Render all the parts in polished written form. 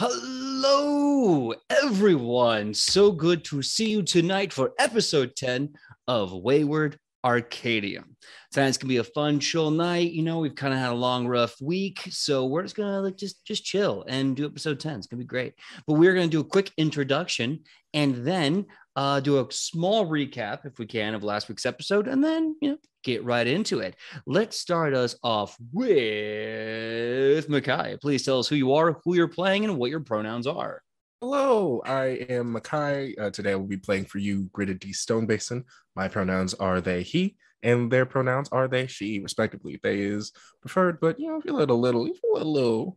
Hello, everyone. So good to see you tonight for episode 10 of Wayward Arcadium. Tonight's gonna be a fun, chill night. You know, we've kind of had a long, rough week, so we're just gonna just chill and do episode 10. It's gonna be great. But we're gonna do a quick introduction and then do a small recap, if we can, of last week's episode, and then get right into it. Let's start us off with Makai. Please tell us who you are, who you're playing, and what your pronouns are. Hello, I am Makai. Today I will be playing for you Gritted D Stone Basin. My pronouns are they, he, and their pronouns are they, she, respectively. They is preferred, but if you let a little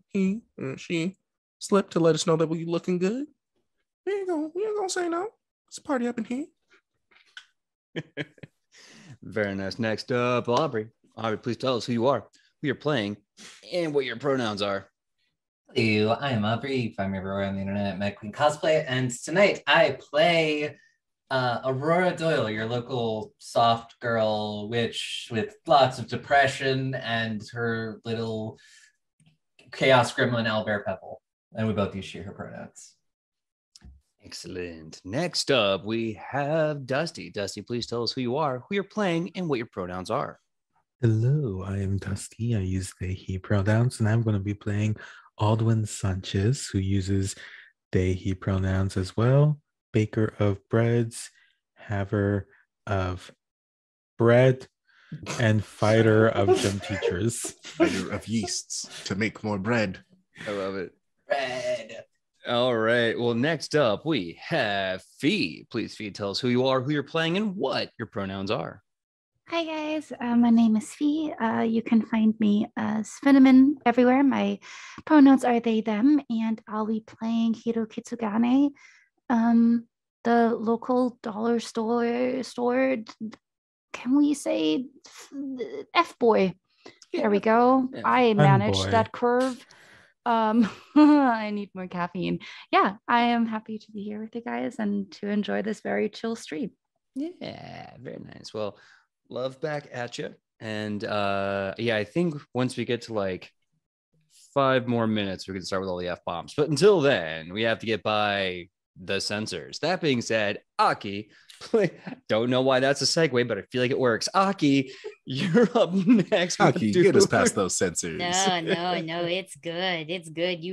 he or she slip to let us know that we looking good, we ain't gonna say no. Let's party up in here. Very nice. Next up, Aubrey. Aubrey, please tell us who you are, who you're playing, and what your pronouns are. Hello, I am Aubrey. I'm everywhere on the internet, Mad Queen Cosplay, and tonight I play Aurora Doyle, your local soft girl witch with lots of depression and her little chaos gremlin Owlbear Pebble. And we both use she, her pronouns. Excellent. Next up, we have Dusty. Dusty, please tell us who you are, who you're playing, and what your pronouns are. Hello, I am Dusty. I use they, he pronouns, and I'm going to be playing Aldwin Sanchez, who uses they, he pronouns as well. Baker of breads, haver of bread, and fighter of gym teachers. Fighter of yeasts to make more bread. I love it. Bread. All right. Well, next up, we have Fee. Please, Fee, tell us who you are, who you're playing, and what your pronouns are. Hi guys, my name is Fee. You can find me as Fenneman everywhere. My pronouns are they, them, and I'll be playing Hiro Kitsugane, the local dollar store. Can we say F-boy? There we go. Yeah. I managed that curve. I need more caffeine. Yeah, I am happy to be here with you guys and to enjoy this very chill stream. Yeah, very nice. Well, love back at you. And I think once we get to like 5 more minutes, we can start with all the F-bombs. But until then, we have to get by the censors. That being said, Aki, don't know why that's a segue, but I feel like it works. Aki, you're up next. Aki, get us past those censors. No, it's good. It's good.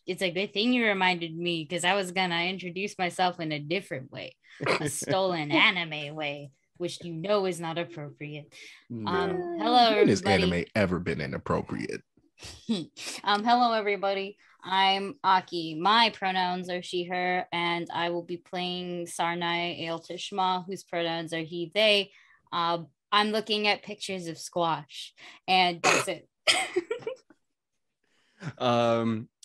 It's a good thing you reminded me, because I was gonna introduce myself in a different way, a stolen anime way, which is not appropriate. Hello, everybody. When has anime ever been inappropriate? Hello, everybody. I'm Aki. My pronouns are she, her, and I will be playing Sarnai Aeltishma, whose pronouns are he, they. I'm looking at pictures of squash, and that's it.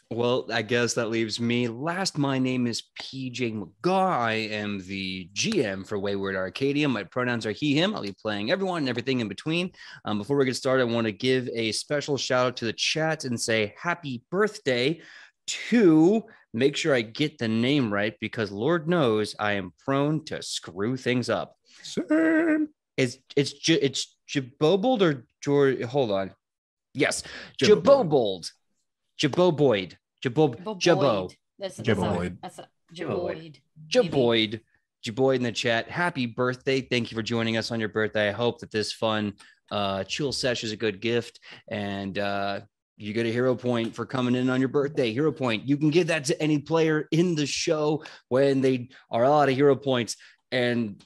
Well, I guess that leaves me last. My name is PJ McGaw. I am the GM for Wayward Arcadium. My pronouns are he, him. I'll be playing everyone and everything in between. Before we get started, I want to give a special shout out to the chat and say happy birthday to, make sure I get the name right, because Lord knows I am prone to screw things up. Same. It's Jabobold or George? Hold on. Yes, Jabobold. Jaboboid. Jabo. Jaboid. That's a Jaboid. Jaboid in the chat. Happy birthday. Thank you for joining us on your birthday. I hope that this fun chill sesh is a good gift. And you get a hero point for coming in on your birthday. Hero point. You can give that to any player in the show when they are out of hero points. And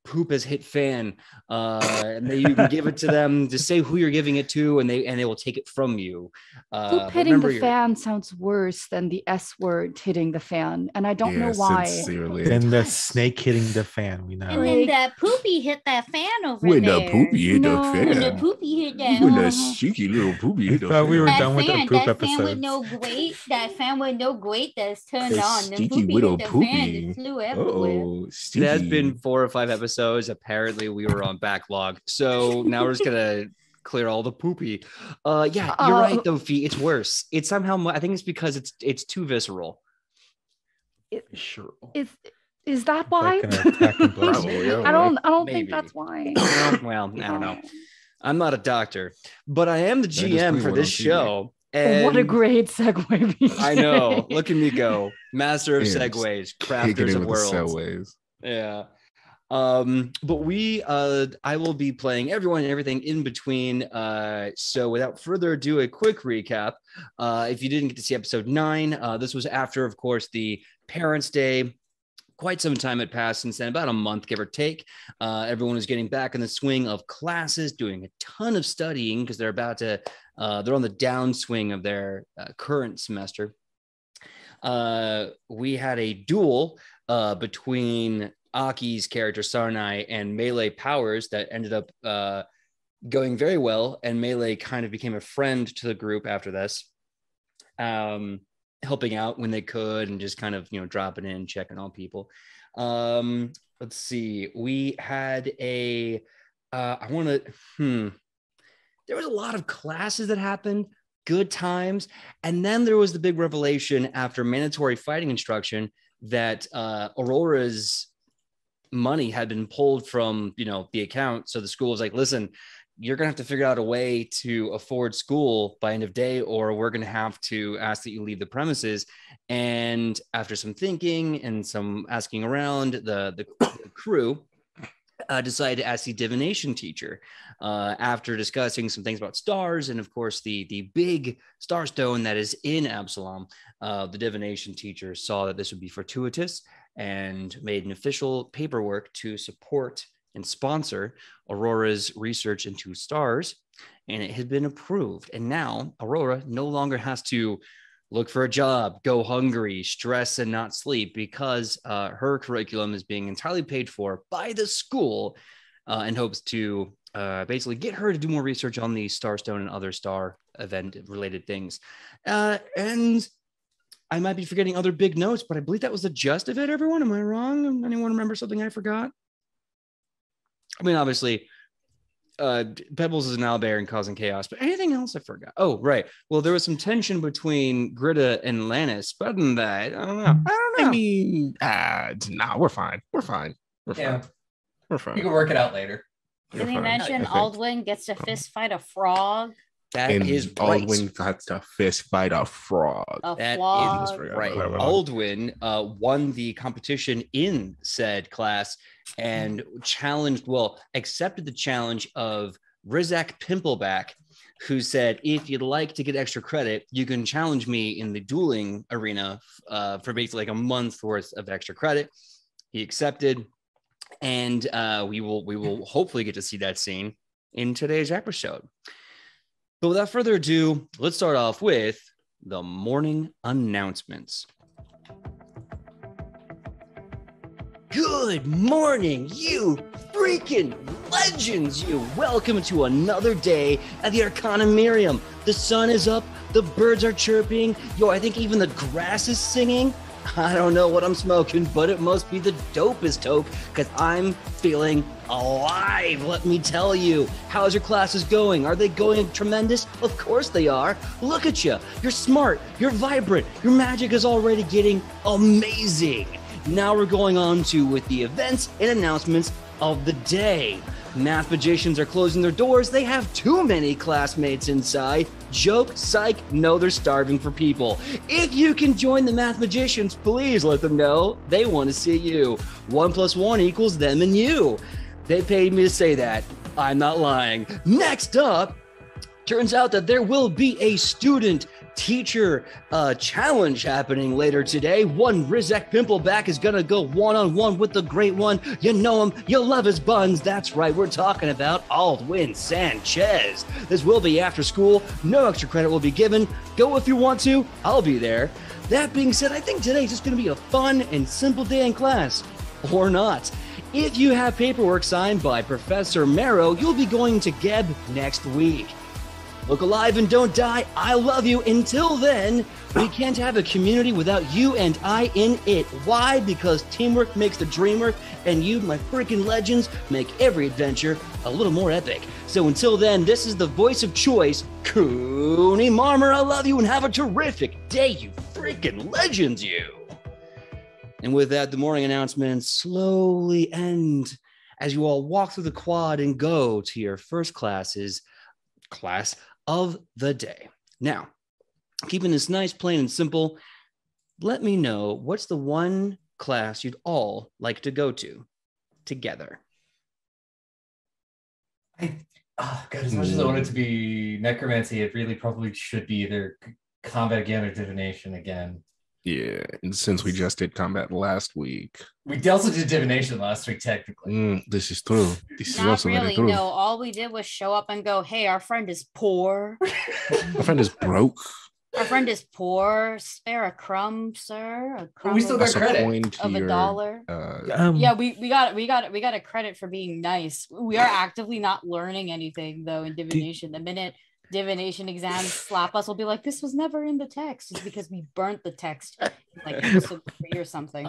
poop has hit fan, and then you can give it to them to say who you're giving it to, and they will take it from you. Poop hitting the fan sounds worse than the S word hitting the fan, and I don't know why. Sincerely. And the snake hitting the fan, we know. And then that poopy hit that fan over When there. the poopy hit the fan. When the poopy hit that. When the cheeky little poopy hit the Thought fan. we were that done with the fan, poop that fan with episodes. no grate, that fan with no grate that's turned The on. The stinky poopy little hit the poopy. fan, it flew everywhere. Oh, It has been 4 or 5 episodes. Apparently, we were on backlog, so now we're just gonna clear all the poopy. Yeah, you're right though, Fee. It's worse. It's somehow. I think it's because it's too visceral. Sure. Is that why? Like an attack and blow. Probably, yeah. I don't Maybe. think that's why. Well, I don't know. I'm not a doctor, but I am the just GM clean for one this on TV. show. What a And great segue. BJ. I know. Look at me go. Master of Yes. segues, Kicking crafters it of with the worlds. Cellways. Yeah. But I will be playing everyone and everything in between. So without further ado, a quick recap. If you didn't get to see episode 9, this was after, of course, the Parents' Day. Quite some time had passed since then, about a month, give or take. Everyone was getting back in the swing of classes, doing a ton of studying because they're about to, they're on the downswing of their current semester. We had a duel between Aki's character Sarnai and Melee Powers that ended up going very well, and Melee kind of became a friend to the group after this, helping out when they could and just kind of, you know, dropping in, checking on people. Let's see. We had a there was a lot of classes that happened, good times, and then there was the big revelation after mandatory fighting instruction that Aurora's money had been pulled from, you know, the account. So the school was like, listen, you're gonna have to figure out a way to afford school by end of day, or we're gonna have to ask that you leave the premises. And after some thinking and some asking around, the crew decided to ask the divination teacher, after discussing some things about stars and of course the big star stone that is in Absalom. The divination teacher saw that this would be fortuitous and made an official paperwork to support and sponsor Aurora's research into stars, and it had been approved. And now Aurora no longer has to look for a job, go hungry, stress, and not sleep, because her curriculum is being entirely paid for by the school, and hopes to basically get her to do more research on the Starstone and other star event related things. And I might be forgetting other big notes, but I believe that was the gist of it, everyone. Am I wrong? Anyone remember something I forgot? I mean, obviously, Pebbles is an owlbear and causing chaos, but anything else I forgot? Oh, right. Well, there was some tension between Greta and Lannis, but other than that, I don't know. I mean, nah, we're fine. We're fine. We're Yeah. fine. We're fine. You can work it out later. Did we fine, mention I think. Aldwin gets to fist fight a frog? That And is right. Aldwin got to fist fight a frog. A That frog. is Right. Whatever. Aldwin won the competition in said class and accepted the challenge of Rizak Pimpleback, who said, if you'd like to get extra credit, you can challenge me in the dueling arena for basically like a month's worth of extra credit. He accepted, and we will hopefully get to see that scene in today's episode. But without further ado, let's start off with the morning announcements. Good morning, you freaking legends, you. Welcome to another day at the Arcana Miriam. The sun is up, the birds are chirping. Yo, I think even the grass is singing. I don't know what I'm smoking, but it must be the dopest toke, because I'm feeling alive, let me tell you. How's your classes going? Are they going tremendous? Of course they are. Look at you. You're smart. You're vibrant. Your magic is already getting amazing. Now we're going on with the events and announcements of the day. Math magicians are closing their doors. They have too many classmates inside. Joke, psych, no, they're starving for people. If you can join the math magicians, please let them know. They want to see you. 1 + 1 = them and you. They paid me to say that. I'm not lying. Next up, turns out that there will be a student teacher challenge happening later today. One Rizak Pimpleback is gonna go one-on-one with the great one. You know him, you love his buns. That's right, we're talking about Aldwin Sanchez. This will be after school. No extra credit will be given. Go if you want to. I'll be there. That being said, I think today's just gonna be a fun and simple day in class. Or not. If you have paperwork signed by Professor Marrow, you'll be going to Geb next week. Look alive and don't die. I love you. Until then, we can't have a community without you and I in it. Why? Because teamwork makes the dream work, and you, my freaking legends, make every adventure a little more epic. So until then, this is the voice of choice, Cooney Marmer. I love you and have a terrific day, you freaking legends, you. And with that, the morning announcements slowly end as you all walk through the quad and go to your first class of the day. Now, keeping this nice, plain, and simple, let me know what's the one class you'd all like to go to together. God, as much as I want it to be necromancy, it really probably should be either combat again or divination again. Yeah, and since we just did combat last week, We also did divination last week, technically. this is true. This is Not also very really. true. No, all we did was show up and go, "Hey, our friend is poor. My friend is broke. Our friend is poor. Spare a crumb, sir. A crumb we still got That's a credit point of a here. dollar." Uh, Yeah, we got a credit for being nice. We are actively not learning anything though in divination. The minute divination exams slap us, we'll be like, "This was never in the text." It's because we burnt the text in, like episode 3 or something.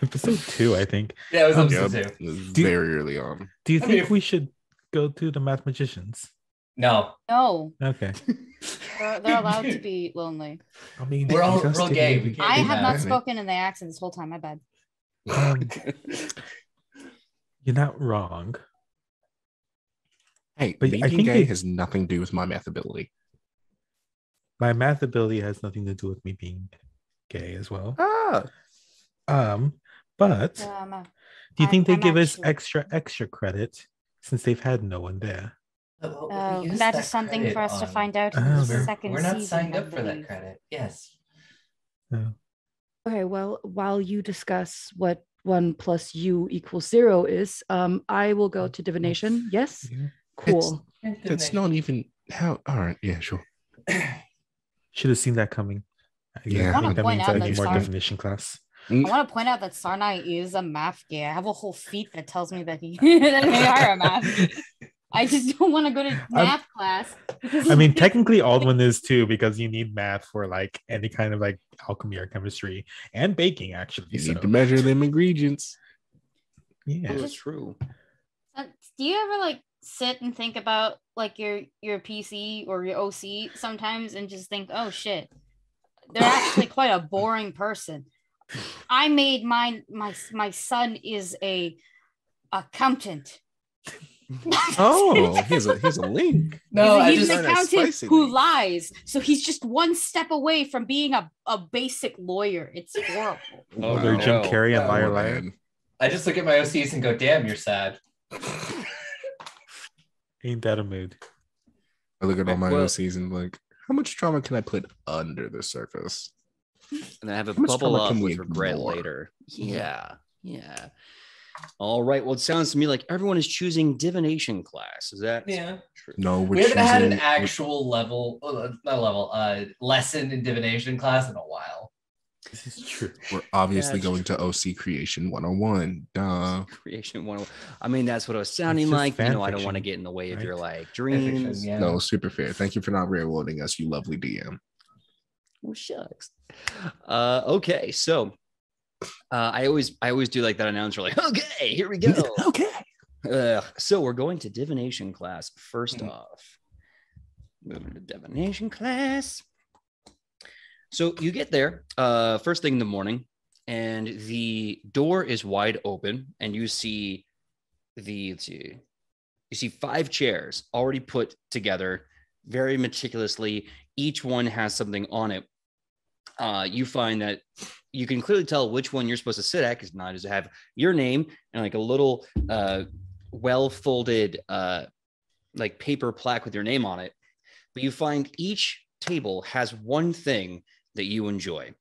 Episode 2, I think. Yeah, it was yeah, episode 2. it was Do- very early on. Do you I think mean, if- we should go to the Math Magicians? No, No, Okay. they're allowed to be lonely. I mean, We're all you guys real can gay. maybe- We can't I do have that. not spoken in the accent this whole time. My bad. You're not wrong. Hey, But I being think gay it- has nothing to do with my math ability. My math ability has nothing to do with me being gay as well. Ah, But do you think they I'm give us actually- extra credit since they've had no one there? We used That that is something credit for us to on- find out in Oh, the we're- second We're not season. signed I up for that believe. credit. Yes. No. Okay, well, while you discuss what 1 + U = 0 is, I will go to divination. Yes? Yeah. Cool. that's not even how. All right, yeah, sure. Should have seen that coming. Yeah. I wanna that point means out I that need more Sar- definition class. I want to point out that Sarnai is a math gay. I have a whole feat that tells me that that they are a math. I just don't want to go to math class. Because I mean, technically, Aldwin is too because you need math for like any kind of like alchemy or chemistry and baking. Actually, You so need to measure them ingredients. yeah. That's true. do you ever like sit and think about like your PC or your OC sometimes and just think, oh shit, they're actually quite a boring person. I made my son is a accountant. Oh, here's a link. No, I he's just an learned a accountant spicy who thing. lies. So he's just one step away from being a basic lawyer. It's horrible. Oh, They're no. Jim Carrey and Oh, Liar Oh, Liar. man. I just look at my OCs and go, damn, you're sad. Ain't that a mood? I look at all my Well- OCs and like, how much trauma can I put under the surface? And then have it How much bubble trauma up can we with regret ignore? later. Yeah. Yeah. All right. Well, it sounds to me like everyone is choosing divination class. Is that Yeah. true? No, we're We haven't had an choosing- actual level, not a level, lesson in divination class in a while. This is true. We're obviously That's going to OC Creation 101. Duh. Creation one. I mean, that's what it was sounding just like. You fan know, I don't want to fiction, get in the way of right? your like Fiction, dreams. yeah. No, super fair. Thank you for not railroading us, you lovely DM. Well, shucks. Okay, so I always do like that announcer, like, okay, here we go. Okay. So we're going to divination class first off. Moving to divination class. So you get there first thing in the morning, and the door is wide open, and you see you see 5 chairs already put together very meticulously. Each one has something on it. You find that you can clearly tell which one you're supposed to sit at, because not does it have your name and like a little well-folded like paper plaque with your name on it. But you find each table has one thing that you enjoy,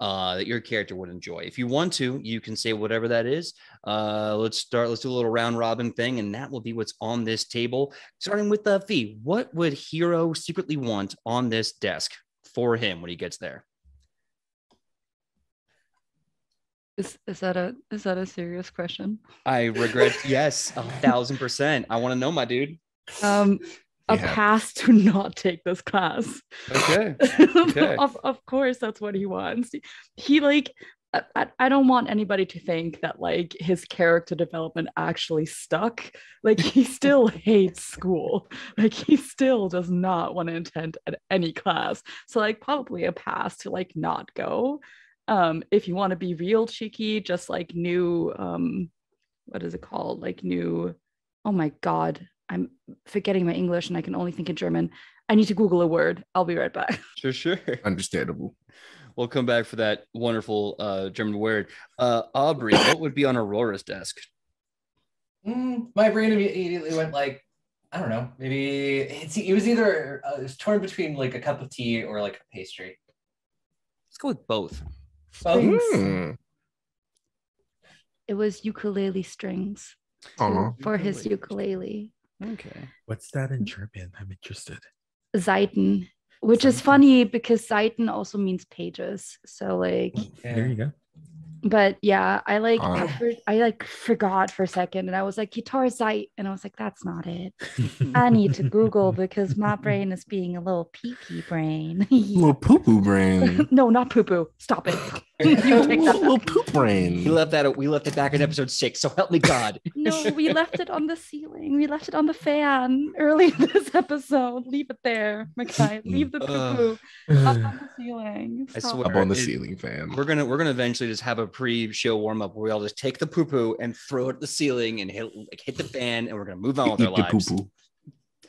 that your character would enjoy. If you want to, you can say whatever that is. Let's do a little round robin thing, and that will be what's on this table. Starting with Fee, what would Hero secretly want on this desk for him when he gets there? Is that a serious question? I regret. Yes, 1,000%. I want to know, my dude. A Yeah. pass to not take this class. Okay. Okay. Of course, that's what he wants. He like, I don't want anybody to think that like his character development actually stuck. Like he still hates school. Like he still does not want to attend at any class. So like probably a pass to like not go. If you want to be real cheeky, just like new, what is it called? Like new, oh my God, I'm forgetting my English and I can only think in German. I need to Google a word. I'll be right back. Sure. Understandable. We'll come back for that wonderful German word. Aubrey, what would be on Aurora's desk? My brain immediately went like, I don't know, maybe it was either it was torn between like a cup of tea or like a pastry. Let's go with both. Strings. Hmm. It was ukulele strings Aw. for his ukulele. Okay. What's that in German? I'm interested. Saiten, which is Saiten. funny because Saiten also means pages. So like, There you go. but yeah, I like Ah. I like forgot for a second, and I was like guitar Zeit, and I was like, that's not it. I need to Google because my brain is being a little pee-pee brain. Little poo-poo brain. No, not poo-poo. Stop it. You take that Little back. poop We brain. left it back in episode 6, so help me God. No, we left it on the ceiling. We left it on the fan early in this episode. Leave it there, Mackay. Leave the poo-poo up on the ceiling. I Stop swear. Up on the It- ceiling fan. We're gonna eventually just have a pre-show warm-up where we all just take the poo-poo and throw it at the ceiling and hit the fan, and we're gonna move on with our Eat the lives. poo-poo.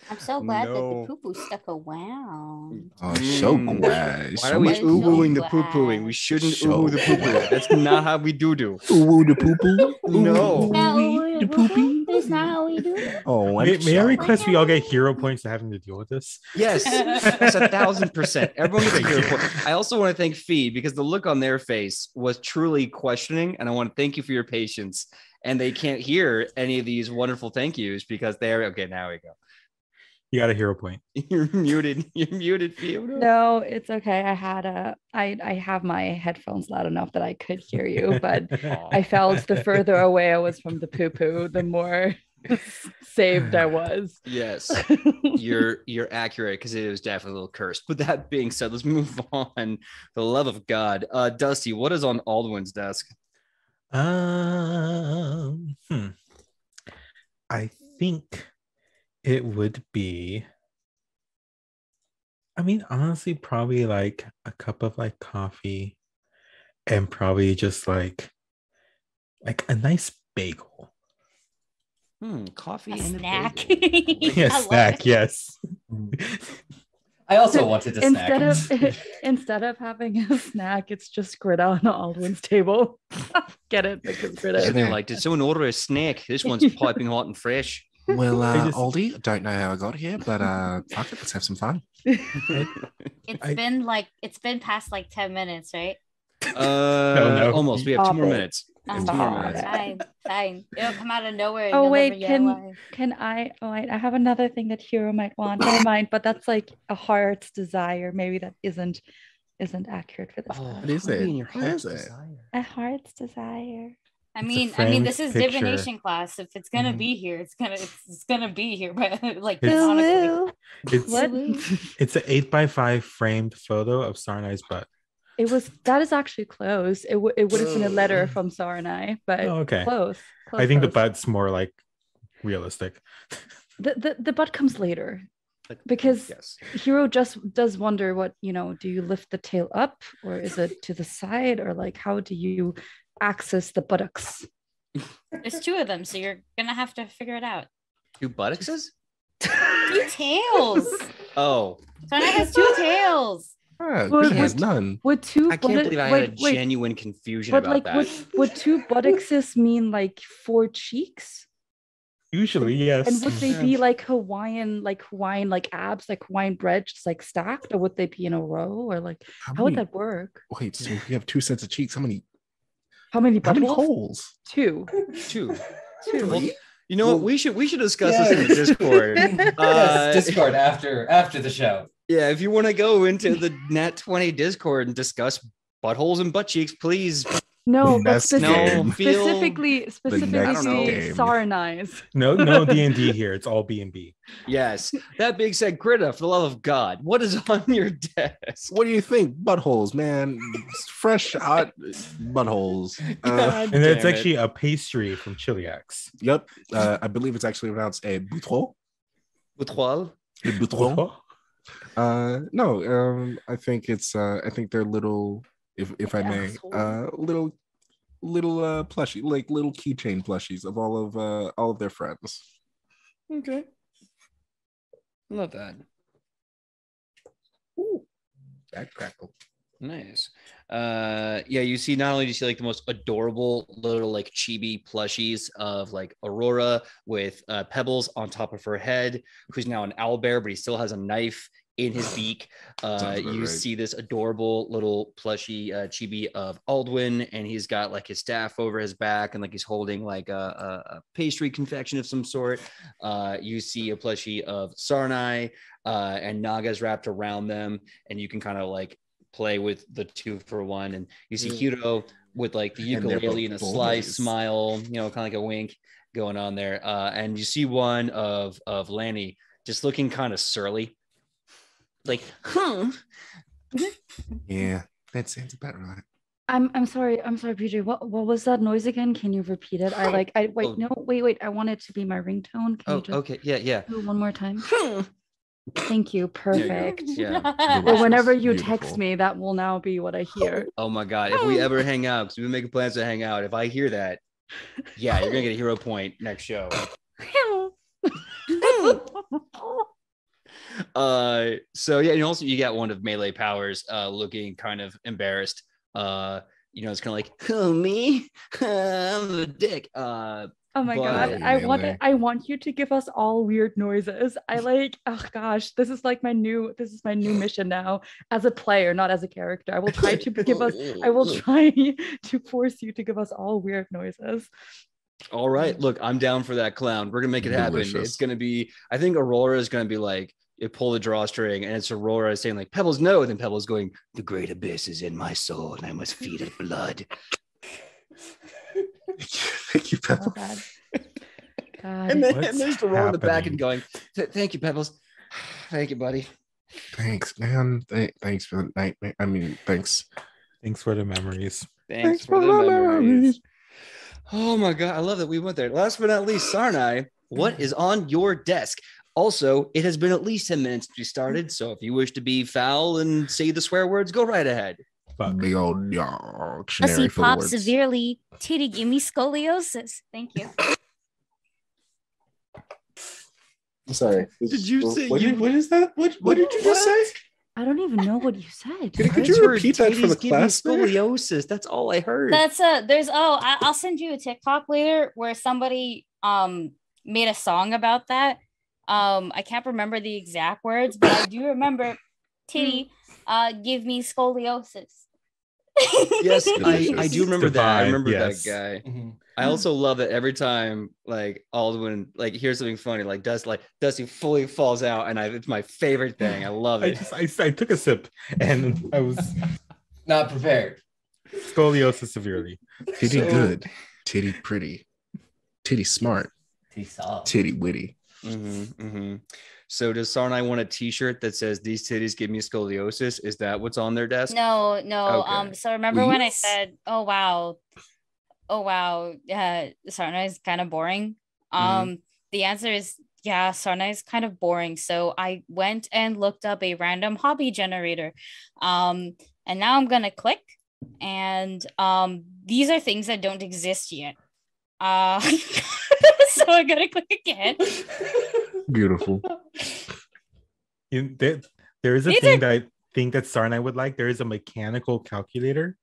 I'm so glad that No. the poo-poo stuck around. Oh, so Mm. glad. Why So are we much so ooh-ooing the glad. poo-pooing? We shouldn't So ooh the poo-poo. glad. That's not how we do. Ooh, the poo-poo. No. Ooh, the poopy. That's not how we do it. Oh, I'm May I sorry. request we all get hero points to having to deal with this? Yes, that's 1,000%. Everyone gets a hero point. I also want to thank Fee because the look on their face was truly questioning, and I want to thank you for your patience. And they can't hear any of these wonderful thank yous because they're okay. Now we go. You got a hero point. You're muted. You're muted, Fiona. No, it's okay. I have my headphones loud enough that I could hear you, but I felt the further away I was from the poo-poo, the more saved I was. Yes, you're accurate because it was definitely a little cursed. With that being said, let's move on. For the love of God, Dusty, what is on Aldwin's desk? I think it would be, I mean, honestly, probably like a cup of like coffee and probably just like a nice bagel. Coffee A and snack. a bagel. I Yes, love snack, it. yes. I also wanted to snack. Instead of having a snack, it's just Greta on Aldwin's table. Get it? Because Greta. And they're like, did someone order a snack? This one's piping hot and fresh. Well, just- Aldi, don't know how I got here, but fuck it, let's have some fun. It's been past like 10 minutes, right? No. Almost. We have 2 more Stop it. minutes. We have 2 more Stop minutes. it. Fine. It'll come out of nowhere. and Oh you'll wait, never yell why. can I? Oh wait, I have another thing that Hero might want. Never mind, but that's like a heart's desire. Maybe that isn't accurate for this. Oh, class. What is coffee it? in your What heart's is it? desire. A heart's desire. I It's a mean, framed this is picture. divination class. If it's gonna Mhm. be here, it's gonna be here. But like It's- canonically. Ooh, It's what? it's an 8x5 framed photo of Sarnai's butt. That is actually close. It would have been a letter from Sarnai, but Oh, okay. close. I think the close. butt's more like realistic. The butt comes later But- because Yes. Hero just does wonder what, do you lift the tail up or is it to the side or like how do you access the buttocks? There's 2 of them, so you're gonna have to figure it out. 2 buttocks? 2 tails. Oh, Sonic has 2 tails. Ah, Well, he has would- none. Would two I can't believe I had a wait, genuine confusion but about like that. would 2 buttocks mean like 4 cheeks? Usually, yes. And would they be like Hawaiian abs, like Hawaiian bread, just like stacked, or would they be in a row, or like how would many- that work? Wait, so if you have 2 sets of cheeks, how many How many buttholes? holes? 2. 2. Two. Well, you know what? We should discuss this in the Discord. Yes, Discord after the show. Yeah, if you want to go into the Nat 20 Discord and discuss buttholes and butt cheeks, please. No, The but next game. specifically next game. Sarnai's. No D&D here. It's all B&B. Yes. That being said, Greta, for the love of God, what is on your desk? What do you think? Buttholes, man. Fresh, hot buttholes. God And it's damn it. actually a pastry from Chiliacs. Yep. I believe it's actually pronounced a boutron. Boutroil? A boutron. Oh, No, I think it's I think they're little, if I may, little plushie, like little keychain plushies of all of their friends. Okay. Love that. that crackle. Nice. Yeah, you see, not only do you see like the most adorable little like chibi plushies of like Aurora with Pebbles on top of her head, who's now an owl bear, but he still has a knife in his beak. You right. see this adorable little plushie chibi of Aldwin, and he's got like his staff over his back, and like he's holding like a pastry confection of some sort. You see a plushie of Sarnai, and Naga's wrapped around them, and you can kind of like play with the 2-for-1. And you see Hiro with like the And they're ukulele and a both sly boys. smile, you know, kind of like a wink going on there. And you see one of Lanny just looking kind of surly, like, Yeah, that sounds about right. I'm sorry, PJ. What was that noise again? Can you repeat it? I wait, Oh. no, wait. I want it to be my ringtone. Can oh, you just okay, yeah. do it one more time? Thank you. There you go. Perfect. Yeah. Well, whenever you Beautiful. text me, that will now be what I hear. Oh my God. If we ever hang out, because we've been making plans to hang out, if I hear that, yeah, you're going to get a hero point next show. So yeah, and also you got one of Melee Powers looking kind of embarrassed. You know, it's kind of like, oh, me? I'm a dick. Oh my But- god, Melee. I want you to give us all weird noises. I like, oh gosh, this is my new mission now as a player, not as a character. I will try to force you to give us all weird noises. All right, look, I'm down for that clown. We're gonna make it happen. Delicious. It's gonna be, I think Aurora is gonna be like, you pull the drawstring, and it's Aurora saying like, Pebbles, no. Then Pebbles going, the great abyss is in my soul, and I must feed it blood. Thank you, Oh Pebble. god. God. And then What's there's Aurora in the back happening? and going, thank you, Pebbles. Thank you, buddy. Thanks, man. Thanks for the night. I mean, thanks. Thanks for the memories. Thanks for the memories. Oh my God, I love that we went there. Last but not least, Sarnai, what is on your desk? Also, it has been at least 10 minutes since we started, so if you wish to be foul and say the swear words, go right ahead. Fuck. Big old Pussy dictionary full of pop words. severely. Titty give me scoliosis. Thank you. Sorry. Did you say what, you- what is that? What did you just say? I don't even know what you said. Could I you just heard repeat that for the titties give me class there? scoliosis. That's all I heard. I'll send you a TikTok later where somebody made a song about that. I can't remember the exact words, but I do remember titty give me scoliosis. Yes, I Delicious. do remember that. I Divide, remember yes. that guy. I also love that every time like Aldwin like hears something funny, like Dusty fully falls out, and it's my favorite thing. I love I it. just I took a sip and I was Not prepared. scoliosis severely. Titty So- good, titty pretty, titty smart, Too soft. titty witty. So does Sarnai want a T-shirt that says "These titties give me scoliosis"? Is that what's on their desk? No. Okay. So remember when I Please? said, "Oh wow, Sarna is kind of boring." The answer is yeah, Sarna is kind of boring. So I went and looked up a random hobby generator, and now I'm gonna click, and these are things that don't exist yet. So I'm gonna click again. Beautiful. There is a These thing that I think that Sarnai would like. There is a mechanical calculator.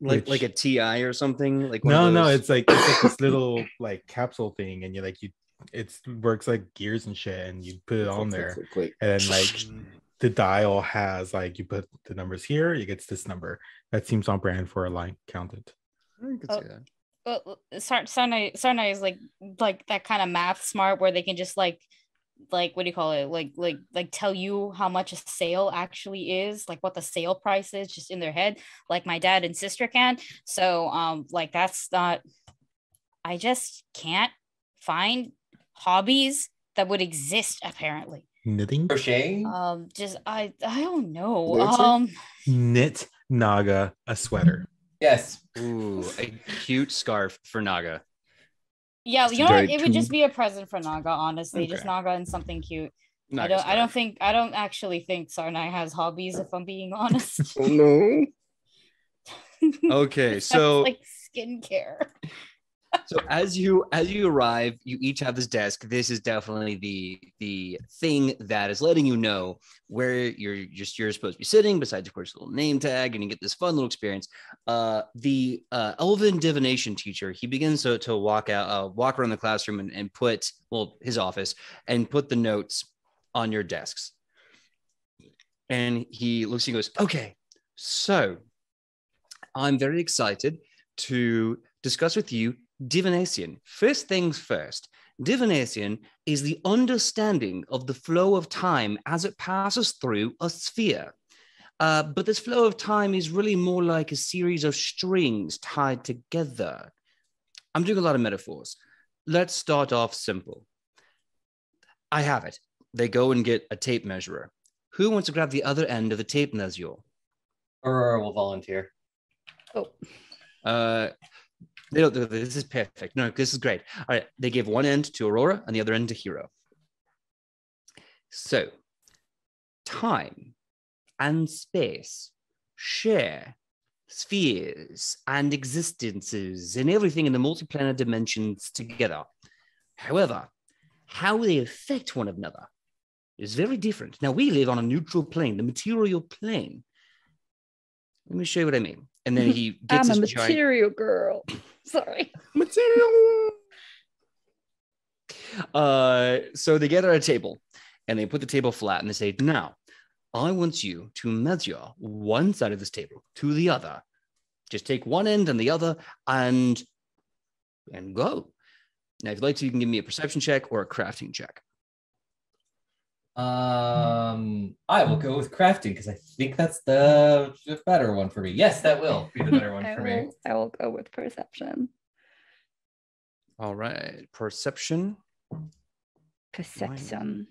like Which- a TI or something? Like one of No, those- it's like this little like capsule thing, and it works like gears and shit, and you put it on there, Click. and then like the dial has like you put the numbers here, it gets this number. That seems on brand for a line counted. I can see that. Sarna is like that kind of math smart where they can just like what do you call it, like tell you how much a sale actually is, like what the sale price is just in their head, like my dad and sister can. So like that's not, I just can't find hobbies that would exist apparently. Knitting, Crocheting? Just I don't know. Dancing? knit Naga a sweater. Yes. Ooh, a cute scarf for Naga. Yeah, you know what? Very It would just tube. be a present for Naga, honestly. Just Okay. Naga and something cute. Naga I scarf. don't actually think Sarnai has hobbies, if I'm being honest. Oh no. Okay, Besides, so like skincare. So as you arrive, you each have this desk. This is definitely the thing that is letting you know where you're supposed to be sitting. Besides, of course, a little name tag, and you get this fun little experience. The Elven divination teacher, he begins to walk around the classroom and put his office and put the notes on your desks. And he looks and goes, "Okay, so I'm very excited to discuss with you divination. First things first, divination is the understanding of the flow of time as it passes through a sphere. But this flow of time is really more like a series of strings tied together. I'm doing a lot of metaphors. Let's start off simple. I have it. They go and get a tape measurer. Who wants to grab the other end of the tape measure? Aurora will volunteer. This is perfect. No, this is great. All right, they give one end to Aurora and the other end to Hero. So, time and space share spheres and existences and everything in the multiplanar dimensions together. However, how they affect one another is very different. Now, we live on a neutral plane, the material plane. Let me show you what I mean. And then he gets I'm a this material girl. Sorry. Material. So they get at a table and they put the table flat and they say, now, I want you to measure one side of this table to the other. Just take one end and the other and go. Now, if you'd like to, you can give me a perception check or a crafting check. I will go with crafting because I think that's the better one for me. Yes, that will be the better one for me. I will go with perception. All right, perception. Perception.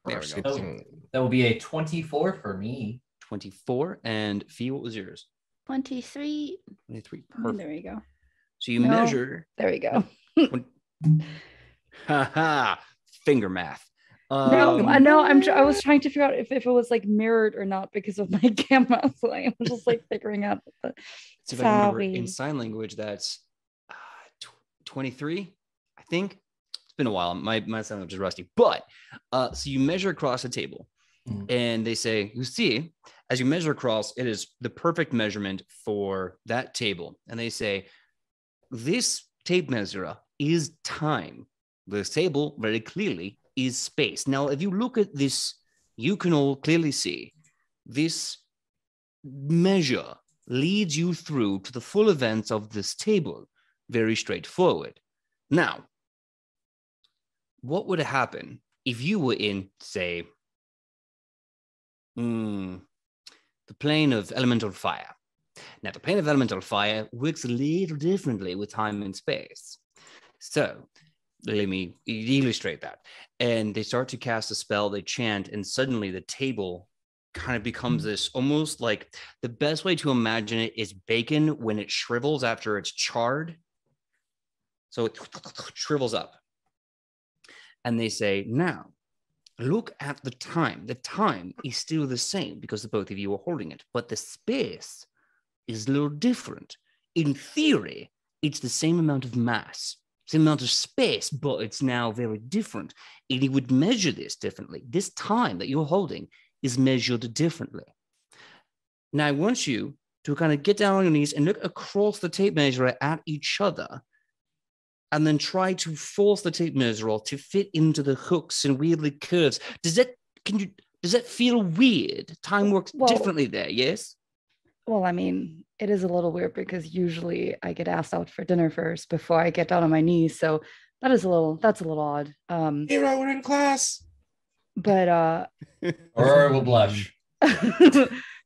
There we go. So that will be a 24 for me. 24. And Fee, what was yours? 23. 23. Perfect. There we go. So you measure. There we go. Finger math. I was trying to figure out if it was like mirrored or not because of my camera. So I was just like figuring out. So if I remember in sign language, that's 23, I think. It's been a while. My sign language is rusty. But so you measure across the table and they say, you see, as you measure across, it is the perfect measurement for that table. And they say, this tape measure is time. This table very clearly is space. Now, if you look at this, you can all clearly see this measure leads you through to the full events of this table. Very straightforward. Now, what would happen if you were in, say, the plane of elemental fire? Now, the plane of elemental fire works a little differently with time and space. So, let me illustrate that. And they start to cast a spell, they chant, and suddenly the table kind of becomes this almost like, the best way to imagine it is bacon when it shrivels after it's charred. So it shrivels up. And they say, now, look at the time. The time is still the same because the both of you are holding it, but the space is a little different. In theory, it's the same amount of mass, same amount of space, but it's now very different. And he would measure this differently. This time that you're holding is measured differently. Now, I want you to kind of get down on your knees and look across the tape measure at each other, and then try to force the tape measure to fit into the hooks and weirdly curves. Does that feel weird? Time works differently there, yes? Well, I mean, it is a little weird because usually I get asked out for dinner first before I get down on my knees. So that's a little odd. Hero, we're in class. But Aurora will blush.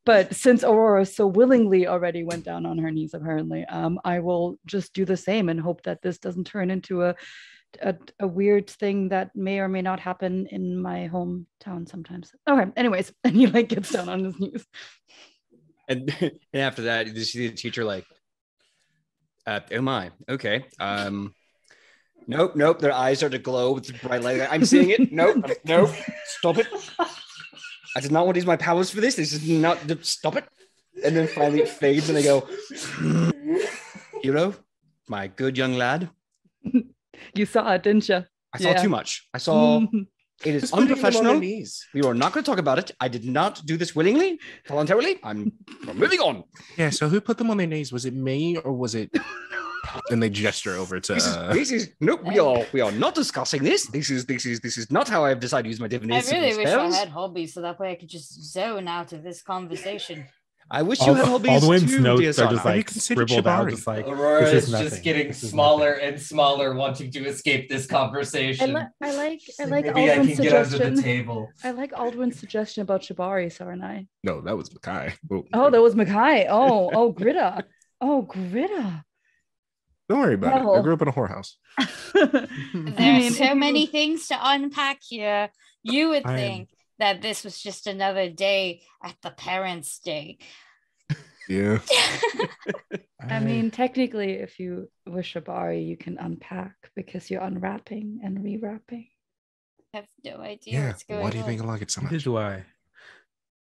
But since Aurora so willingly already went down on her knees, apparently, I will just do the same and hope that this doesn't turn into a weird thing that may or may not happen in my hometown sometimes. Okay, anyways, and he like gets down on his knees. And after that, you see the teacher like, oh my, okay. Nope. Their eyes start to glow with bright light. I'm seeing it. Nope. Stop it. I did not want to use my powers for this. This is not, stop it. And then finally it fades and they go, Hero, my good young lad, You saw it, didn't you? I saw too much. I saw it is Just putting them on their unprofessional. knees. We are not going to talk about it. I did not do this willingly, voluntarily. I'm moving on. Yeah, so who put them on their knees? Was it me or was it? And they gesture over to. This is no. We are not discussing this. This is not how I've decided to use my I divination really wish I spells. had hobbies so that way I could just zone out of this conversation. I wish you had hobbies Aldwin's too, notes dear are Sana. just Have you like considered scribbled out, Shibari? just like Aurora this is is nothing. just getting This is smaller nothing. and smaller, wanting to escape this conversation. I like Maybe I Aldwin's can get under the suggestion. table. I like Aldwin's suggestion about Shibari, Sarnai. No, that was Makai. Oh, that was Makai. Oh, Gritta. Oh, Gritta. Don't worry about it. I Well. grew up in a whorehouse. There are so many things to unpack here. You would I am- think that this was just another day at the Parents' Day. Yeah. I mean, technically, if you were Shibari, you can unpack because you're unwrapping and rewrapping. I have no idea Yeah. what's going Why do you on. think I like it so Neither much? do I.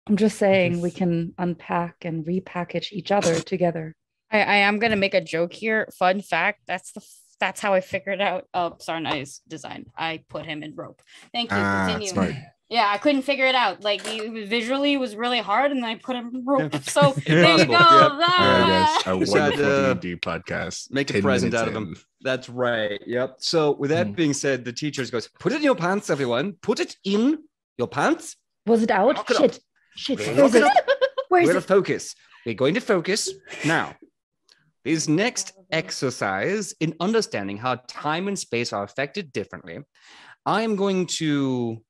I'm just saying we can unpack and repackage each other together. I am gonna make a joke here. Fun fact: that's how I figured out Sarnai's design. I put him in rope. Thank you. Continue. Smart. Yeah, I couldn't figure it out. Like he visually was really hard, and then I put him in rope. So Yeah. there you go. Impossible. Yep. All right, guys. A Just had, wonderful D&D podcast. make a 10 present minutes out of them. in. That's right. Yep. So with that being said, the teacher goes, "Put it in your pants, everyone. Put it in your pants. Was it out? Lock it up. Shit. Lock Where's it it? up. Where's We're going it? to focus. We're going to focus now. This next exercise in understanding how time and space are affected differently, I am going to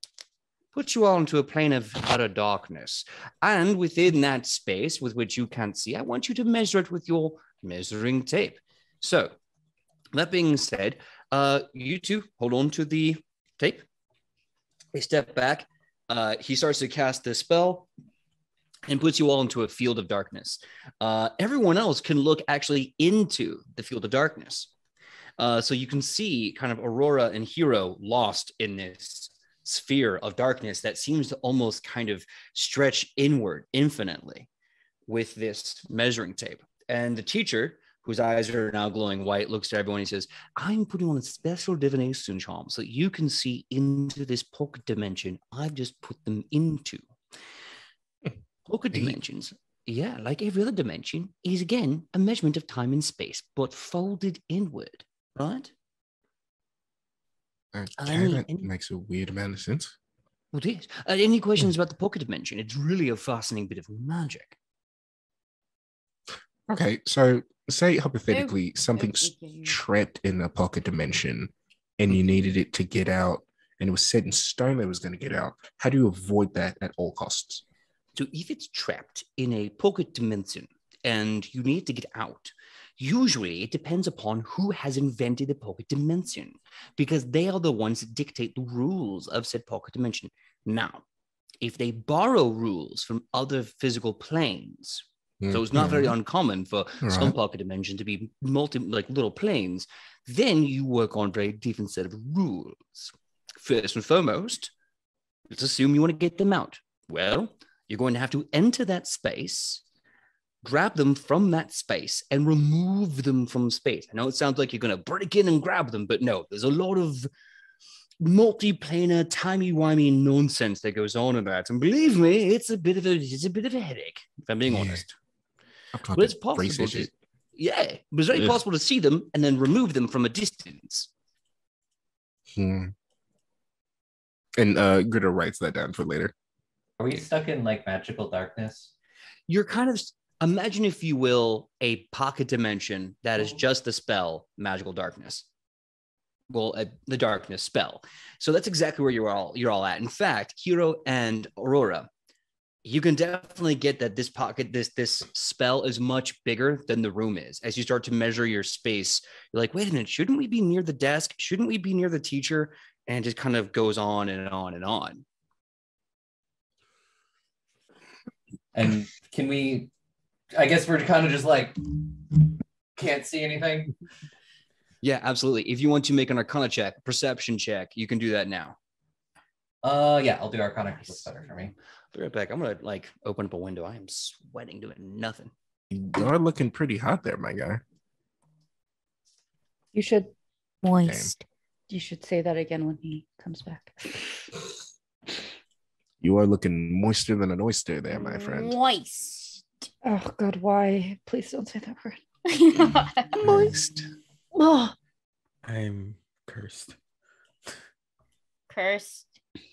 put you all into a plane of utter darkness. And within that space with which you can't see, I want you to measure it with your measuring tape. So that being said, you two hold on to the tape. They step back. He starts to cast the spell and puts you all into a field of darkness. Everyone else can look actually into the field of darkness. So you can see kind of Aurora and Hero lost in this sphere of darkness that seems to almost kind of stretch inward infinitely with this measuring tape. And the teacher, whose eyes are now glowing white, looks at everyone and he says, "I'm putting on a special divination charm so that you can see into this pocket dimension I've just put them into." Pocket dimensions, yeah, like every other dimension, is again a measurement of time and space, but folded inward, right? Okay, that Any- makes a weird amount of sense. Well, it is. Any questions about the pocket dimension? It's really a fascinating bit of magic. Okay, so say hypothetically something's okay. trapped in a pocket dimension and you needed it to get out and it was set in stone that it was going to get out. How do you avoid that at all costs? So if it's trapped in a pocket dimension and you need to get out, usually it depends upon who has invented the pocket dimension, because they are the ones that dictate the rules of said pocket dimension. Now, if they borrow rules from other physical planes, so it's not very uncommon for some Right. pocket dimension to be like little planes, then you work on a very different set of rules. First and foremost, let's assume you want to get them out. Well, you're going to have to enter that space, grab them from that space, and remove them from space. I know it sounds like you're going to break in and grab them, but no, there's a lot of multi-planar, timey-wimey nonsense that goes on in that. And believe me, it's a bit of a headache, if I'm being Yeah. honest. I've got But it's to possible. research it. Yeah, but it's very Ugh. possible to see them and then remove them from a distance. And Gritter writes that down for later. Are we stuck in like magical darkness? You're kind of, imagine, if you will, a pocket dimension that is just the spell Magical Darkness. Well, the darkness spell. So that's exactly where you're all at. In fact, Hero and Aurora, you can definitely get that this pocket, this spell is much bigger than the room is. As you start to measure your space, you're like, wait a minute, shouldn't we be near the desk? Shouldn't we be near the teacher? And it just kind of goes on and on and on. And can we, I guess we're kind of just like, can't see anything. Yeah, absolutely. If you want to make an Arcana check, perception check, you can do that now. Yeah, I'll do Arcana because it's better for me. Be right back. I'm gonna open up a window. I am sweating doing nothing. You're looking pretty hot there, my guy. You should. Moist. You should say that again when he comes back. You are looking moister than an oyster there, my friend. Moist. Oh God, why? Please don't say that word. Moist. Oh, I'm cursed. Cursed.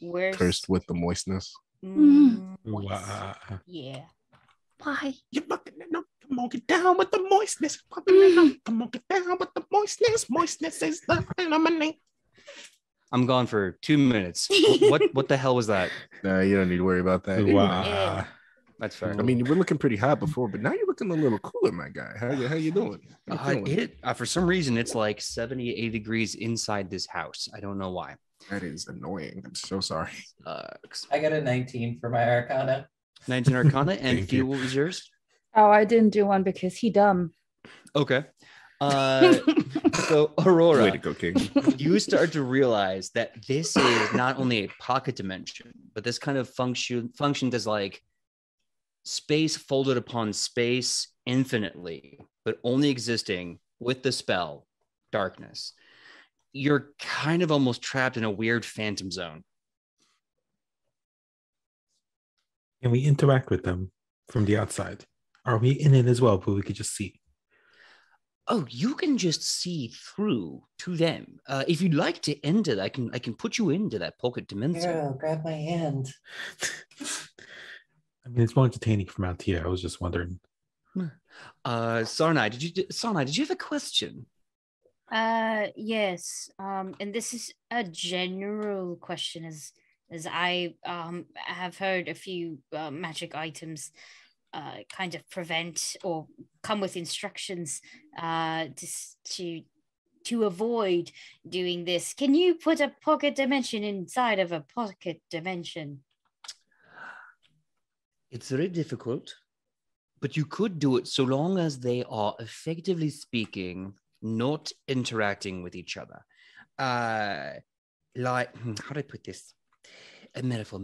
Worst. Cursed with the moistness. Moist. Wow. Yeah. why? You're fucking it up. Come on, get down with the moistness. Fucking it up. Come on, get down with the moistness. Moistness is the phenomenon. I'm gone for 2 minutes. What the hell was that? Nah, you don't need to worry about that. Wow. That's fair. I mean, you were looking pretty hot before, but now you're looking a little cooler, my guy. How you doing? How you feeling? For some reason, it's like 70, 80 degrees inside this house. I don't know why. That is annoying. I'm so sorry. I got a 19 for my Arcana. 19 Arcana. And Thank Fee, you. what was yours? Oh, I didn't do one because he dumb. Okay. So Aurora, Way to go, King. you start to realize that this is not only a pocket dimension, but this kind of functioned as like space folded upon space infinitely, but only existing with the spell darkness. You're kind of almost trapped in a weird phantom zone. Can we interact with them from the outside? Are we in it as well, but we could just see? Oh, you can just see through to them. If you'd like to enter, I can put you into that pocket dimension. Hero, grab my hand. I mean, it's more entertaining from out here. I was just wondering. Sarnai, did you have a question? Yes. And this is a general question, as I have heard a few magic items kind of prevent or come with instructions to avoid doing this. Can you put a pocket dimension inside of a pocket dimension? It's very difficult, but you could do it so long as they are, effectively speaking, not interacting with each other. Like, how do I put this? A metaphor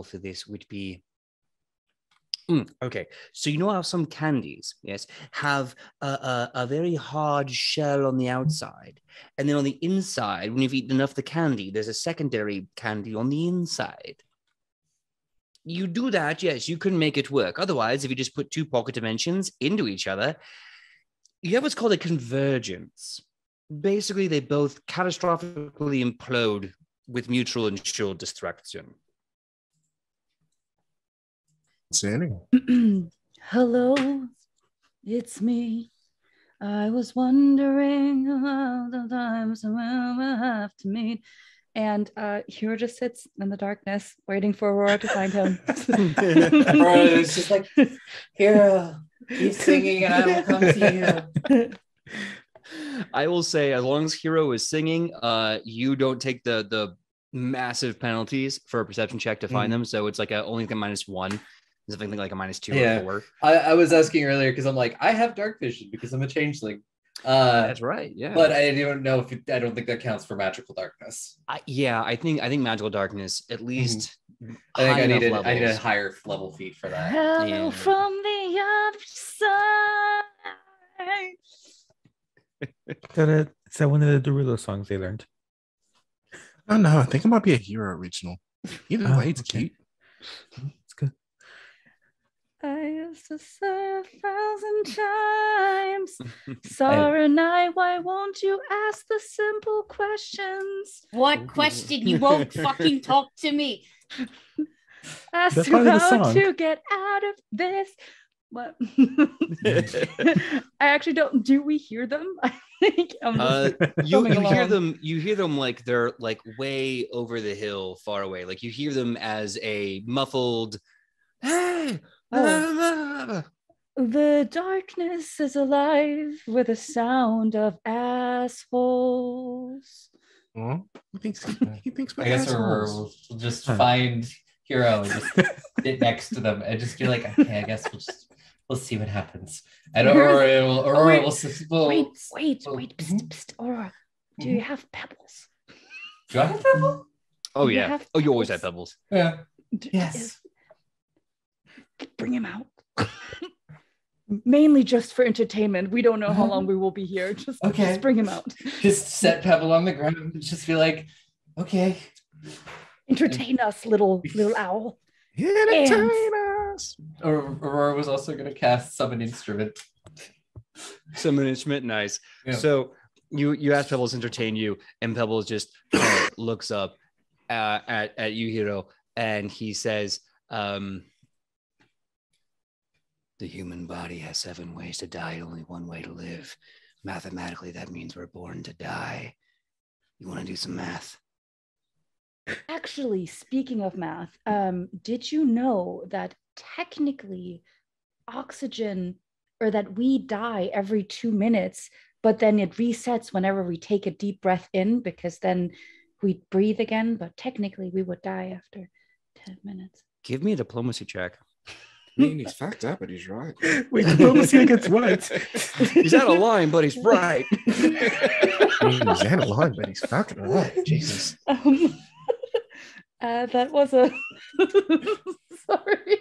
for this would be, okay, so you know how some candies, yes, have a very hard shell on the outside, and then on the inside, when you've eaten enough of the candy, there's a secondary candy on the inside. You do that, yes, you can make it work. Otherwise, if you just put two pocket dimensions into each other, you have what's called a convergence. Basically, they both catastrophically implode with mutual ensured destruction. Hello, it's me. I was wondering about the times when we'll have to meet. And Hero just sits in the darkness, waiting for Aurora to find him. Aurora is just like, Hero, keep singing and I will come to you. I will say, as long as Hero is singing, you don't take the massive penalties for a perception check to find them. So it's like only like a -1. Something like a -2 or 4. I was asking earlier because I'm like, I have dark vision because I'm a changeling. That's right. Yeah. But I don't know if I don't think that counts for magical darkness. I think magical darkness, at least. I think I need levels. a higher level feat for that. Hello Yeah. from the other side. Is that one of the Derulo songs they learned? Oh no, I think it might be a Hero original. Either way, it's okay. cute. It's good. I used to say 1,000 times, Sarah and I, why won't you ask the simple questions? What question? You won't fucking talk to me. Ask That's part of the how song. to get out of this. What? I actually don't. Do we hear them? I think you coming hear along. them. You hear them like they're like way over the hill, far away. Like you hear them as a muffled. Hey. The darkness is alive with the sound of assholes. He thinks I guess we'll just find Hero and just sit next to them and just be like, okay, I guess we'll see what happens. And Aurora will Wait. Psst, Aurora, do you have pebbles? Do I have that? Oh Do you yeah. have Oh, you always have pebbles? pebbles. Yeah. Yes. Bring him out. mainly just for entertainment. We don't know how long we will be here. Just bring him out. Just set Pebble on the ground and just be like, okay. Entertain us, little owl. Entertain us. Aurora was also going to cast Summon Instrument. Summon instrument, nice. Yeah. So you ask Pebbles to entertain you, and Pebbles just looks up at Yuhiro, and he says, "The human body has 7 ways to die, only 1 way to live. Mathematically, that means we're born to die. You want to do some math?" Actually, speaking of math, did you know that technically oxygen, or that we die every 2 minutes, but then it resets whenever we take a deep breath in, because then we breathe again, but technically we would die after 10 minutes. Give me a diplomacy check. I mean, he's fucked up, but he's right. Wait, diplomacy against what? He's out of line, but he's right. I mean, he's out of line, but he's fucking right. Jesus. That was a sorry.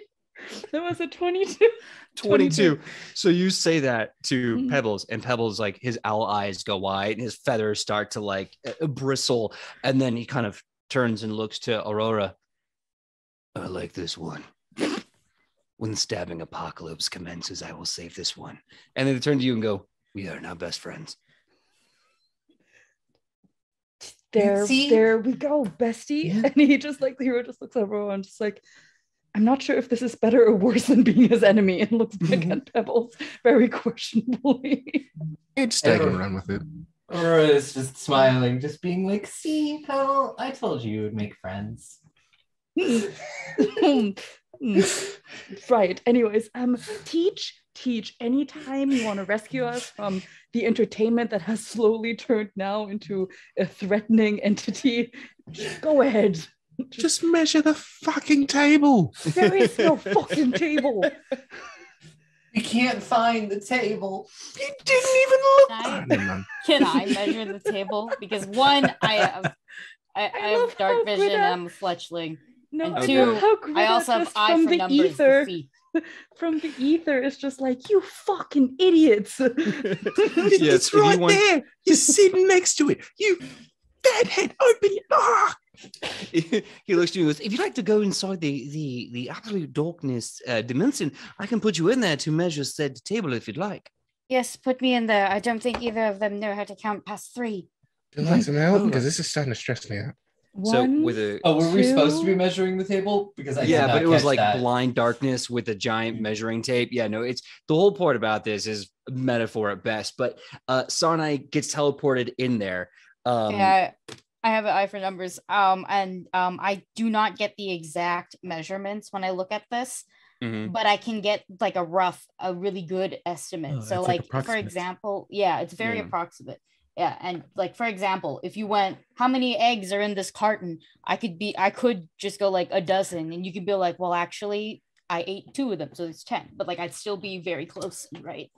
That was a 22. 22. So you say that to Pebbles, and Pebbles, like, his owl eyes go wide and his feathers start to like bristle, and then he kind of turns and looks to Aurora. I like this one. When the stabbing apocalypse commences, I will save this one. And then they turn to you and go, "We are now best friends." There we go, bestie. Yeah. And he just like, the hero just looks over and just like, I'm not sure if this is better or worse than being his enemy, and looks back at Pebbles very questionably. It's take a run with it. Aurora is just smiling, just being like, "See, Pebble, I told you would make friends." Right. Anyways, teach anytime you want to rescue us from the entertainment that has slowly turned now into a threatening entity, go ahead. Just measure the fucking table. There is no fucking table. We can't find the table. You didn't even look. Can I measure the table? Because one, I have dark vision and I'm a fletchling. No, and 2, I also have eye for numbers. From the ether, it's just like, you fucking idiots. It's right there. You're sitting next to it. You fathead, open it. Ah! He looks to you and goes, "If you'd like to go inside the absolute darkness dimension, I can put you in there to measure said table if you'd like." Yes, put me in there. I don't think either of them know how to count past 3. Do you like some help? Because this is starting to stress me out. So with a were we supposed to be measuring the table? Because but it was like blind darkness with a giant measuring tape. Yeah, no, it's the whole part about this is metaphor at best. But Sarnai gets teleported in there. Yeah, I have an eye for numbers. I do not get the exact measurements when I look at this, but I can get like a really good estimate. So like for example, it's very approximate. Yeah, and like for example, if you went, how many eggs are in this carton? I could just go like a dozen, and you could be like, well, actually, I ate 2 of them, so it's 10. But like, I'd still be very close, right?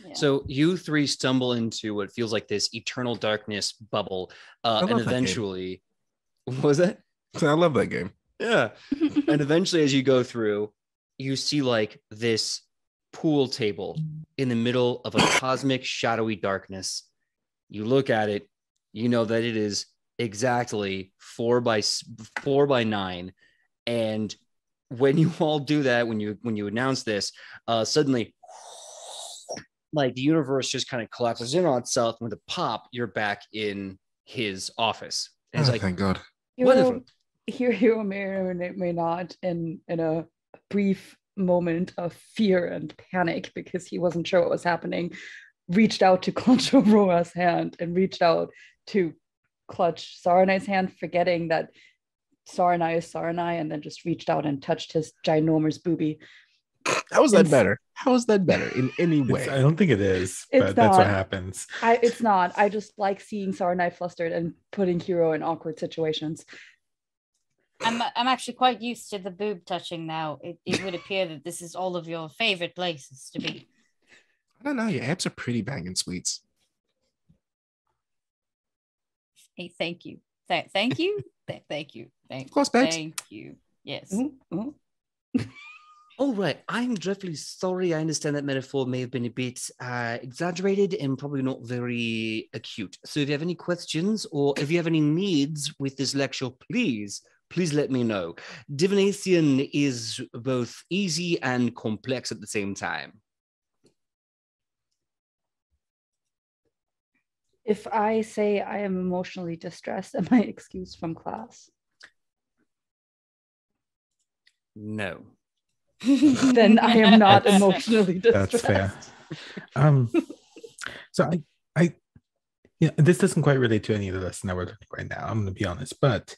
Yeah. So you 3 stumble into what feels like this eternal darkness bubble, and eventually, what was that? I love that game. Yeah, and eventually, as you go through, you see like this pool table in the middle of a cosmic shadowy darkness. You look at it, you know that it is exactly 4 by 9. And when you all do that, when you announce this, suddenly, like the universe just kind of collapses in on itself. And with a pop, you're back in his office. And it's like, thank God. Wonderful. Hero may or may not, in a brief moment of fear and panic because he wasn't sure what was happening, reached out to clutch Aurora's hand and reached out to clutch Sarnai's hand, forgetting that Sarnai is Sarnai, and then just reached out and touched his ginormous boobie. How is that better? How is that better in any way? I don't think it is, but that's what happens. It's not. I just like seeing Sarnai flustered and putting Hero in awkward situations. I'm actually quite used to the boob touching now. It would appear that this is all of your favorite places to be. I don't know. Your abs are pretty banging sweets. Hey, thank you. Thank you. Thank you. Of course, babes. Thank you. Yes. Mm-hmm. All right. I'm dreadfully sorry. I understand that metaphor may have been a bit exaggerated and probably not very acute. So if you have any questions or if you have any needs with this lecture, please let me know. Divination is both easy and complex at the same time. If I say I am emotionally distressed, am I excused from class? No. Then I am not emotionally That's distressed. fair. So this doesn't quite relate to any of the lesson that we're learning right now. I'm going to be honest, but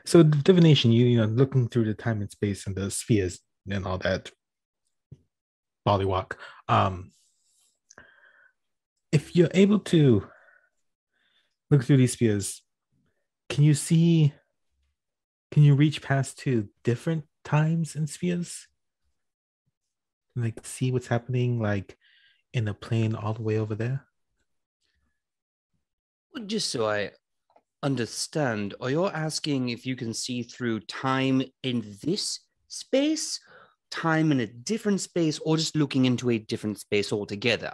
so divination, you know, looking through the time and space and the spheres and all that bollywalk. If you're able to look through these spheres, can you reach past to different times and spheres? Like see what's happening like in a plane all the way over there? Well, just so I understand, are you asking if you can see through time in this space, time in a different space, or just looking into a different space altogether?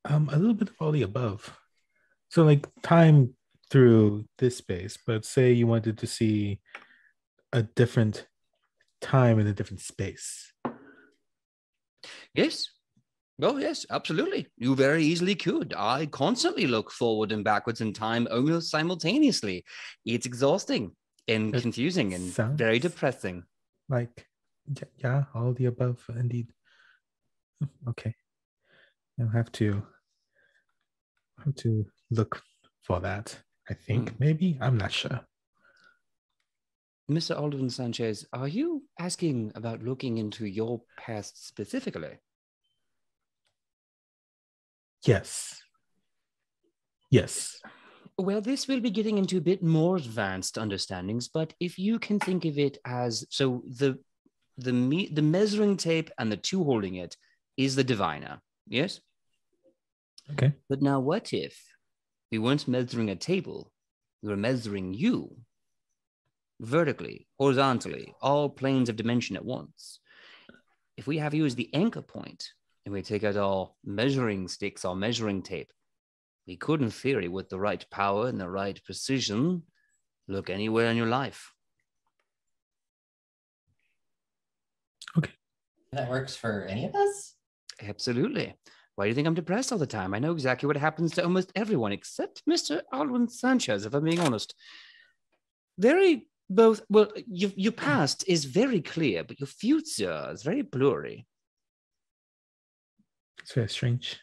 A little bit of all the above. So like time through this space, but say you wanted to see a different time in a different space. Yes. Oh, yes, absolutely. You very easily could. I constantly look forward and backwards in time almost simultaneously. It's exhausting and It confusing and sounds very depressing. Like, yeah, all the above, indeed. Okay. I'll have to look for that. I think maybe I'm not sure. Mr. Alderman Sanchez, are you asking about looking into your past specifically? Yes. Well, this will be getting into a bit more advanced understandings, but if you can think of it as, so the measuring tape and the two holding it is the diviner, yes? Okay. But now what if we weren't measuring a table, we were measuring you? Vertically, horizontally, all planes of dimension at once. If we have you as the anchor point, and we take out all measuring sticks, all measuring tape, we could, in theory, with the right power and the right precision, look anywhere in your life. Okay. That works for any of us? Absolutely. Why do you think I'm depressed all the time? I know exactly what happens to almost everyone, except Mr. Alwyn Sanchez, if I'm being honest. Your past is very clear, but your future is very blurry. It's very strange.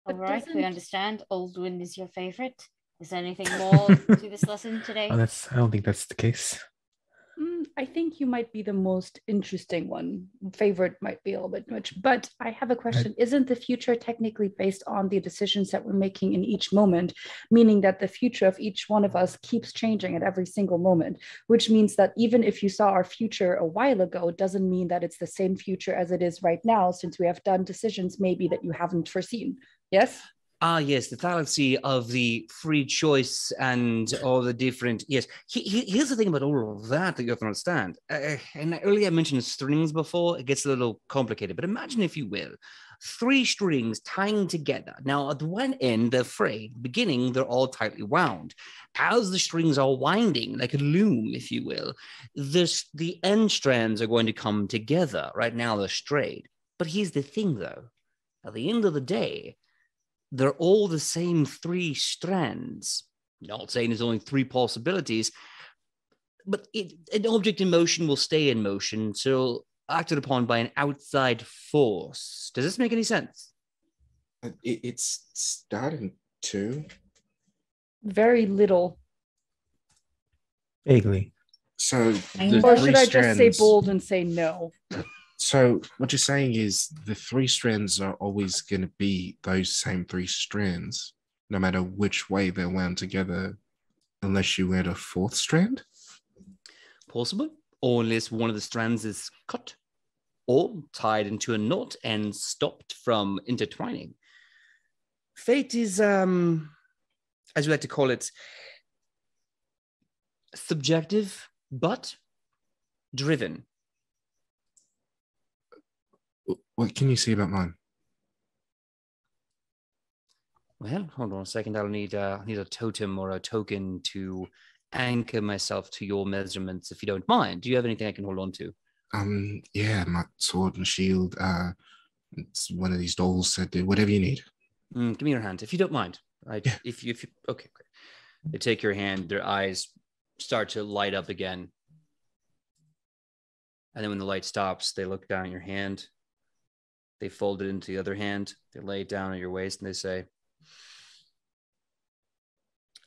All But right, we doesn't- understand. Aldwin is your favorite. Is there anything more to this lesson today? I don't think that's the case. I think you might be the most interesting one. Favorite might be a little bit much, but I have a question. Isn't the future technically based on the decisions that we're making in each moment, meaning that the future of each one of us keeps changing at every single moment, which means that even if you saw our future a while ago, it doesn't mean that it's the same future as it is right now, since we have done decisions maybe that you haven't foreseen. Yes? Yes, the fallacy of the free choice and all the different. Yes, here's the thing about all of that you have to understand. And earlier I mentioned strings before. It gets a little complicated, but imagine, if you will, 3 strings tying together. Now, at the one end, they're frayed. Beginning, they're all tightly wound. As the strings are winding, like a loom, if you will, the end strands are going to come together. Right now, they're straight. But here's the thing, though. At the end of the day, they're all the same 3 strands. Not saying there's only 3 possibilities, but an object in motion will stay in motion until acted upon by an outside force. Does this make any sense? It's starting to. Very little. Vaguely. So Or should I just say bold and say no? So what you're saying is the 3 strands are always going to be those same 3 strands, no matter which way they're wound together, unless you add a 4th strand? Possible. Or unless one of the strands is cut or tied into a knot and stopped from intertwining. Fate is, as we like to call it, subjective. but driven. What can you say about mine? Well, hold on a second. I'll need a totem or a token to anchor myself to your measurements, if you don't mind. Do you have anything I can hold on to? Yeah, my sword and shield. It's one of these dolls said, whatever you need. Give me your hand, if you don't mind. Yeah. If you okay, great. They take your hand. Their eyes start to light up again, and then when the light stops, they look down at your hand. They fold it into the other hand. They lay it down at your waist, and they say,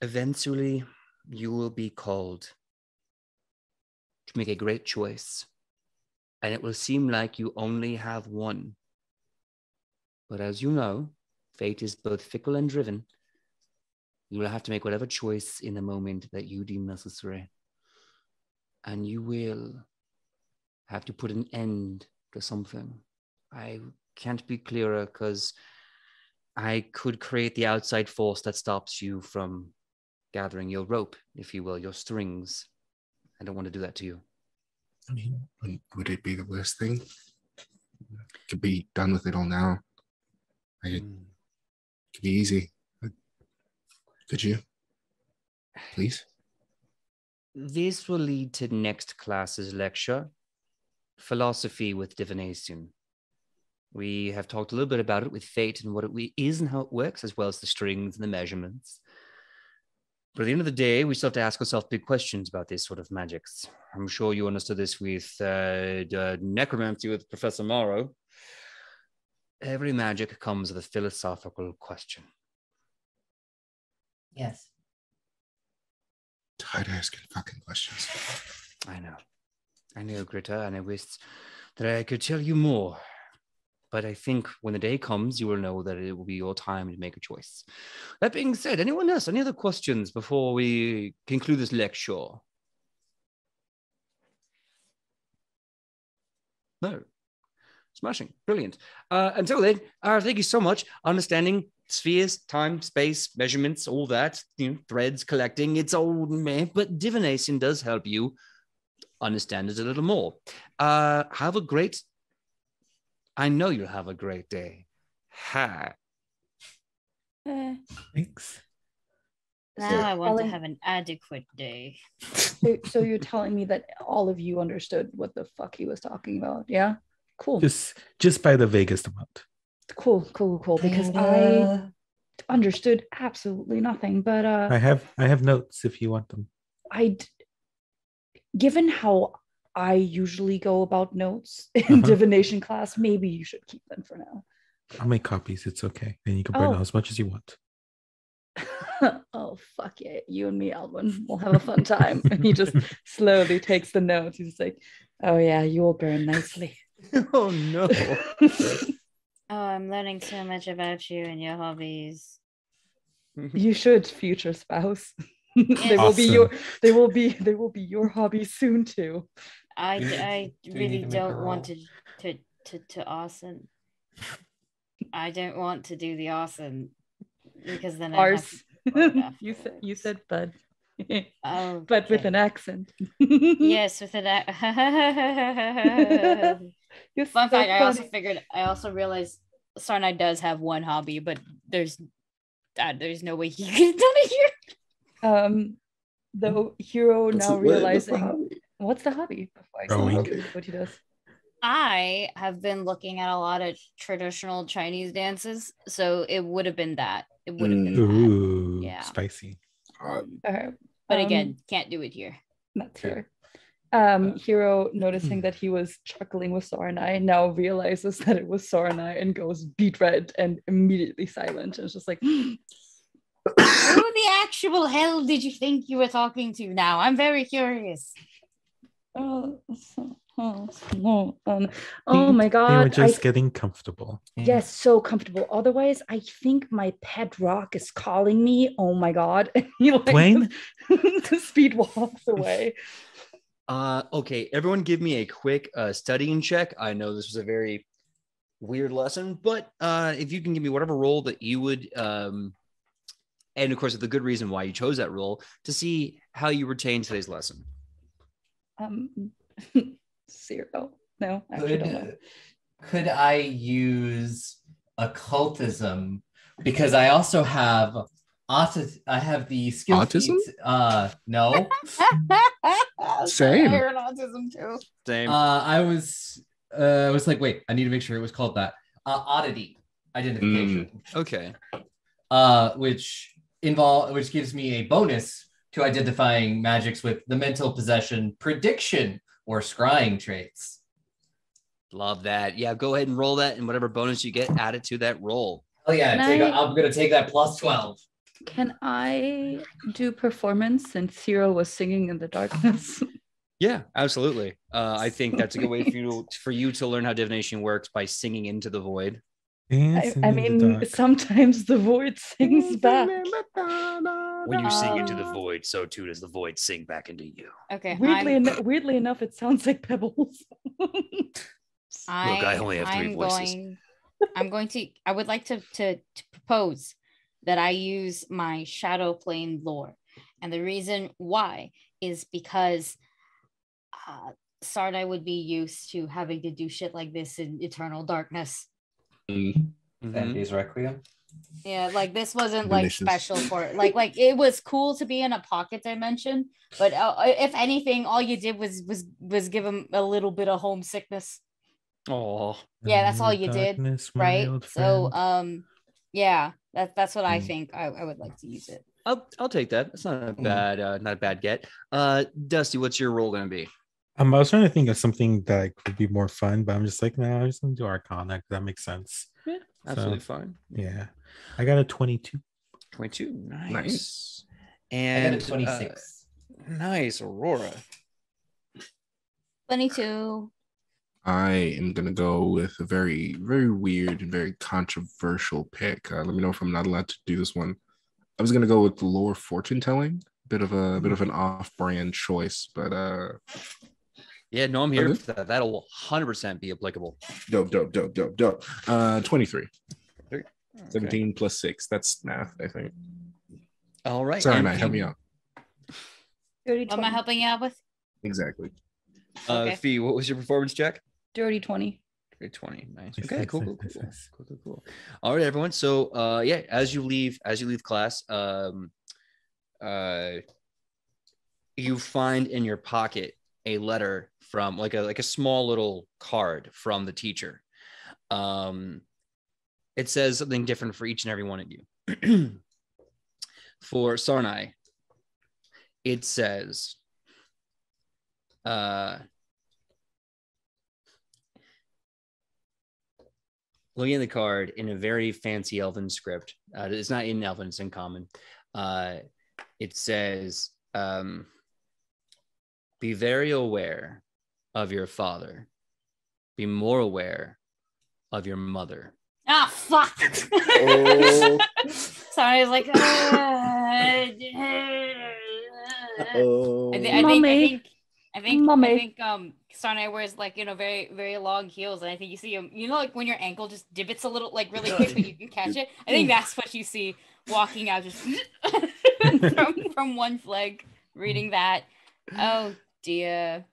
"Eventually, you will be called to make a great choice, and it will seem like you only have one. But as you know, fate is both fickle and driven. You will have to make whatever choice in the moment that you deem necessary. And you will have to put an end to something. I can't be clearer because I could create the outside force that stops you from gathering your rope, if you will, your strings. I don't want to do that to you." I mean, would it be the worst thing? Could be done with it all now. It could be easy. Could you? Please? This will lead to next class's lecture, Philosophy with Divination. We have talked a little bit about it with fate and what it is and how it works, as well as the strings and the measurements. But at the end of the day, we still have to ask ourselves big questions about this sort of magics. I'm sure you understood this with necromancy with Professor Morrow. Every magic comes with a philosophical question. Yes. Tired of asking fucking questions. I know, Greta, and I wish that I could tell you more. But I think when the day comes, you will know that it will be your time to make a choice. That being said, anyone else, any other questions before we conclude this lecture? No. Smashing. Brilliant. Until then, thank you so much. Understanding spheres, time, space, measurements, all that, threads, collecting, it's all meh, but divination does help you understand it a little more. Have a great, I know you'll have a great day. Ha. Thanks. Now I want to have an adequate day. So you're telling me that all of you understood what the fuck he was talking about? Yeah? Cool. Just by the vaguest amount. Cool. Because I understood absolutely nothing. But I have notes if you want them. Given how I usually go about notes in divination class, maybe you should keep them for now. I'll make copies. It's okay. And you can print out as much as you want. Oh, fuck it. You and me, Alwyn, we'll have a fun time. And he just slowly takes the notes. He's like, oh yeah, you will burn nicely. Oh no. Oh, I'm learning so much about you and your hobbies. You should, future spouse. They Awesome. will be your hobbies soon too. I really don't want to awesome. I don't want to do the awesome because then Ours. You said bud. Oh, but with an accent. Yes, with an Fun fact, I also realized Sarnai does have one hobby, but there's no way he could have done it here. The hero now realizing what's the hobby before I say what he does. I have been looking at a lot of traditional Chinese dances, so it would have been that. It would have been Ooh, that. Yeah. Spicy. But again, can't do it here. That's fair. Hero, noticing that he was chuckling with Sarnai, now realizes that it was Sarnai and goes beet red and immediately silent. And it's just like, who the actual hell did you think you were talking to now? I'm very curious. Oh my god. They were just getting comfortable. Yes, so comfortable. Otherwise, I think my pet rock is calling me. Oh my god. And he Dwayne? speed walks away. Okay, everyone give me a quick studying check. I know this was a very weird lesson, but if you can give me whatever role that you would, and of course, the good reason why you chose that role, to see how you retain today's lesson. Zero. No, actually don't know. Could I use occultism? Because I also have I have the skill Autism? feat. No. Same. I heard autism too. Same. I was like, wait, I need to make sure it was called that. Oddity identification. Okay. Which gives me a bonus to identifying magics with the mental possession, prediction, or scrying traits. Love that. Yeah, go ahead and roll that, and whatever bonus you get, add it to that roll. Oh yeah, Can I'm gonna take that plus 12. Can I do performance since Zero was singing in the darkness? Yeah, absolutely. I think that's a good way for you to learn how divination works by singing into the void. I mean, sometimes the void sings back. When you sing into the void, so too does the void sing back into you. Okay. Weirdly enough, it sounds like pebbles. I only have three voices. I would like to propose that I use my shadow plane lore. And the reason why is because Sardai would be used to having to do shit like this in eternal darkness. Dante's Requiem. Yeah, like this wasn't like Delicious. special for like it was cool to be in a pocket dimension, but if anything, all you did was give him a little bit of homesickness. Oh, Yeah, that's all you did, right? So yeah, that's what I Mm. think. I would like to use it. I'll take that. That's not a bad get. Dusty, what's your role gonna be? I was trying to think of something that could be more fun, but I'm just like, no, I'm just gonna do Arcana 'cause that makes sense. Yeah, absolutely fine. Yeah, I got a 22. 22. Nice. Nice. And I got a 26. Nice, Aurora. 22. I am gonna go with a very, very weird and very controversial pick. Let me know if I'm not allowed to do this one. I was gonna go with the lore fortune telling. Bit of an off-brand choice, but Yeah, no, I'm here Okay. for that. That'll 100% be applicable. dope. 23. Okay. 17 plus 6. That's math, I think. All right. Sorry, and Matt, help me out. Dirty What am I 20. helping you out with? Exactly. Okay. Fee, what was your performance check? Dirty 20. Grade 20. Nice. Nice, Okay, nice, cool. nice. All right, everyone. So yeah, as you leave class, you find in your pocket a letter from like a small little card from the teacher. It says something different for each and every one of you. For Sarnai, it says looking at the card in a very fancy Elven script. It's not in Elven, it's in Common. It says, be very aware of your father. Be more aware of your mother. Ah, fuck. Oh. Sorry, I was like, Oh. I think Mommy. Sarnai wears like, very, very long heels. And I think you see him, like when your ankle just divots a little, like really quick, but you can catch it. I think that's what you see walking out just from one leg, reading that. Oh dear.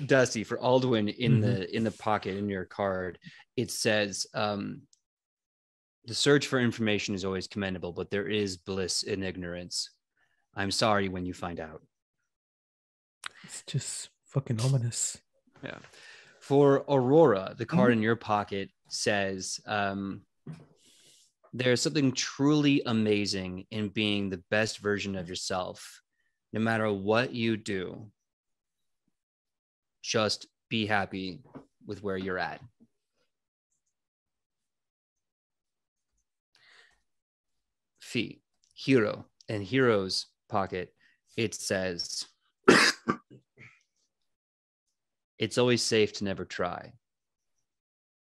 Dusty, for Aldwin in the pocket in your card, it says, the search for information is always commendable, but there is bliss in ignorance. I'm sorry when you find out. It's just fucking ominous. Yeah. For Aurora, the card in your pocket says, there's something truly amazing in being the best version of yourself. No matter what you do, just be happy with where you're at. Fee, Hero, in Hero's pocket, it says, it's always safe to never try.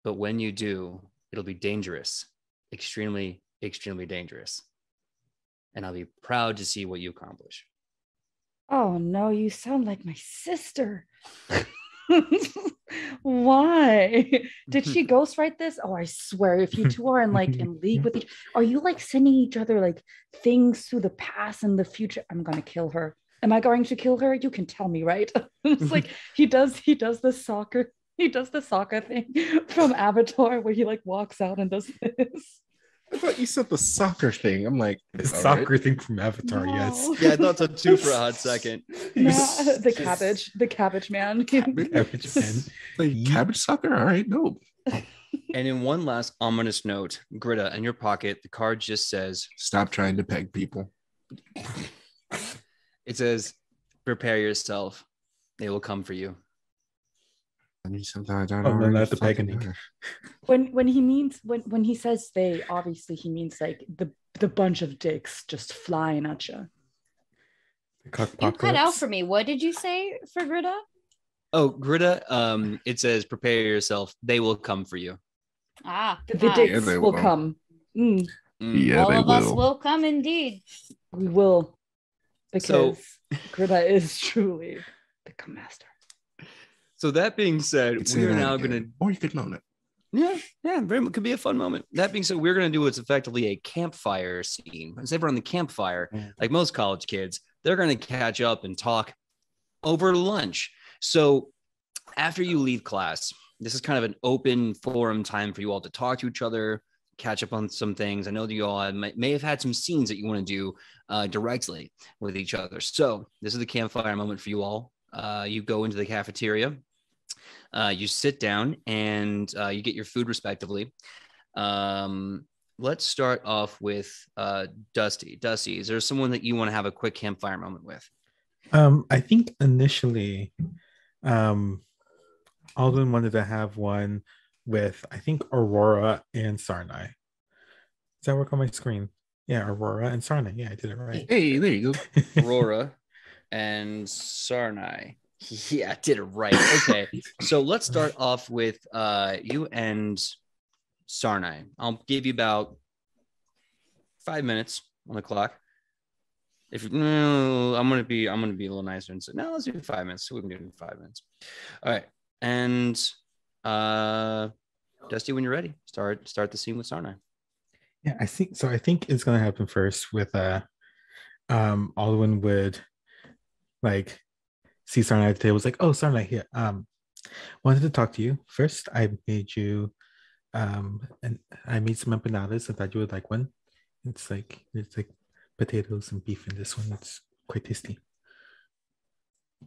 But when you do, it'll be dangerous, extremely, extremely dangerous. And I'll be proud to see what you accomplish. Oh no, you sound like my sister. Why did she ghostwrite this? Oh, I swear, if you two are in league with each, are you like sending each other like things through the past and the future? I'm gonna kill her. am I going to kill her? You can tell me, right? It's like he does the soccer thing from Avatar where he like walks out and does this. I thought you said the soccer thing. I'm like, The all soccer right. thing from Avatar, yes. No. Yeah, I thought so too for a hot second. No, the cabbage man. Cabbage man. Like cabbage soccer. All right, no. And in one last ominous note, Greta, in your pocket, the card just says, Stop trying to peg people. it says, prepare yourself. They will come for you. I need something I don't Oh, no, already not the fucking pegging. have. When he says they, obviously he means like the bunch of dicks just flying at you. You cut out for me. What did you say for Greta? Oh, Greta, it says, prepare yourself. They will come for you. The Ah. dicks Yeah, they will will. come. Mm. Yeah, All they of us will. will come indeed. We will, because So- Greta is truly the master. So that being said, Could say we are that now again. going to Or you could loan it. Yeah, very could be a fun moment. That being said, we're going to do what's effectively a campfire scene. Instead of on the campfire, like most college kids, they're going to catch up and talk over lunch. So after you leave class, this is kind of an open forum time for you all to talk to each other, catch up on some things. I know that you all may have had some scenes that you want to do directly with each other. So this is the campfire moment for you all. You go into the cafeteria. You sit down and you get your food respectively. Let's start off with Dusty. Dusty, is there someone that you want to have a quick campfire moment with? I think initially, Alden wanted to have one with, I think, Aurora and Sarnai. Does that work on my screen? Yeah, Aurora and Sarnai. Yeah, I did it right. Hey, there you go. Aurora and Sarnai. Yeah, I did it right. Okay, so let's start off with you and Sarnai. I'll give you about 5 minutes on the clock. If you, no, I'm gonna be a little nicer and say no. Let's do 5 minutes. So we can do 5 minutes. All right, and Dusty, when you're ready, start the scene with Sarnai. Yeah, I think so. I think it's gonna happen first with Alwyn would like see Sarnai at the table. Was like, oh, Sarnai here. Wanted to talk to you. First, I made you and I made some empanadas. I thought you would like one. It's like potatoes and beef in this one. It's quite tasty.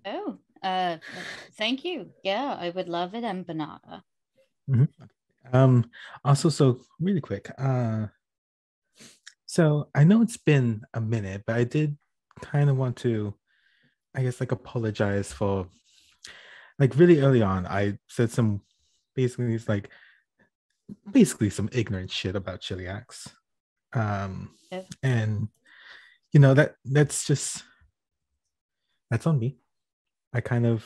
Oh, thank you. Yeah, I would love an empanada. Also, so really quick, so I know it's been a minute, but I did kind of want to, I guess, like apologize for, like, really early on I said some basically some ignorant shit about celiacs, and you know that's on me. I don't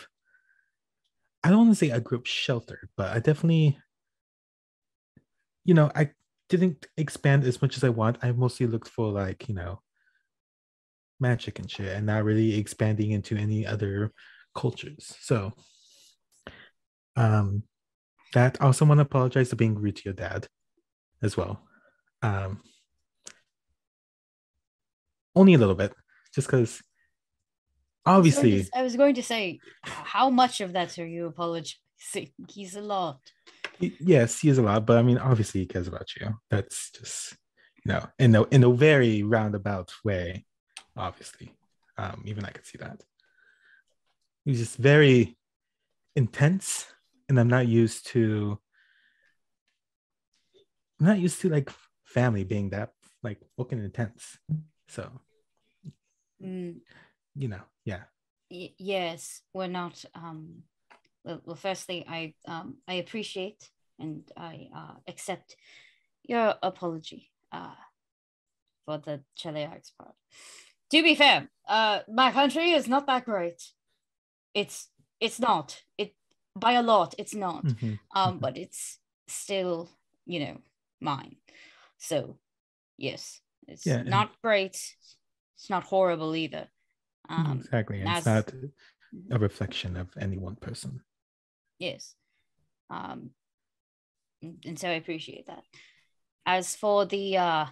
want to say I grew up sheltered, but I definitely, I didn't expand as much as I want. I mostly looked for like, magic and shit, and not really expanding into any other cultures. So that I also want to apologize for being rude to your dad as well. Only a little bit, just because obviously I was going to say, how much of that are you apologizing? He's a lot. yes, he is a lot, but I mean, obviously he cares about you. That's just, in a very roundabout way, obviously. Even I could see that. He's just very intense, and I'm not used to like family being that like fucking intense. So, yeah. Yes, we're not. Well, firstly, I appreciate and I accept your apology for the celiacs part. To be fair, my country is not that great. It's not. It by a lot. It's not. But it's still, mine. So, yes, it's not great. It's not horrible either. Exactly. And it's not a reflection of any one person. Yes. And so I appreciate that. As for the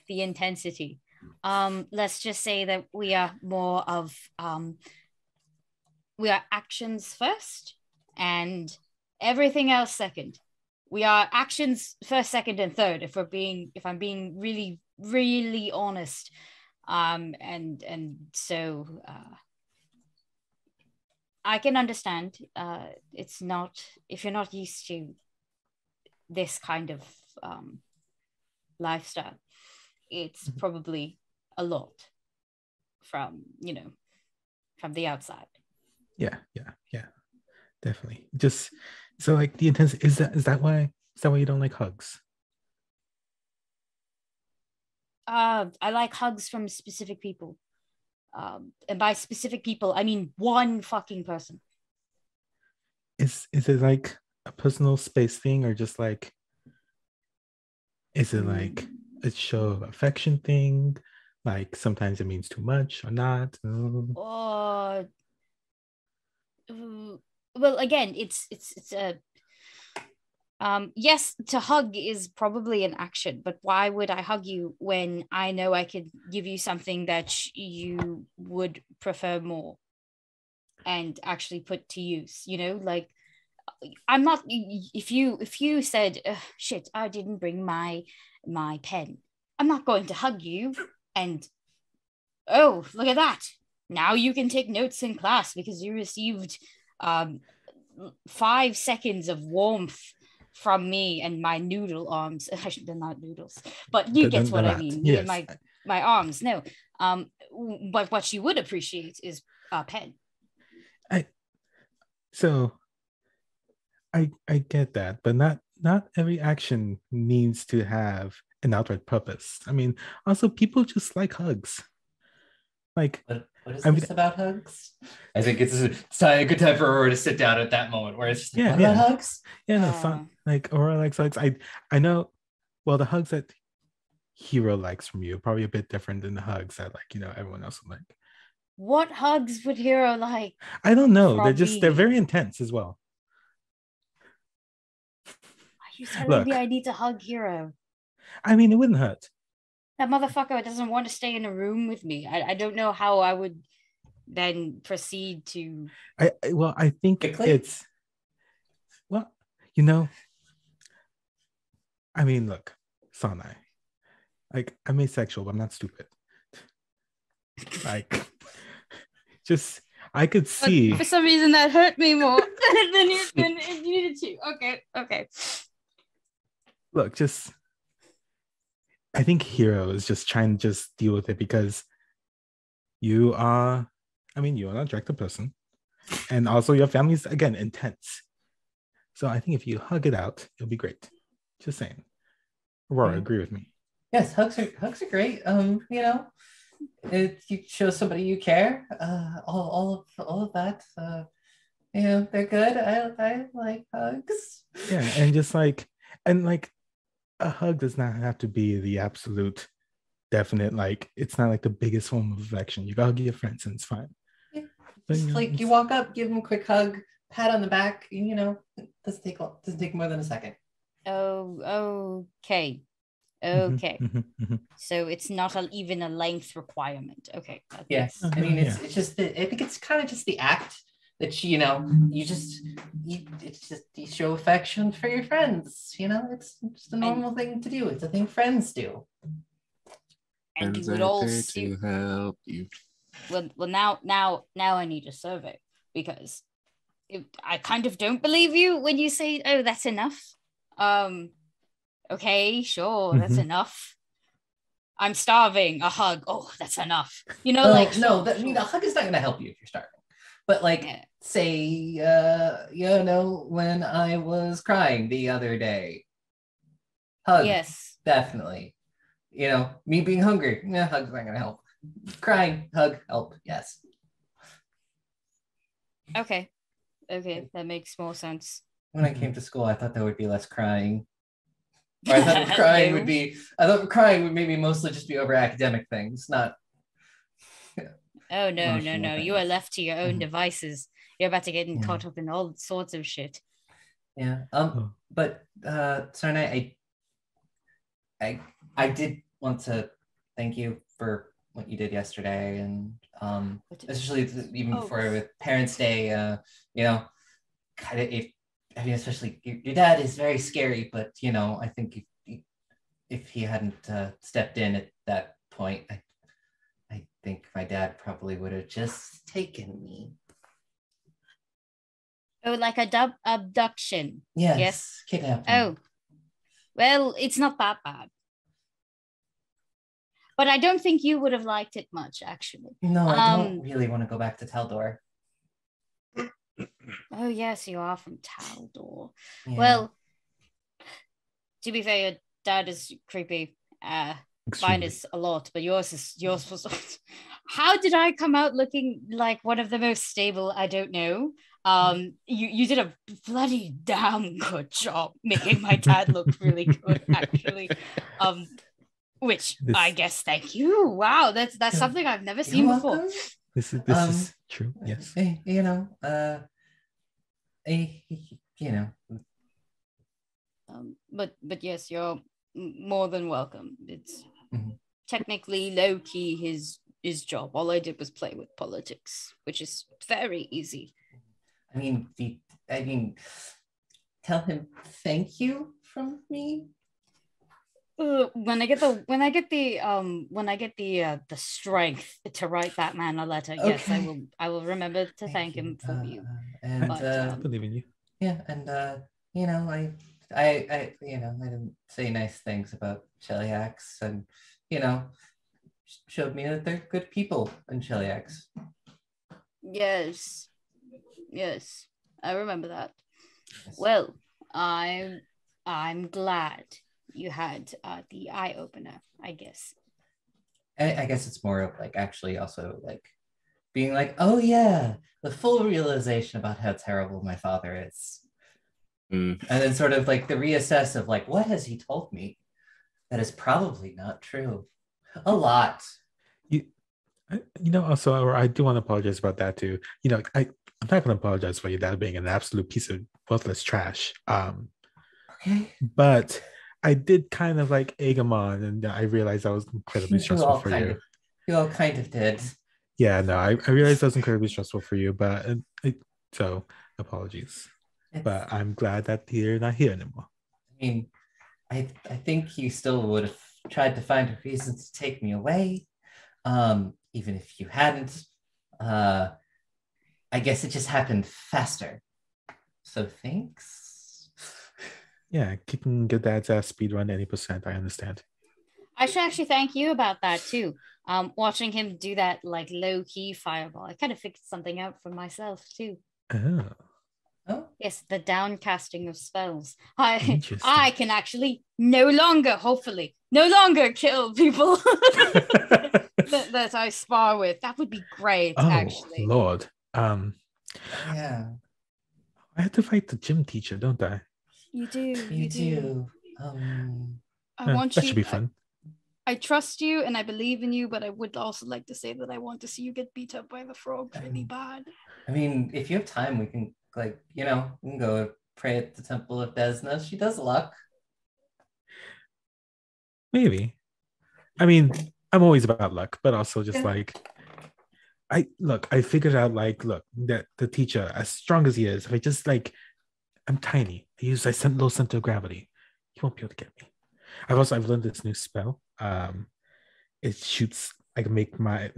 intensity, let's just say that we are more of we are actions first and everything else second. We are actions first, second, and third. If I'm being really, really honest, and so I can understand. It's not, if you're not used to this kind of lifestyle, it's probably a lot from the outside. Yeah, definitely. Just so like the intensity is that why you don't like hugs? I like hugs from specific people. And by specific people, I mean one fucking person. Is it like a personal space thing, or just like, is it like a show of affection thing? Like sometimes it means too much or not? Well, again, it's a yes, to hug is probably an action, but why would I hug you when I know I could give you something that you would prefer more and actually put to use? Like, I'm not, if you said, shit, I didn't bring my pen, I'm not going to hug you and, oh, look at that, now you can take notes in class because you received 5 seconds of warmth from me and my noodle arms. They're not noodles, but you get what I mean. Yes. Me and my arms. No. But what you would appreciate is a pen. I get that, but not every action needs to have an outright purpose. I mean, also people just like hugs. Like, what is this about hugs? I think it's a good time for Aurora to sit down at that moment where it's just like, what about hugs? Yeah, no, like Aurora likes hugs. I know. Well, the hugs that Hero likes from you are probably a bit different than the hugs that everyone else would like. What hugs would Hero like? I don't know. They're very intense as well. Are you telling me I need to hug Hero? I mean, it wouldn't hurt. That motherfucker doesn't want to stay in a room with me. I don't know how I would then proceed to. I think it's. Well, I mean, look, Sanai. Like, I'm asexual, but I'm not stupid. Like, just I could see. But for some reason, that hurt me more than it needed to. Okay. Look, I think Hero is just trying to just deal with it because you're an attractive person. And also your family's, again, intense. So I think if you hug it out, it'll be great. Just saying. Aurora, agree with me. Yes, hugs are great. You show somebody you care. All of that. They're good. I like hugs. Yeah, and just a hug does not have to be the absolute definite, it's not like the biggest form of affection. You gotta hug your friends and it's fine. Yeah. Just you walk up, give them a quick hug, pat on the back, it doesn't take more than a second. Oh, okay. So it's not even a length requirement. Okay. Yes. I mean, it's just I think it's kind of just the act that you show affection for your friends. It's just a normal thing to do. It's a thing friends do. And you would all to help you. Well, now I need a survey because I kind of don't believe you when you say, "Oh, that's enough." Okay, sure, that's enough. I'm starving. A hug. Oh, that's enough. The hug is not going to help you if you're starving. But say, when I was crying the other day, hug. Yes, definitely. Me being hungry, hug's not gonna help. Crying, hug, help. Yes. Okay, that makes more sense. When I came to school, I thought there would be less crying. Or I thought crying would maybe mostly just be over academic things, not. Oh no! You are left to your own devices. You're about to get caught up in all sorts of shit. Yeah. But Sarnai, I did want to thank you for what you did yesterday, and What did- especially even Oh. before with Parents' Day. You know, kind of especially your dad is very scary, but you know, I think if he hadn't stepped in at that point, I think my dad probably would have just taken me. Oh, like a abduction. Yes, Yes. kidnapping. Oh, well, it's not that bad. But I don't think you would have liked it much, actually. No, I don't really want to go back to Taldor. Oh, yes, you are from Taldor. Yeah. Well, to be fair, your dad is creepy. Mine Extremely. is a lot, but yours was. How did I come out looking like one of the most stable? I don't know. You did a bloody damn good job making my dad look really good, actually. Which I guess, thank you. Wow, that's something I've never seen before. welcome. This is true. Yes. You know, you know. But yes, you're more than welcome. It's Mhm. technically low key his job. All I did was play with politics, which is very easy. I mean, tell him thank you from me. When I get the strength to write that man a letter, yes, Okay. I will remember to thank him for you. And But, I believe in you. yeah, and you know, I you know, I didn't say nice things about Cheliacs, and you know, showed me that they're good people in Cheliacs. Yes, I remember that. Well, I'm glad you had the eye opener, I guess. I guess it's more of like actually also like being like, oh yeah, the full realization about how terrible my father is. Mm. And then sort of like the reassess of like, what has he told me that is probably not true? A lot. Also, I do want to apologize about that too. I'm not going to apologize for your dad being an absolute piece of worthless trash. Okay. But I did kind of like egg him on, and I realized that was incredibly stressful for you. You all kind of did. Yeah, no, I realized that was incredibly stressful for you, but so apologies. But I'm glad that you're not here anymore. I mean, I think you still would have tried to find a reason to take me away, even if you hadn't. I guess it just happened faster. So thanks. Yeah, kicking your dad's ass speed run any %, I understand. I should actually thank you about that too. Watching him do that like low key fireball, I kind of figured something out for myself too. Oh. Yes, the downcasting of spells. Interesting. I can actually hopefully no longer kill people that I spar with. That would be great, actually. Lord. Yeah. I had to fight the gym teacher, don't I? You do. You do. I want that you. should be fun. I trust you and I believe in you, but I would also like to say that I want to see you get beat up by the frog really bad. I mean, if you have time, we can we can go pray at the Temple of Desna. She does luck. Maybe. I mean, I'm always about luck, but also just I figured out that the teacher, as strong as he is, if I just I'm tiny. I sent low center of gravity. He won't be able to get me. I've learned this new spell. It shoots. I can make my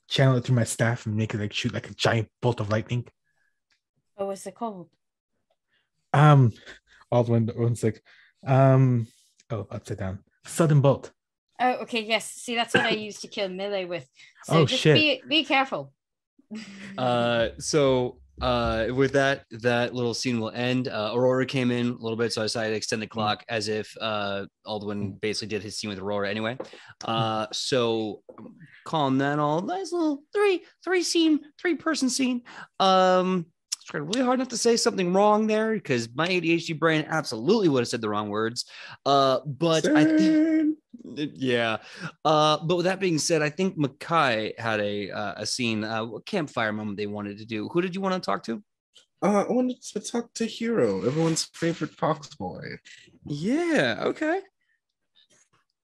channel it through my staff and make it shoot like a giant bolt of lightning. Oh, what's it called? One's upside down. Sudden bolt. Oh, okay, yes. See, that's what I used to kill melee with. So just shit. Be careful. So with that little scene will end. Aurora came in a little bit, so I decided to extend the clock as if Aldwin basically did his scene with Aurora anyway. So calling that all nice little three-person scene. Tried really hard not to say something wrong there because my ADHD brain absolutely would have said the wrong words. But Same. I think, yeah. But with that being said, I think Makai had a scene, a campfire moment they wanted to do. Who did you want to talk to? I wanted to talk to Hero, everyone's favorite fox boy. Yeah. Okay.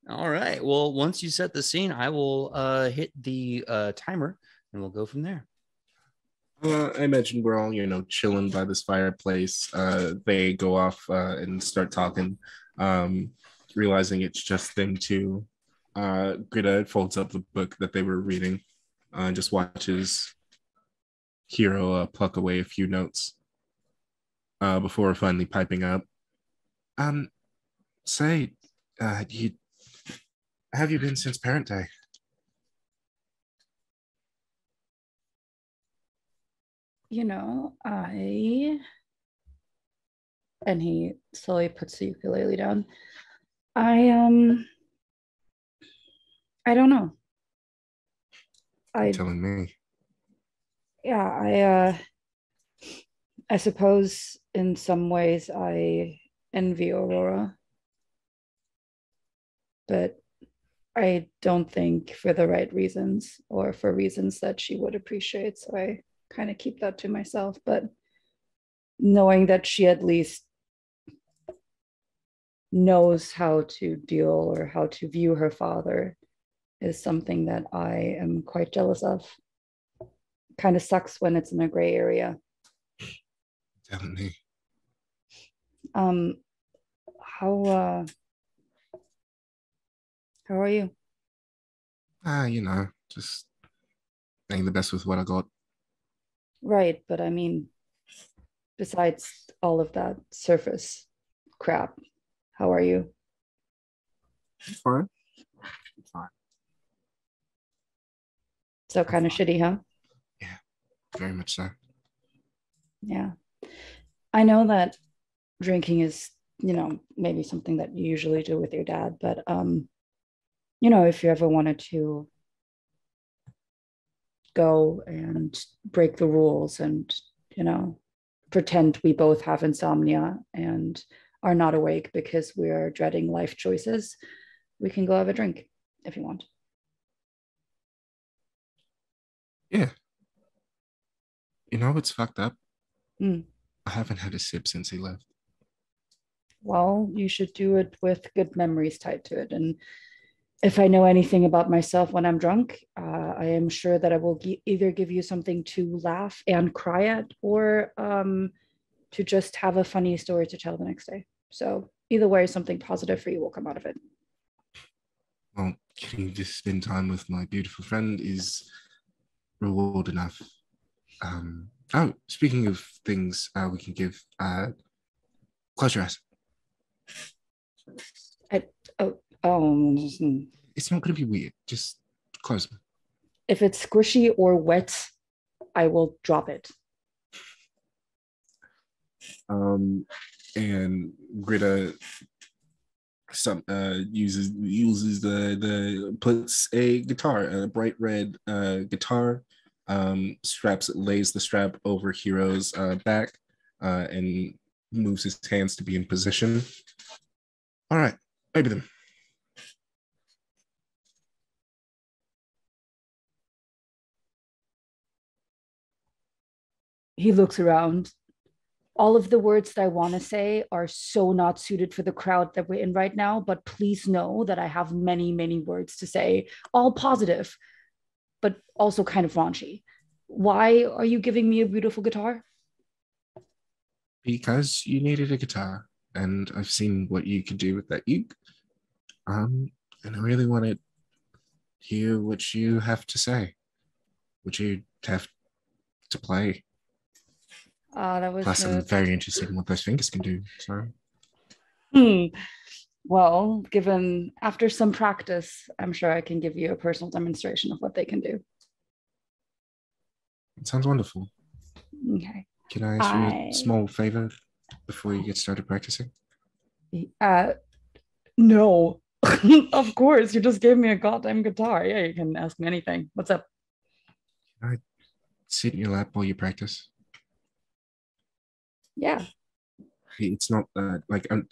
All right. Well, once you set the scene, I will hit the timer and we'll go from there. I imagine we're all, chilling by this fireplace. They go off and start talking, realizing it's just them two. Greta folds up the book that they were reading and just watches Hiro pluck away a few notes before finally piping up. Say, you have you been since Parent Day? And he slowly puts the ukulele down. I don't know. You're telling me. Yeah, I suppose in some ways I envy Aurora, but I don't think for the right reasons or for reasons that she would appreciate. So I kind of keep that to myself. But knowing that she at least knows how to deal or how to view her father is something that I am quite jealous of. Kind of sucks when it's in a gray area. Definitely. How are you? Just making the best with what I got. Right, but I mean, besides all of that surface crap, how are you? Fine. So kind of shitty, huh? Yeah, very much so. Yeah. I know that drinking is, maybe something that you usually do with your dad, but if you ever wanted to go and break the rules and, pretend we both have insomnia and are not awake because we're dreading life choices, we can go have a drink if you want. Yeah. It's fucked up. Mm. I haven't had a sip since he left. Well, you should do it with good memories tied to it. And if I know anything about myself when I'm drunk, I am sure that I will either give you something to laugh and cry at or to just have a funny story to tell the next day. So either way, something positive for you will come out of it. Well, getting to spend time with my beautiful friend is reward enough. Speaking of things we can give, close your eyes. It's not going to be weird. Just close them. If it's squishy or wet, I will drop it. And Greta uses the puts a guitar, a bright red guitar, lays the strap over Hiro's back, and moves his hands to be in position. All right, maybe them. He looks around. All of the words that I want to say are so not suited for the crowd that we're in right now, but please know that I have many, many words to say, all positive, but also kind of raunchy. Why are you giving me a beautiful guitar? Because you needed a guitar, and I've seen what you could do with that uke. And I really want to hear what you have to say, what you have to play. That was Plus, I'm very interested in what those fingers can do. So, well, given after some practice, I'm sure I can give you a personal demonstration of what they can do. It sounds wonderful. Okay. Can I ask you a small favor before you get started practicing? No. Of course, you just gave me a goddamn guitar. Yeah, you can ask me anything. What's up? Can I sit in your lap while you practice? Yeah. It's not like I'm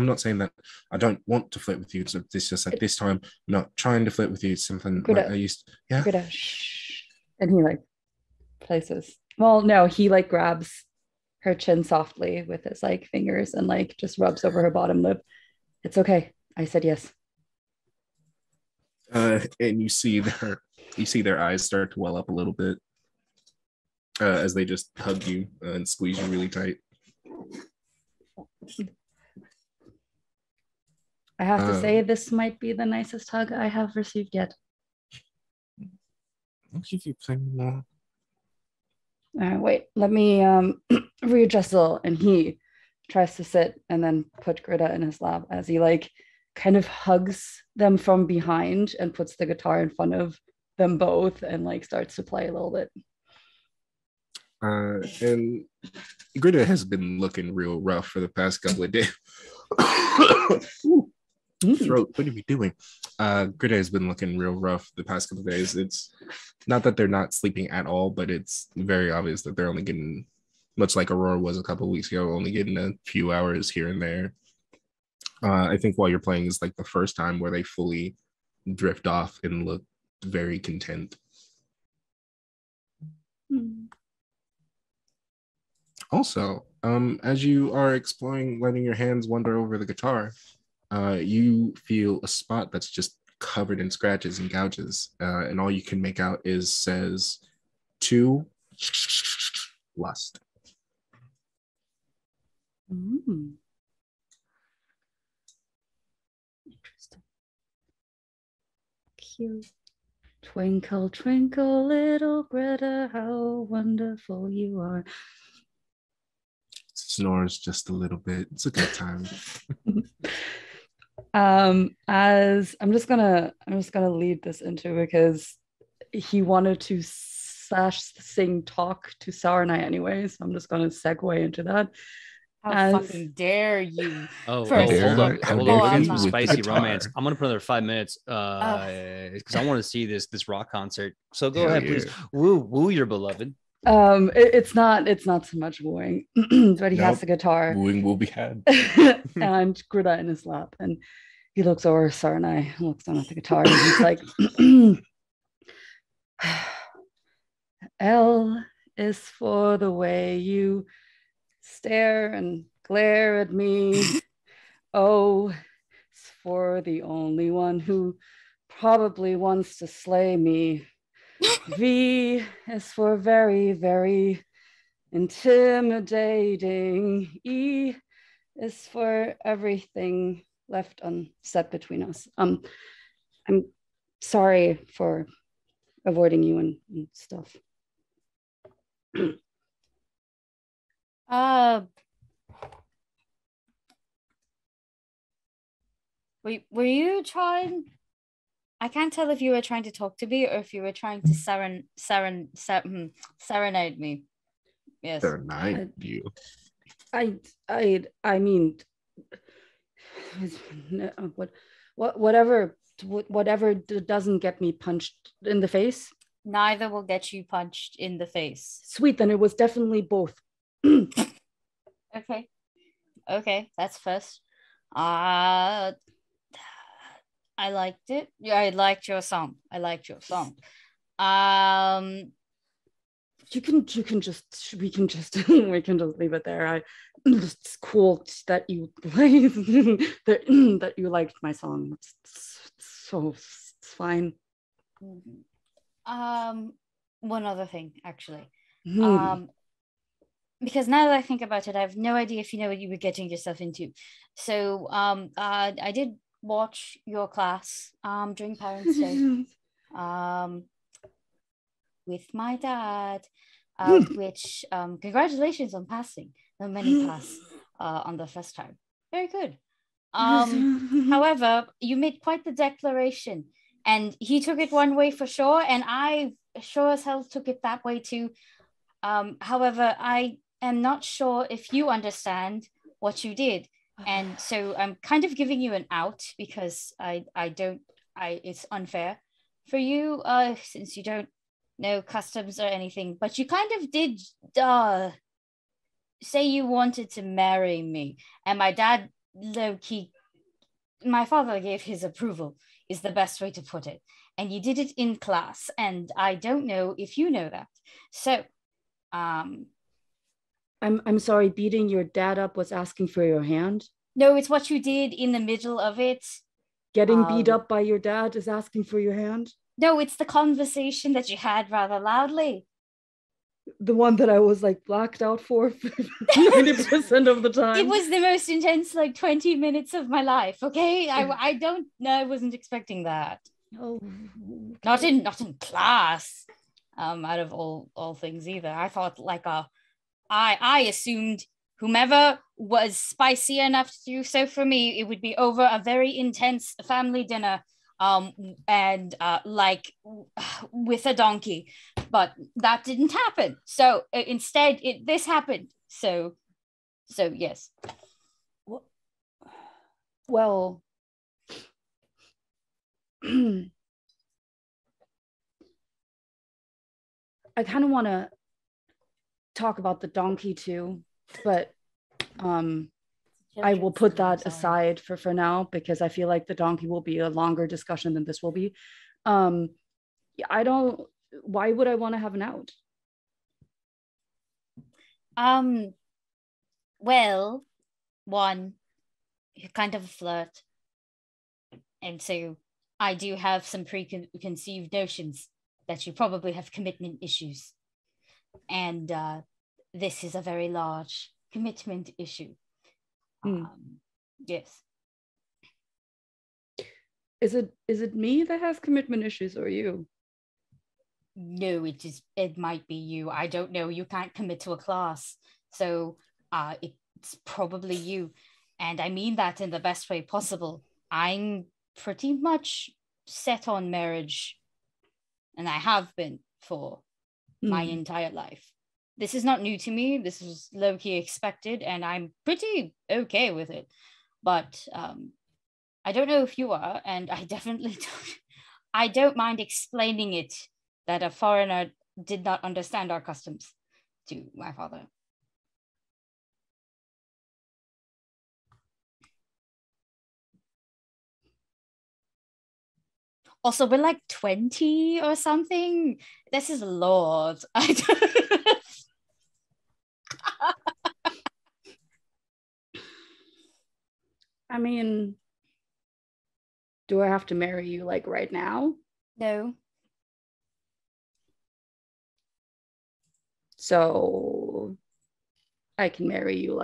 not saying that I don't want to flirt with you. It's just like this time I'm not trying to flirt with you. It's something like I used. Yeah. Shh. And he places. Well, no, he grabs her chin softly with his fingers and just rubs over her bottom lip. It's okay. I said yes. And you see their eyes start to well up a little bit as they just hug you and squeeze you really tight. I have to say, this might be the nicest hug I have received yet. I'll give you plenty more. Wait, let me readjust a little. And he tries to sit and then put Greta in his lap as he like kind of hugs them from behind and puts the guitar in front of them both and like starts to play a little bit. And Greta has been looking real rough for the past couple of days. Throat, what are we doing? Greta has been looking real rough the past couple of days. It's not that they're not sleeping at all, but it's very obvious that they're only getting, much like Aurora was a couple of weeks ago, only getting a few hours here and there. I think while you're playing is like the first time where they fully drift off and look very content. Also, as you are exploring, letting your hands wander over the guitar, you feel a spot that's just covered in scratches and gouges, and all you can make out says to lust. Interesting. Cute. Twinkle, twinkle, little Greta, how wonderful you are. Snores just a little bit. It's a good time. As I'm just gonna lead this into, because he wanted to sing talk to Sarnai anyway, so I'm just gonna segue into that. How fucking dare you? Hold dare on. How Hold dare on. you Some with spicy guitar. romance. I'm gonna put another 5 minutes because I want to see this rock concert. So go Hell ahead, yeah. please. Woo your beloved. It's not so much wooing, but he has Nope. the guitar. Wooing will be had. And Greta in his lap, and he looks over Sarnai, looks down at the guitar, and he's like, L is for the way you stare and glare at me. O is for the only one who probably wants to slay me. V is for very, very intimidating. E is for everything left unsaid between us. I'm sorry for avoiding you and stuff. Were you trying? I can't tell if you were trying to talk to me or if you were trying to serenade me. Yes. Serenade you. I mean, whatever doesn't get me punched in the face. Neither will get you punched in the face. Sweet, then it was definitely both. Okay, that's first. I liked it. Yeah, I liked your song. We can just leave it there. It's cool that you that you liked my song. It's fine. One other thing, actually. Because now that I think about it, I have no idea if you know what you were getting yourself into. So I did watch your class during Parents' Day with my dad, which congratulations on passing. Not many pass on the first time. Very good. However, you made quite the declaration, and he took it one way for sure, and I sure as hell took it that way too. However, I am not sure if you understand what you did, and so I'm kind of giving you an out because it's unfair for you since you don't know customs or anything, but you kind of did say you wanted to marry me, and my dad my father gave his approval is the best way to put it, and you did it in class, and I don't know if you know that. So I'm sorry, beating your dad up was asking for your hand? No, it's what you did in the middle of it. Getting beat up by your dad is asking for your hand? No, it's the conversation that you had rather loudly. The one that I was like blacked out for 90% of the time. It was the most intense 20 minutes of my life, okay? I don't know, I wasn't expecting that. Oh, okay. Not in class. Out of all things either. I thought I assumed whomever was spicy enough to do so for me, it would be over a very intense family dinner. And with a donkey, but that didn't happen. So instead, this happened. So yes. Well, I kind of want to talk about the donkey too, but I will put that aside for now, because I feel like the donkey will be a longer discussion than this will be. Why would I want to have an out? Well, one, you're kind of a flirt. And so I do have some preconceived notions that you probably have commitment issues. And this is a very large commitment issue. Yes. Is it me that has commitment issues, or you? No, it might be you. I don't know. You can't commit to a class. So it's probably you. And I mean that in the best way possible. I'm pretty much set on marriage, and I have been for my entire life. This is not new to me. This was low-key expected, and I'm pretty okay with it. But I don't know if you are, and I definitely don't. I don't mind explaining it that a foreigner did not understand our customs to my father. Also, we're 20 or something. This is Lord. I mean, do I have to marry you right now? No. So I can marry you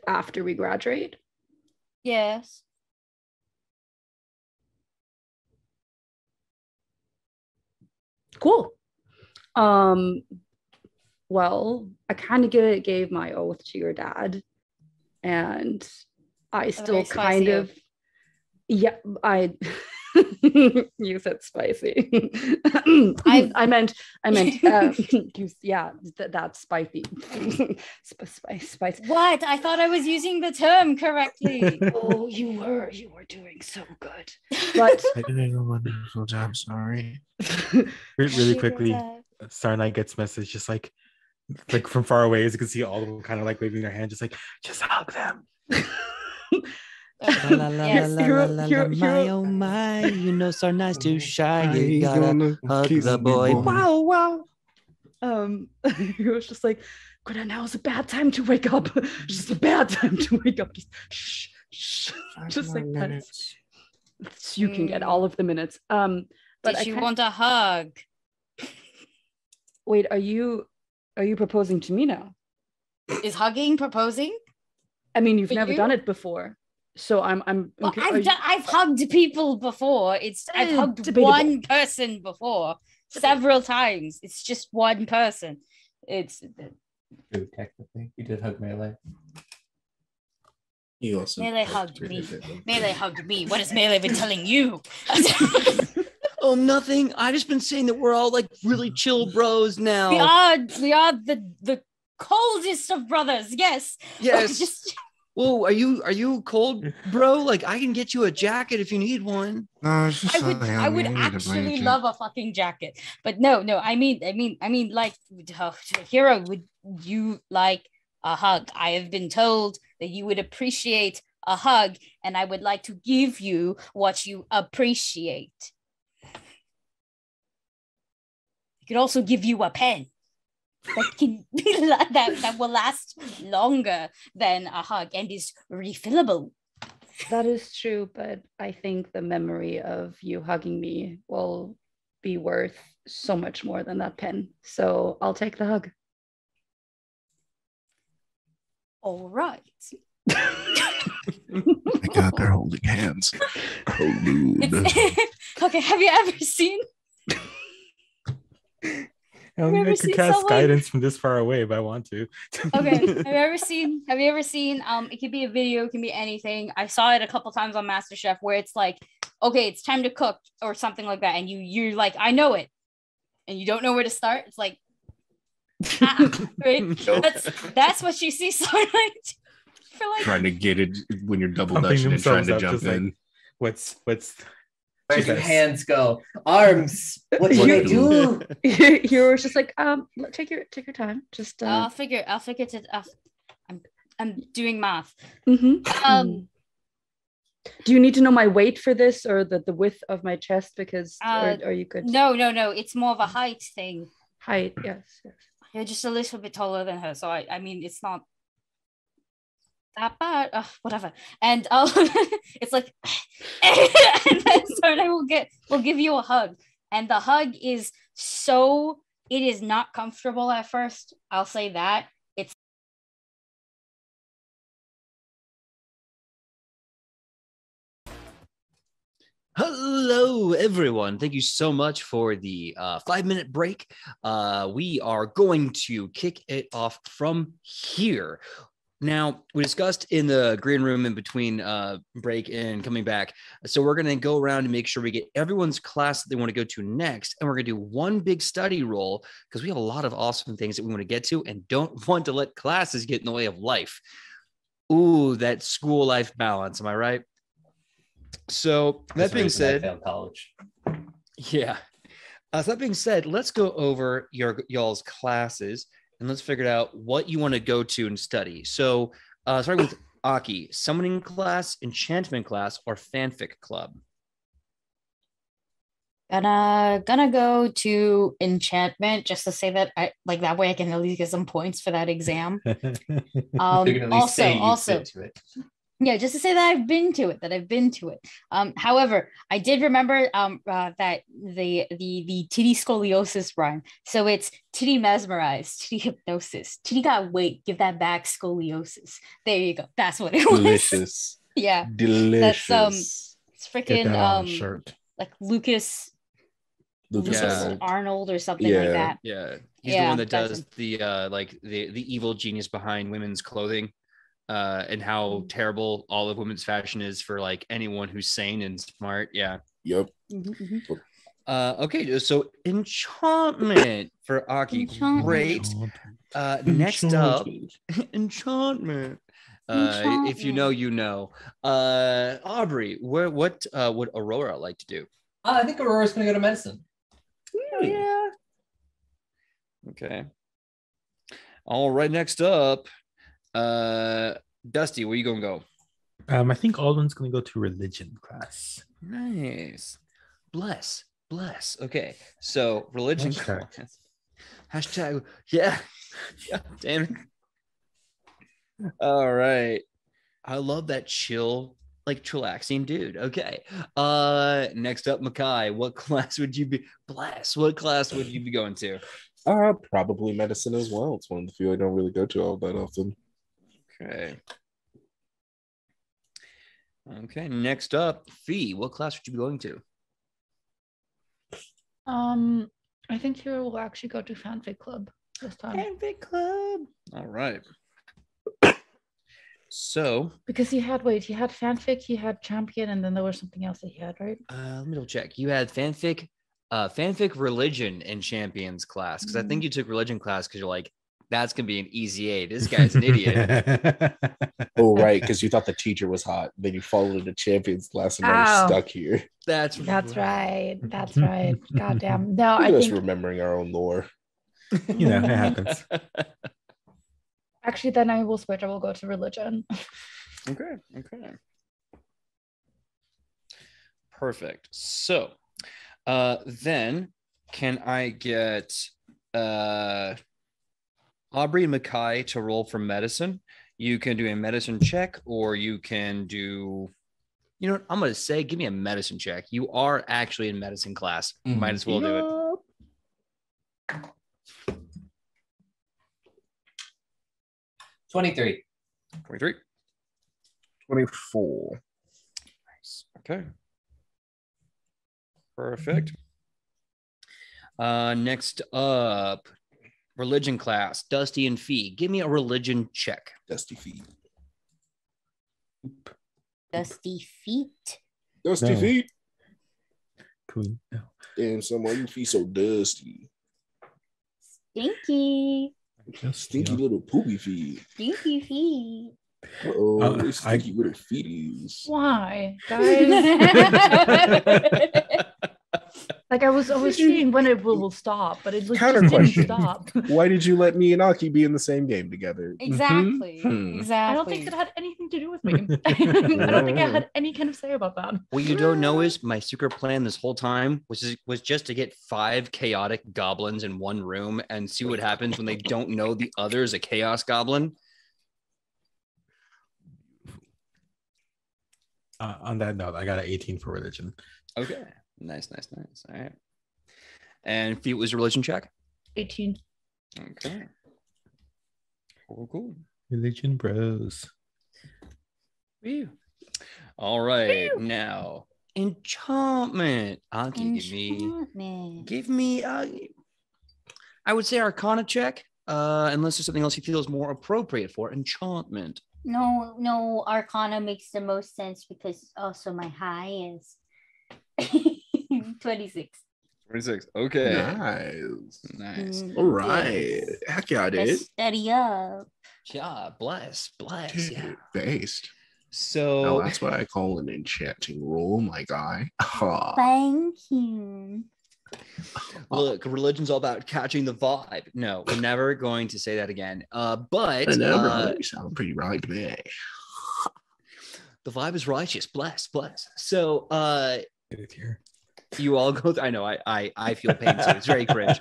after we graduate? Yes. Cool. Well, I kind of gave my oath to your dad, and I still kind of, yeah, you said spicy. I meant yeah, that's spicy. Spicy. What? I thought I was using the term correctly. Oh, you were doing so good. But I did a wonderful job. Sorry. Really quickly, Sarnai gets message just from far away, as you can see all of them kind of waving their hand, just hug them. My oh my, Sarnai's too shy. You gotta hug the boy. Wow. He was just Greta, now is a bad time to wake up. Just a bad time to wake up. Just shh. Just that. So you can get all of the minutes. But did you want a hug? Wait, are you proposing to me now? Is hugging proposing? I mean, you've never done it before. So I'm well, I've hugged people before. I've hugged debatable. One person before several times. It's just one person. It's true, technically. You did hug Melee. You also Melee hugged me. Melee hugged me. What has Melee been telling you? Oh, nothing. I just been saying that we're all really chill bros now. We are the coldest of brothers. Yes. Yes. Whoa, are you cold, bro? I can get you a jacket if you need one. No, I would actually love a fucking jacket. But no, I mean, Hero, would you like a hug? I have been told that you would appreciate a hug, and I would like to give you what you appreciate. I could also give you a pen. That will last longer than a hug and is refillable. That is true, but I think the memory of you hugging me will be worth so much more than that pen. So I'll take the hug. All right. My God, they're holding hands. Oh, dude. Okay, have you ever seen? I don't think I ever could seen cast someone- guidance from this far away, but I want to. Okay, have you ever seen it could be a video, it can be anything. I saw it a couple times on MasterChef where it's like, okay, it's time to cook or something like that, and you're like, I know it, and you don't know where to start. It's like, right? That's what you see Starlight for, like, Trying to get it when you're double Pumping dutching and trying themselves to up, jump just like- in. What's Where'd your Jesus. hands go? Arms. What did What they do do? You were just like, take your time. Just I'll figure to. I'm doing math. Mhm. Do you need to know my weight for this or the width of my chest? Because or you could No, it's more of a height thing. height. Yes. You're just a little bit taller than her, so I mean, it's not that bad. Whatever. And it's like, and then Sarnai will give you a hug, and the hug is it is not comfortable at first. I'll say that. It's Hello, everyone. Thank you so much for the 5-minute break. We are going to kick it off from here. Now, we discussed in the green room in between break and coming back. So we're going to go around and make sure we get everyone's class that they want to go to next. And we're going to do one big study roll because we have a lot of awesome things that we want to get to and don't want to let classes get in the way of life. Ooh, that school life balance. Am I right? So that being said, I failed college. yeah. So that being said, let's go over y'all's classes and let's figure out what you want to go to and study. So starting with Aki, summoning class, enchantment class, or fanfic club? gonna go to enchantment just to say that I like that way I can at least get some points for that exam. You can at least say you also, fit to it. yeah, just to say that I've been to it. However, I did remember that the titty scoliosis rhyme. So it's titty mesmerized, titty hypnosis, titty got weight, give that back scoliosis. There you go. That's what it was. Delicious. Yeah. Delicious. It's Get freaking that on a shirt. like Lucas Yeah. Arnold or something like that. Yeah. He's the Yeah, one that that's does the the evil genius behind women's clothing. And how terrible all of women's fashion is for like anyone who's sane and smart. Yeah. Yep. Okay, so enchantment for Aki. Enchantment. Great. Next up, enchantment. If you know, you know. Aubrey, what would Aurora like to do? I think Aurora's gonna go to medicine. Yeah. Okay. All right, next up. Dusty, where you gonna go? I think Alden's gonna go to religion class. Nice. Bless. Okay, so religion Hashtag. class. Hashtag. Yeah. Yeah. Damn it. All right. I love that chillaxing dude. Okay. Next up, Makai. What class would you be? Bless. What class would you be going to? Probably medicine as well. It's one of the few I don't really go to all that often. Okay. Okay. Next up, Fee. What class would you be going to? I think Hero will actually go to fanfic club this time Fanfic club. All right. So, because he had fanfic, he had champion, and then there was something else that he had, right? let me double check. You had fanfic religion and champions class because I think you took religion class because you're like, that's gonna be an easy A. This guy's an idiot. Oh, right, because you thought the teacher was hot. Then you followed into champions class and now Ow. you're stuck here. That's right. God damn. No, Look I at us think remembering our own lore. You know, it happens. actually then I will switch. I will go to religion. Okay. Perfect. So, then can I get Aubrey and Makai to roll for medicine? You can do a medicine check, or you can do You know what? I'm going to say, give me a medicine check. You are actually in medicine class. Might as well do it. 23. 23. 24. Nice. Okay. Perfect. Next up, religion class. Dusty and Fee. Give me a religion check. Dusty feet. Dusty feet. Dusty No. feet. Cool. No. Damn, son, why you feet so dusty? Stinky. Just Stinky little poopy feet. Stinky feet. Uh-oh, I- stinky with her feeties. Why, guys? Like I was seeing when it will stop, but it like, Counter just didn't question. stop. Why did you let me and Aki be in the same game together? Exactly. Mhm. Exactly. I don't think it had anything to do with me. I don't think I had any kind of say about that. What you don't know is my secret plan this whole time was just to get 5 chaotic goblins in one room and see what happens when they don't know the other is a chaos goblin. On that note, I got an 18 for religion. Okay. Nice. All right. And Fee, was your religion check? 18. Okay. Cool. Religion bros. Whew. All right. Now, enchantment. Aki, give me I would say Arcana check. Unless there's something else you feel is more appropriate for enchantment. No, Arcana makes the most sense because also my high is 26. 26. Okay. Nice. Nice. All right. Heck yeah, I did. Let's study up. Yeah, bless. Dude, Yeah. based. So Now that's what I call an enchanting roll, my guy. Thank you. look, religion's all about catching the vibe. No, we're never going to say that again. But I know, you sound pretty right to me. the vibe is righteous. Bless. So Get it here. you all go I know I feel pain too. It's very cringe.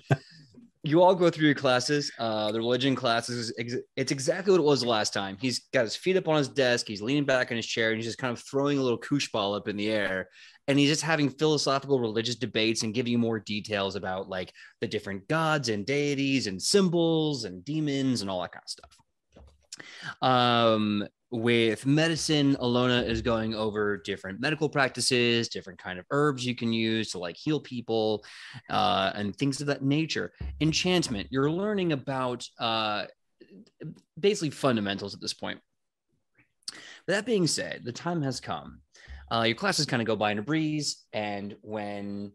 You all go through your classes. The religion classes, it's exactly what it was last time. He's got his feet up on his desk. He's leaning back in his chair and he's just kind of throwing a little koosh ball up in the air. And he's just having philosophical religious debates and giving you more details about like the different gods and deities and symbols and demons and all that kind of stuff. With medicine, Alona is going over different medical practices, different kind of herbs you can use to like heal people, and things of that nature. Enchantment, you're learning about basically fundamentals at this point. That being said, the time has come. Your classes kind of go by in a breeze, and when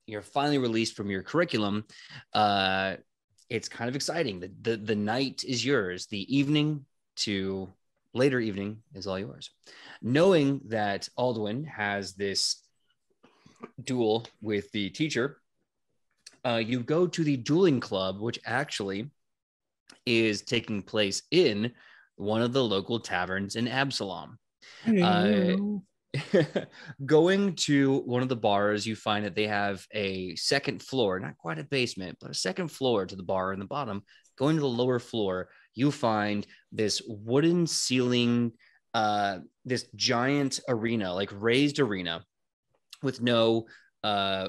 you're finally released from your curriculum, it's kind of exciting. The night is yours. The evening to later evening is all yours. Knowing that Aldwin has this duel with the teacher, you go to the dueling club, which actually is taking place in one of the local taverns in Absalom. Going to one of the bars, you find that they have a second floor, not quite a basement, but a second floor to the bar in the bottom. Going to the lower floor, you find this wooden ceiling, this giant arena, like raised arena with no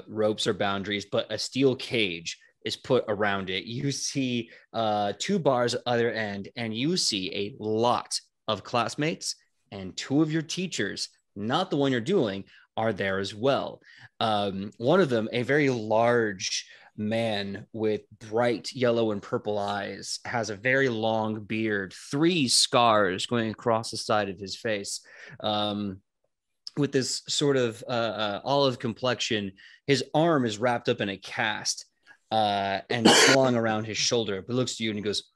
ropes or boundaries, but a steel cage is put around it. You see 2 bars at either end, and you see a lot of classmates and 2 of your teachers, not the one you're dueling, are there as well. One of them, a very large man with bright yellow and purple eyes, has a very long beard, 3 scars going across the side of his face. With this sort of olive complexion, his arm is wrapped up in a cast and slung around his shoulder, but looks to you and he goes,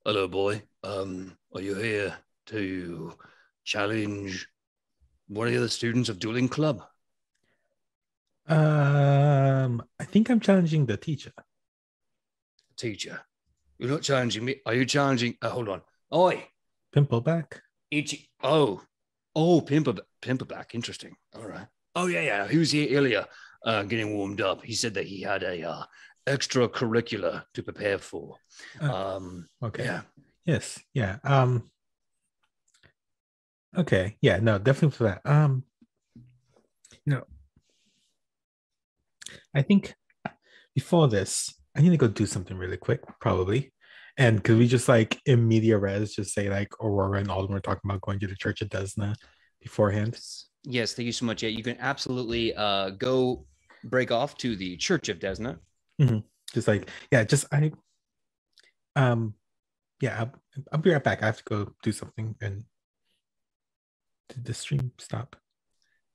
"Hello, boy. Are you here to challenge one of the other students of dueling club?" I think I'm challenging the teacher. Teacher, you're not challenging me. Are you challenging? Hold on. Oi, Pimpleback. Ichi. Oh, Pimpleback. Interesting. All right. Oh yeah. He was here earlier, getting warmed up. He said that he had a extracurricular to prepare for. Okay. Yeah. Yes. Yeah. Okay. Yeah. No, definitely for that. I think before this, I need to go do something really quick, probably. And could we just like in media res just say like Aurora and Alden were talking about going to the Church of Desna beforehand? Yes, thank you so much. Yeah, you can absolutely go break off to the Church of Desna. Just like, yeah, yeah, I'll be right back. I have to go do something. And did the stream stop?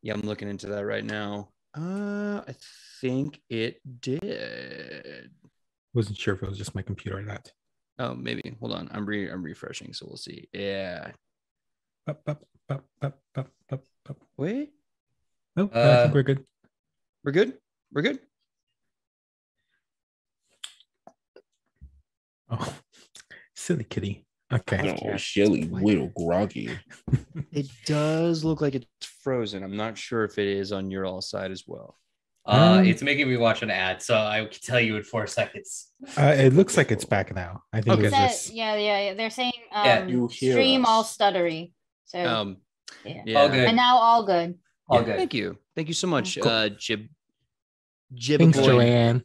Yeah, I'm looking into that right now. I think it did. Wasn't sure if it was just my computer or not. Oh, maybe. Hold on. I'm refreshing, so we'll see. Yeah. Wait. Oh, I think we're good. We're good? We're good? Oh, silly kitty. Okay. Oh, Shelly, little groggy. It does look like it's frozen. I'm not sure if it is on your all side as well. It's making me watch an ad, so I can tell you in 4 seconds. It looks like it's back now. I think Okay. it's just... Yeah. They're saying You hear stream us. all stuttery. So Yeah. All good. and now all good. All Yeah, good. Thank you. Thank you so much, Cool. Jib Thanks, Boy. Joanne.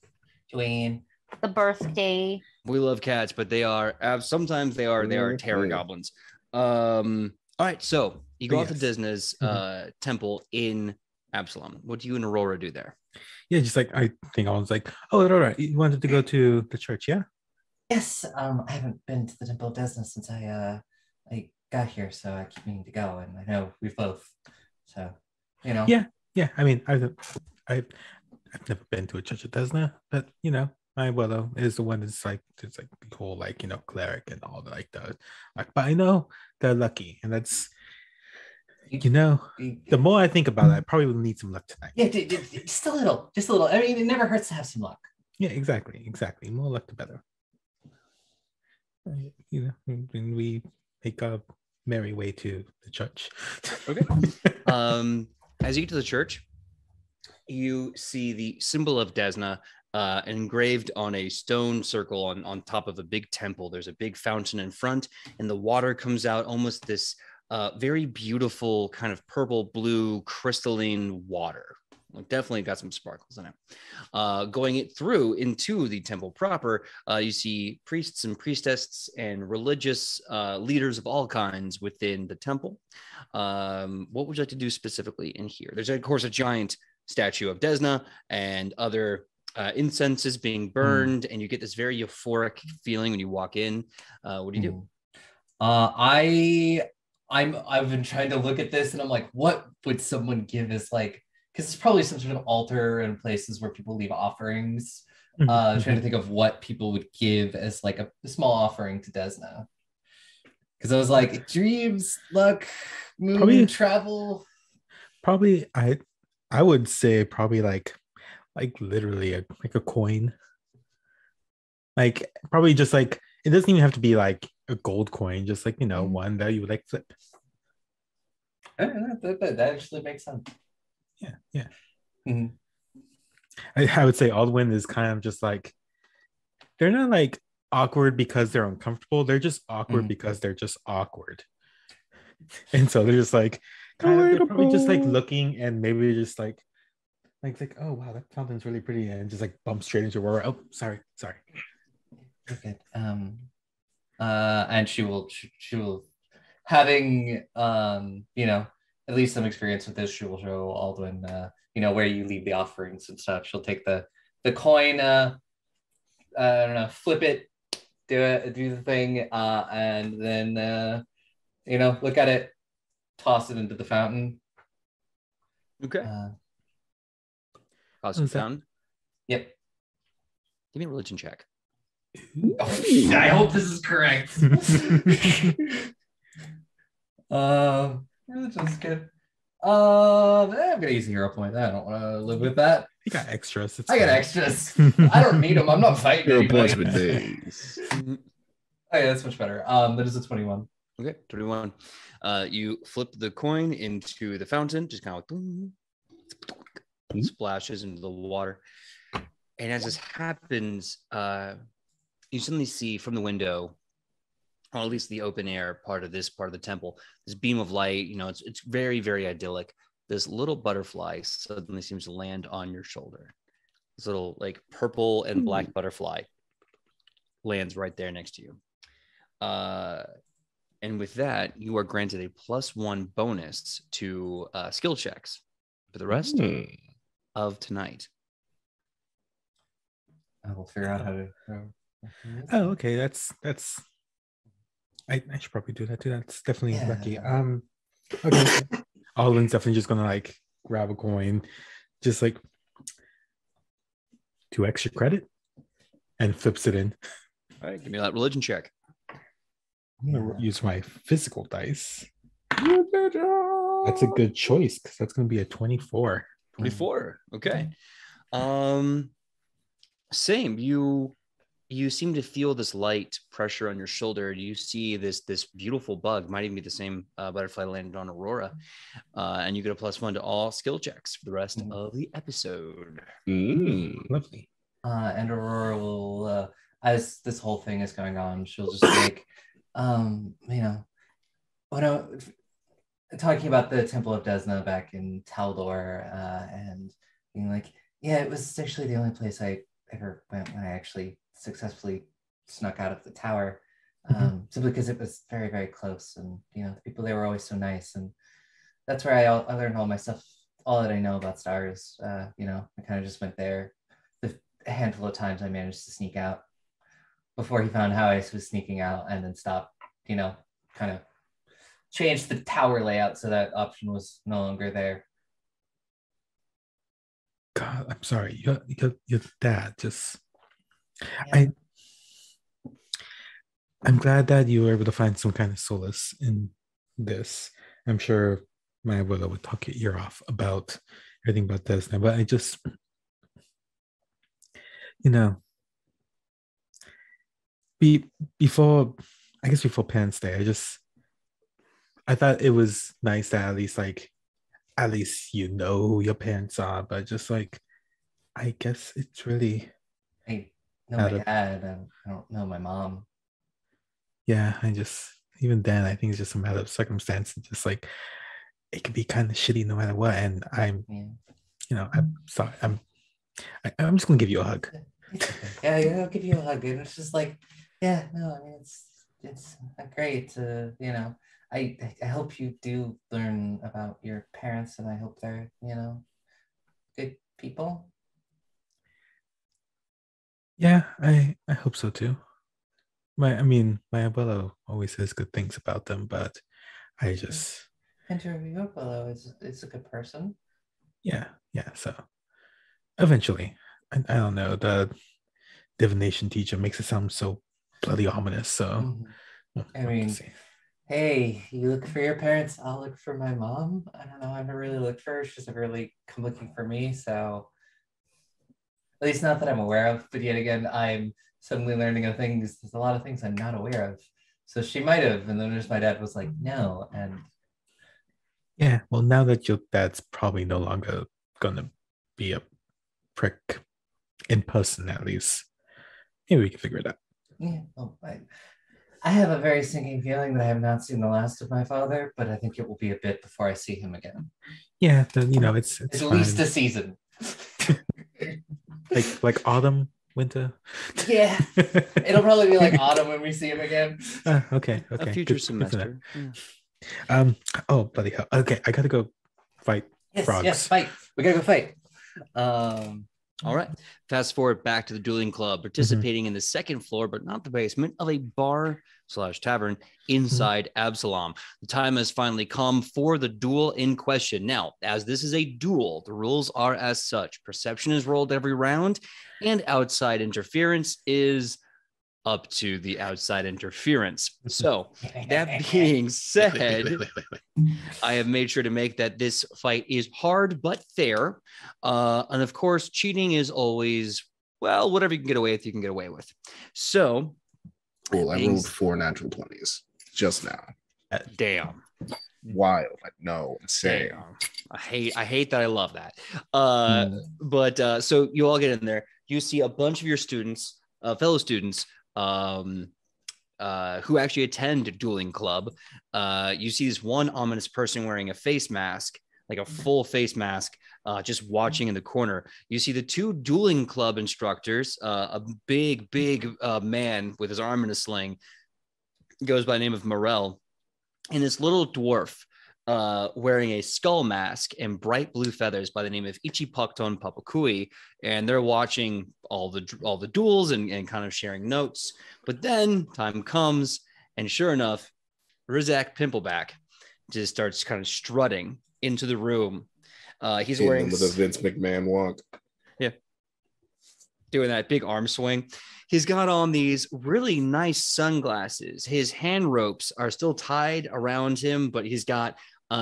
Dwayne. The birthday. We love cats, but they are sometimes they are terror Mhm. goblins. All right, so you go off to Yes. Disney's temple in Absalom. What do you and Aurora do there? Yeah, just like I think I was like, oh, all right. You wanted to go to the church, yeah? Yes, I haven't been to the Temple of Desna since I got here, so I keep meaning to go, and I know we've both. So, you know. Yeah. I mean, I've never been to a church of Desna, but you know, my Willow is the one that's like it's like the whole like cleric and all like the like. But I know they're lucky, and that's the more I think about it, I probably will need some luck tonight. Yeah, just a little. I mean, it never hurts to have some luck. Yeah, exactly. More luck the better. When we make a merry way to the church. Okay. As you get to the church, you see the symbol of Desna engraved on a stone circle on top of a big temple. There's a big fountain in front, and the water comes out almost this very beautiful kind of purple blue crystalline water. Definitely got some sparkles in it. Going it through into the temple proper, you see priests and priestesses and religious leaders of all kinds within the temple. What would you like to do specifically in here? There's, of course, a giant statue of Desna and other incenses being burned, and you get this very euphoric feeling when you walk in. What do you do? I've been trying to look at this, and I'm like, what would someone give as like? Because it's probably some sort of altar and places where people leave offerings. Trying to think of what people would give as like a small offering to Desna. Because I was like, dreams, luck, moon, Probably- travel. Probably I would say probably like literally a coin. Like probably just like it doesn't even have to be like a gold coin, just like one that you would like flip. That actually makes sense. Yeah. Mhm. I would say Aldwin is kind of just like they're not like awkward because they're uncomfortable. They're just awkward because they're just awkward. And so they're just like they're probably just like looking and maybe just like oh wow, that fountain's really pretty, and just like bump straight into Aurora. Oh, sorry. Okay. And she will having at least some experience with this, she will show Aldwin where you leave the offerings and stuff. She'll take the coin, I don't know, flip it, do the thing, and then look at it, toss it into the fountain. Okay. Awesome. Is that- Fountain. Yep. Give me a religion check. I hope this is correct. Religion's good. I'm gonna use a hero point. I don't want to live with that. You got extras. I got extras. I don't need them. I'm not fighting Hero anybody. points for days. Okay, that's much better. That is a 21. Okay, 21. You flip the coin into the fountain, just kind of like boom, splashes into the water. And as this happens, you suddenly see from the window, or at least the open air part of the temple, this beam of light. It's very, very idyllic. this little butterfly suddenly seems to land on your shoulder. This little like purple and black butterfly lands right there next to you. And with that, you are granted a +1 bonus to skill checks for the rest of tonight. I will figure out how to. Oh, okay. That's. I should probably do that too. That's definitely lucky. Okay. Alden's definitely just gonna like grab a coin, just like 2 extra credit, and flips it in. All right, give me that religion check. I'm gonna use my physical dice. That's a good choice because that's gonna be a 24. 24. Okay. Same. You seem to feel this light pressure on your shoulder. You see this beautiful bug, might even be the same butterfly landed on Aurora, and you get a +1 to all skill checks for the rest of the episode. Lovely. And Aurora will, as this whole thing is going on, she'll just like, you know, when I'm talking about the Temple of Desna back in Taldor, and being like, yeah, it was actually the only place I ever went when I actually successfully snuck out of the tower, simply because it was very, very close, and you know, the people there were always so nice, and that's where I learned all my stuff, all that I know about stars. You know, I kind of just went there. A handful of times I managed to sneak out before he found how I was sneaking out, and then stopped, you know, kind of changed the tower layout so that option was no longer there. God, I'm sorry. Your dad just. Yeah. I'm glad that you were able to find some kind of solace in this. I'm sure my abuela would talk your ear off about everything about this now, but I just, you know, before Parents' Day, I thought it was nice that at least you know who your parents are, but just like, I guess it's really. I know my dad. I don't know my mom. Yeah, even then, I think it's just a matter of circumstance. And just like, it could be kind of shitty no matter what. And I'm sorry. I'm just gonna give you a hug. Yeah, I'll give you a hug. And it's just like, yeah, no, I mean, it's great to, you know, I hope you do learn about your parents, and I hope they're, you know, good people. Yeah, I hope so too. My abuelo always says good things about them, but I just. And your abuelo is a good person. Yeah. So eventually, I don't know, the divination teacher makes it sound so bloody ominous. So I mean, hey, you look for your parents, I'll look for my mom. I don't know, I never really looked for her. She's never really come looking for me. So at least not that I'm aware of. But yet again, I'm suddenly learning of things. There's a lot of things I'm not aware of. So she might have, and then just my dad was like, no. And yeah, well, now that your dad's probably no longer gonna be a prick in person, at least, maybe we can figure it out. Yeah, well, I have a very sinking feeling that I have not seen the last of my father, but I think it will be a bit before I see him again. Yeah, then it's at fine. Least a season. like autumn, winter. Yeah, it'll probably be like autumn when we see him again. Okay. A future semester. Oh, bloody hell. Okay, I gotta go fight frogs. Yes, fight. We gotta go fight. All right. Fast forward back to the dueling club, participating in the second floor, but not the basement, of a bar/tavern inside Absalom. The time has finally come for the duel in question. Now, as this is a duel, the rules are as such. Perception is rolled every round, and outside interference is up to the outside interference. So that being said, I have made sure to make that this fight is hard but fair. And of course, cheating is always, well, whatever you can get away with, you can get away with. So cool. I rolled 4 natural 20s just now. Damn. Wild. Like, no, insane. Damn. I hate that. I love that. But so you all get in there. You see a bunch of your students, fellow students, who actually attend dueling club. You see this one ominous person wearing a face mask like a full face mask, just watching in the corner. You see the two dueling club instructors, a big man with his arm in a sling, goes by the name of Morel, and this little dwarf wearing a skull mask and bright blue feathers by the name of Ichipokton Papakui, and they're watching all the duels and kind of sharing notes. But then time comes, and sure enough, Rizak Pimpleback just starts kind of strutting into the room. He's wearing with a Vince McMahon walk. Yeah, doing that big arm swing. He's got on these really nice sunglasses. His hand ropes are still tied around him, but he's got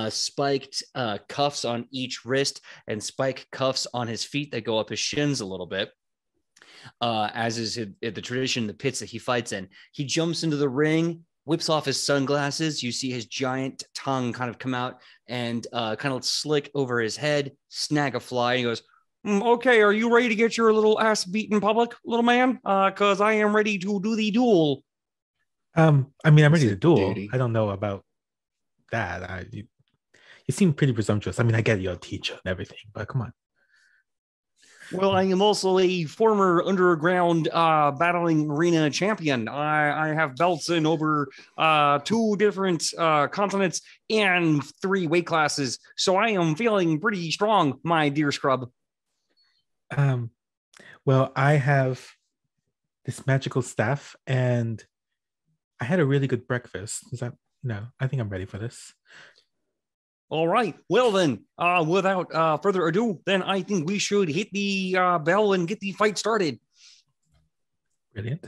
spiked cuffs on each wrist and spike cuffs on his feet that go up his shins a little bit. As is the tradition, the pits that he fights in. He jumps into the ring, whips off his sunglasses. You see his giant tongue kind of come out and kind of slick over his head, snag a fly, and he goes, okay, are you ready to get your little ass beat in public, little man? Because I am ready to do the duel. I mean, I'm ready to duel. Duty. I don't know about that. You seem pretty presumptuous. I mean, I get you're a teacher and everything, but come on. Well, I am also a former underground battling arena champion. I have belts in over 2 different continents and 3 weight classes. So I am feeling pretty strong, my dear scrub. Well, I have this magical staff and I had a really good breakfast. I think I'm ready for this. All right. Well, then, without further ado, then I think we should hit the bell and get the fight started. Brilliant.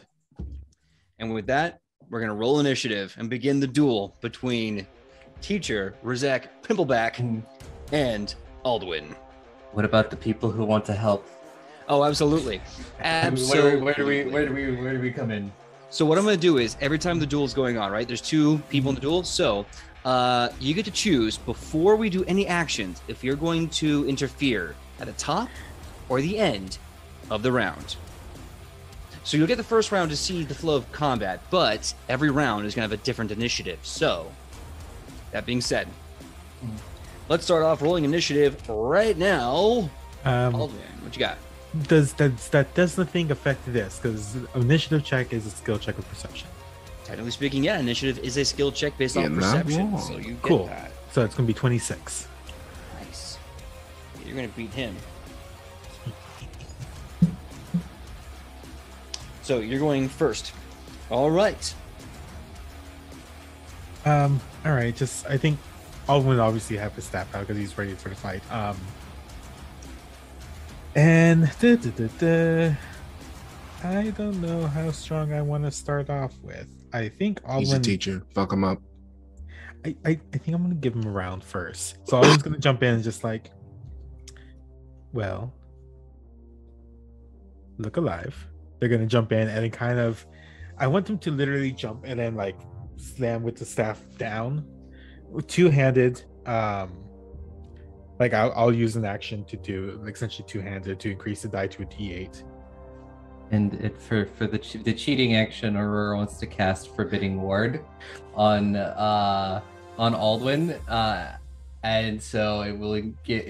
And with that, we're going to roll initiative and begin the duel between teacher Rizak Pimpleback and Aldwin. What about the people who want to help? Oh, absolutely. Absolutely. Where do we come in? So what I'm going to do is every time the duel is going on, right? There's 2 people in the duel. So you get to choose before we do any actions if you're going to interfere at the top or the end of the round. So you'll get the first round to see the flow of combat, but every round is going to have a different initiative. So that being said, let's start off rolling initiative right now. Aldwin, what you got? Does the thing affect this? Because initiative check is a skill check of perception. Technically speaking, yeah, initiative is a skill check based on Not perception. wrong. So you get Cool. that. So it's going to be 26. Nice. You're going to beat him. So you're going first. All right. All right. I think Alvin would obviously have his staff out because he's ready for the fight. And I don't know how strong I want to start off with. I think He's a Alvin. teacher. Fuck him up. I think I'm gonna give him a round first. So Alvin's gonna jump in and just like, well, look alive. They're gonna jump in and then kind of, I want them to literally jump and then like slam with the staff down, two-handed. Like I'll use an action to do essentially two-handed to increase the die to a D8. And for the cheating action, Aurora wants to cast Forbidding Ward on Aldwin, and so you'll get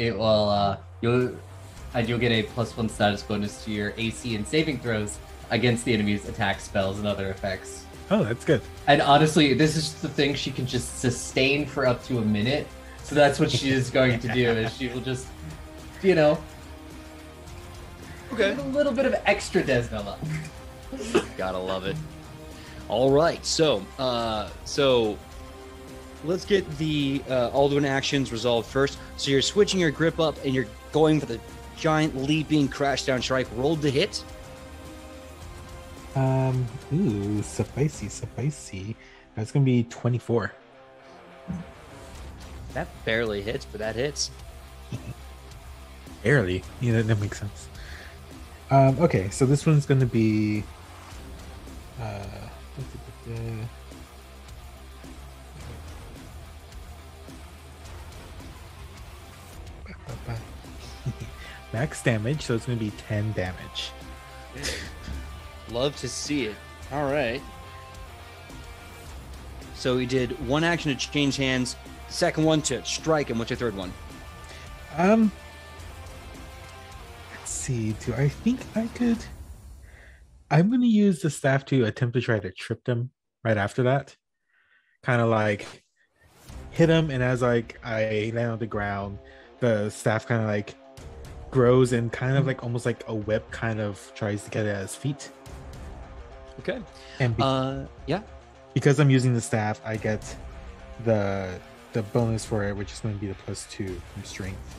a +1 status bonus to your AC and saving throws against the enemy's attack spells and other effects. Oh, that's good. And honestly, this is the thing she can just sustain for up to a minute. So that's what she is going to do. Is she will just, Okay. give a little bit of extra Desna luck. Gotta love it. All right. So let's get the Aldwin actions resolved first. So you're switching your grip up and you're going for the giant leaping crash down strike. Rolled to hit. Ooh, spicy. That's gonna be 24. That barely hits, but that hits. Barely. Yeah, that makes sense. Okay, so this one's gonna be max damage, so it's gonna be 10 damage. Love to see it. All right. So we did one action to change hands, second one to strike, and what's your third one? Let's see. Do I think I could? I'm gonna use the staff to attempt to try to trip them right after that. Kind of like hit him, and as like I land on the ground, the staff kind of like grows and kind of like almost like a whip kind of tries to get at his feet. Okay. And yeah. because I'm using the staff, I get the bonus for it, which is going to be the +2 from strength.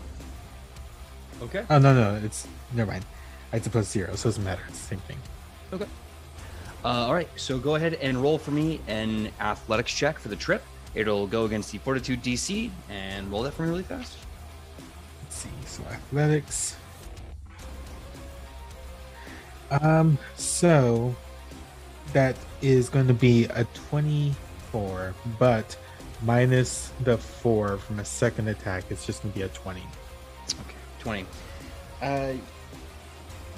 Okay. Oh no, it's never mind. It's a +0, so it doesn't matter. It's the same thing. Okay. All right. So go ahead and roll for me an athletics check for the trip. It'll go against the Fortitude DC, and roll that for me really fast. Let's see. So athletics. So that is going to be a 24, but minus the 4 from a second attack, it's just going to be a 20. Okay, 20.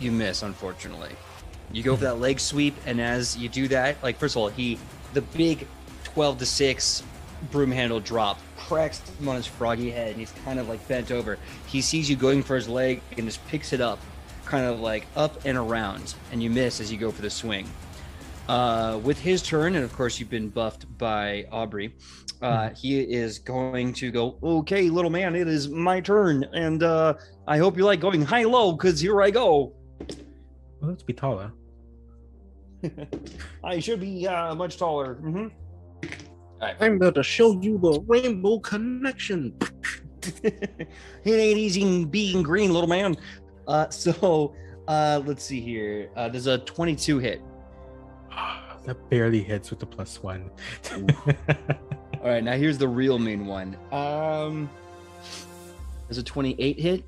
You miss, unfortunately. You go for that leg sweep, and as you do that, like, first of all, the big 12-6 broom handle drop cracks him on his froggy head, and he's kind of like bent over. He sees you going for his leg and just picks it up, kind of like up and around, and you miss as you go for the swing. With his turn, and of course you've been buffed by Aubrey, he is going to go, okay, little man, it is my turn, and I hope you like going high-low, because here I go. Well, let's be taller. I should be much taller. Mm-hmm. Right. I'm about to show you the rainbow connection. It ain't easy being green, little man. So let's see here. There's a 22 hit. That barely hits with the +1. All right, now here's the real mean one. There's a 28 hit.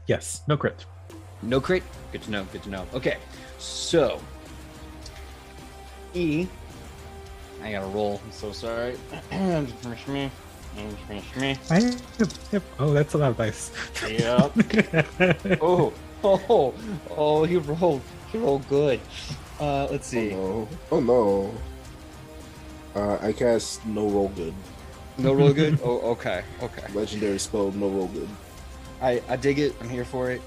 Yes, no crit. No crit. Good to know. Good to know. Okay, so I gotta roll. I'm so sorry. Finish me. Oh, that's a lot of dice. Yep. Oh, he rolled good. Let's see. Oh no. I cast no roll good. No roll good? Oh, okay. Legendary spell, no roll good. I dig it. I'm here for it.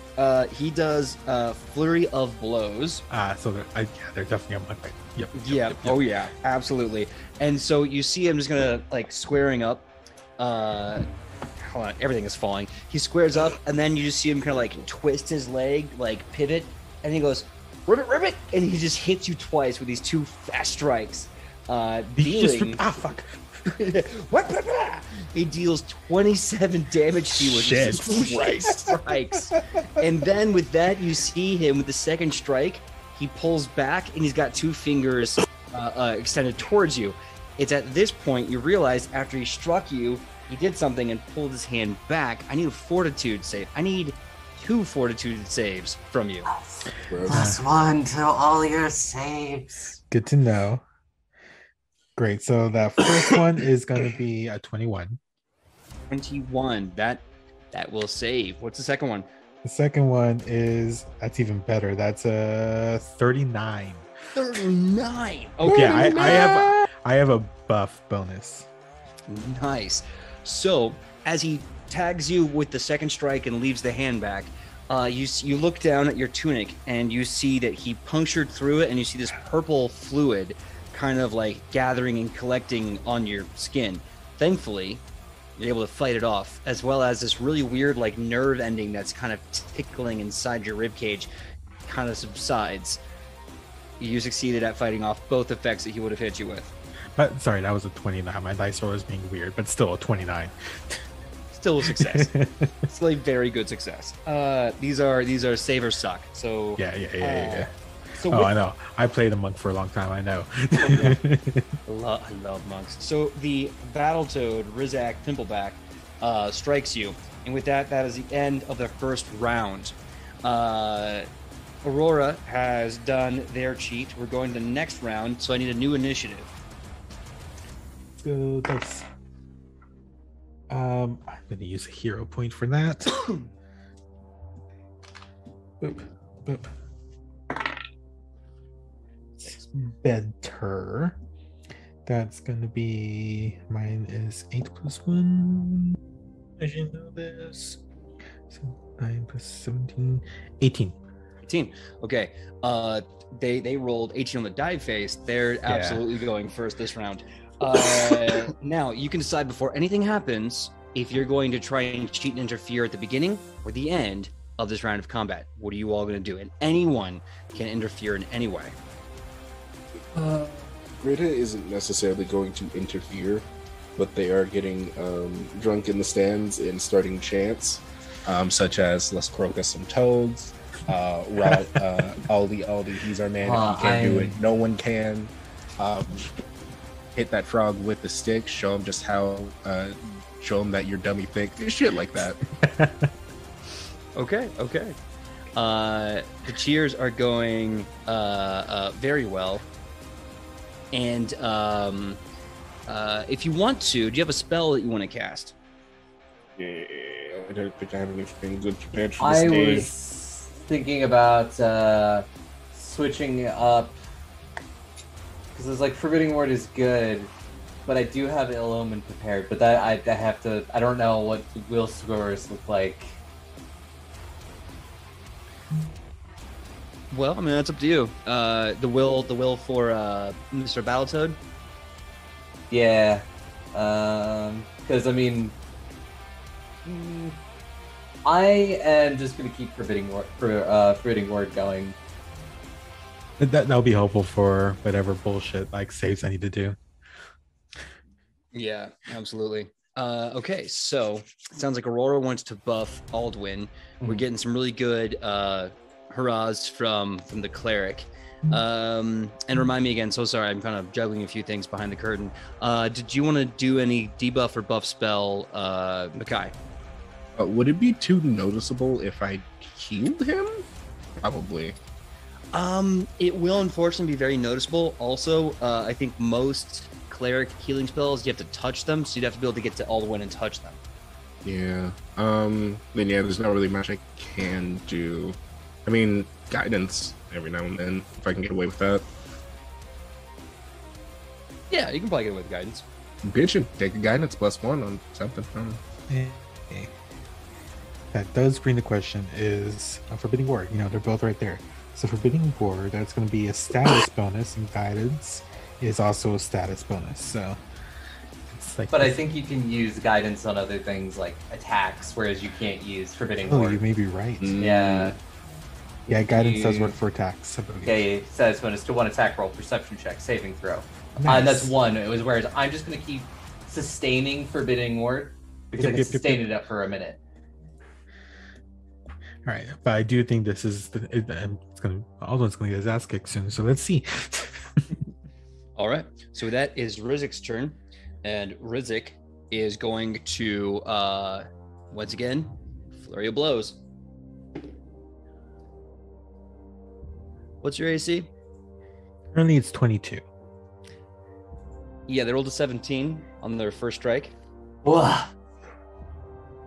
He does flurry of blows. So they're definitely on my right. Yep. Oh yeah, absolutely. And so you see him just gonna like squaring up. Hold on, everything is falling. He squares up, and then you just see him kind of like twist his leg, like pivot, and he goes, ribbit, and he just hits you twice with these 2 fast strikes. Dealing. Fuck. He deals 27 damage to you with his 2 strikes. And then with that, you see him with the second strike. He pulls back, and he's got 2 fingers extended towards you. It's at this point you realize after he struck you, he did something and pulled his hand back. I need a fortitude save. I need 2 fortitude saves from you. +1 to all your saves. Good to know. Great. So that first one is going to be a 21. 21. That will save. What's the second one? The second one that's even better. That's a 39. 39. Okay, I have a buff bonus. Nice. So as he tags you with the second strike and leaves the hand back, you look down at your tunic and you see that he punctured through it, and you see this purple fluid kind of like gathering and collecting on your skin. Thankfully, you're able to fight it off, as well as this really weird like nerve ending that's kind of tickling inside your ribcage kind of subsides. You succeeded at fighting off both effects that he would have hit you with. But sorry, that was a 29. My dice roll was being weird, but still a 29. Still a success. Still a very good success. These are save or suck. So yeah. So I know. I played a monk for a long time. I know. I love monks. So the Battletoad, Rizak Pimpleback, strikes you, and with that is the end of the first round. Aurora has done their cheat. We're going to the next round, so I need a new initiative. Let's go dice. I'm going to use a hero point for that. Boop. Better. That's going to be, mine is 8 + 1. I should know this. So 9 plus 17, 18. 18. Okay. They rolled 18 on the dive phase. They're absolutely going first this round. Now you can decide before anything happens if you're going to try and cheat and interfere at the beginning or the end of this round of combat. What are you all going to do? And anyone can interfere in any way. Greta isn't necessarily going to interfere, but they are getting drunk in the stands and starting chants, such as "Let's croak us some toads," Aldi, he's our man. If he can't do it, no one can. Hit that frog with the stick. Show him just how. Show him that you're dummy thick. Shit like that. Okay. The cheers are going very well. And if you want to, do you have a spell that you want to cast? Yeah, I don't think I have anything good prepared for this I day. was thinking about switching up because it's like Forbidding Word is good, but I do have Ill Omen prepared. But that I have to. I don't know what the will scores look like. Well, I mean that's up to you. The will for Mr. Battletoad. Yeah, because I mean, I am just gonna keep Forbidding Word going. That'll be helpful for whatever bullshit like saves I need to do. Yeah, absolutely. Okay, so it sounds like Aurora wants to buff Aldwin. We're getting some really good hurrahs from the cleric. And remind me again, so sorry, I'm kind of juggling a few things behind the curtain. Did you want to do any debuff or buff spell, Makai? Would it be too noticeable if I healed him? Probably. It will unfortunately be very noticeable. Also, I think most cleric healing spells, you have to touch them, so you'd have to be able to get to Aldwin and touch them. Yeah. Then yeah, there's not really much I can do. I mean, guidance every now and then, if I can get away with that. Yeah, you can probably get away with guidance. Bitchin', take a guidance +1 on something. I don't know. Okay. That does bring the question: is a Forbidding Word? You know, they're both right there. So Forbidding Word, that's going to be a status bonus, and guidance is also a status bonus. So it's like. But I think you can use guidance on other things like attacks, whereas you can't use Forbidding Oh, Word. you may be right. Yeah. Yeah, guidance does work for attacks. I believe. Okay, status bonus to one attack roll, perception check, saving throw. Nice. And that's one. It was whereas I'm just going to keep sustaining Forbidding Word because I can sustain it up for a minute. All right, but I do think this is Alden's gonna get his ass kicked soon. So let's see. All right, so that is Rizik's turn, and Rizik is going to once again flurry of blows. What's your AC? Currently, it's 22. Yeah, they rolled a 17 on their first strike. Whoa.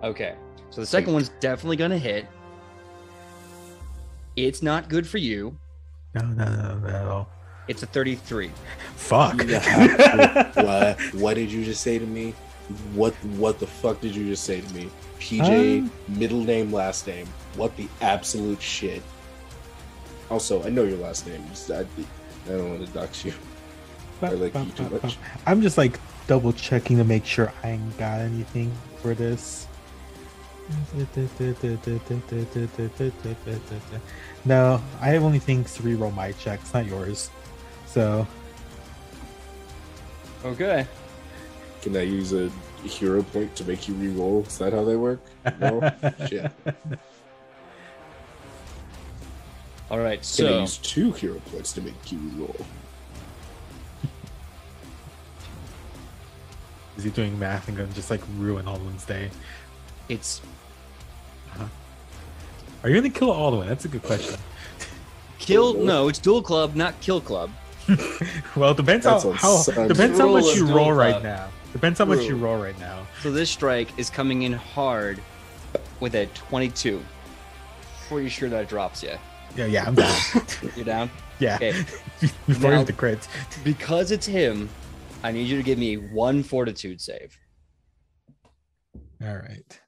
Okay, so the second one's definitely gonna hit. It's not good for you. No. It's a 33. Fuck. What did you just say to me? What the fuck did you just say to me? PJ, middle name, last name. What the absolute shit? Also, I know your last name. I don't want to dox you. I like you too much. I'm just like double checking to make sure I ain't got anything for this. No, I have only things to reroll my checks, not yours. So Okay. Can I use a hero point to make you re-roll? Is that how they work? No? Shit. All right, Can I so use 2 hero points to make you re-roll? is he doing math and gonna just like ruin Alden's day? it's Are you gonna kill Alden? That's a good question. kill. No, it's dual club, not kill club. Well, it depends That's how on how Sunday. depends how much Rule you of roll dual right club. now. Depends how much you Rule. roll right now. So this strike is coming in hard with a 22. Pretty sure that drops you. Yeah, I'm down. You're down? Yeah, Okay. before Now- the crits. Because it's him, I need you to give me 1 fortitude save. All right.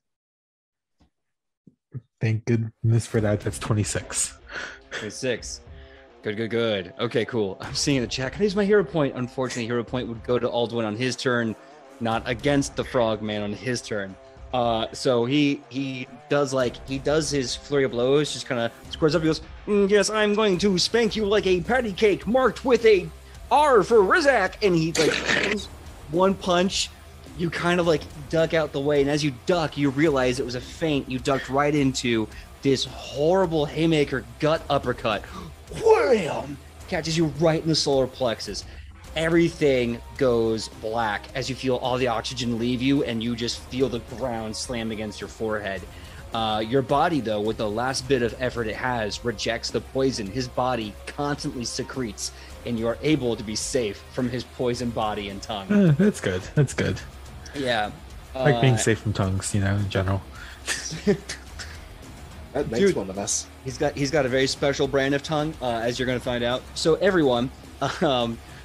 Thank goodness for that. That's 26. 26. Good. Okay, cool. I'm seeing the chat. Can I use my hero point? Unfortunately, hero point would go to Aldwin on his turn, not against the frogman on his turn. So he does his flurry of blows, just kind of squares up. He goes, yes, I'm going to spank you like a patty cake marked with a R for Rizak. And he like one punch. You kind of like duck out the way, and as you duck, you realize it was a feint. You ducked right into this horrible haymaker gut uppercut. Wham! Catches you right in the solar plexus. Everything goes black as you feel all the oxygen leave you, and you just feel the ground slam against your forehead. Your body, though, with the last bit of effort it has, rejects the poison. His body constantly secretes, and you are able to be safe from his poison body and tongue. That's good. That's good. Yeah. I like being safe from tongues, in general. That makes one of us. He's got a very special brand of tongue, as you're going to find out. So everyone,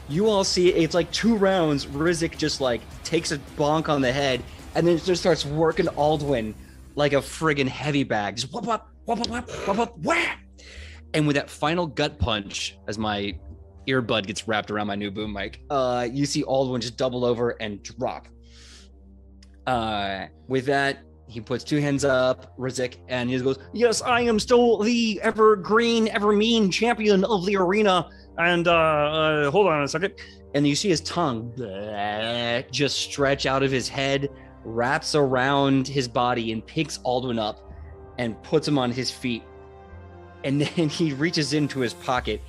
you all see it's like 2 rounds. Rizk just like takes a bonk on the head and then just starts working Aldwin like a friggin' heavy bag. Just whop, whop, whop, whop, whop, whop, whap. And with that final gut punch, as my earbud gets wrapped around my new boom mic, you see Aldwin just double over and drop. With that, he puts 2 hands up, Rizk, and he goes, yes, I am still the ever green, ever mean champion of the arena. And hold on a second. And you see his tongue just stretch out of his head, wraps around his body, and picks Aldwin up and puts him on his feet. And then he reaches into his pocket.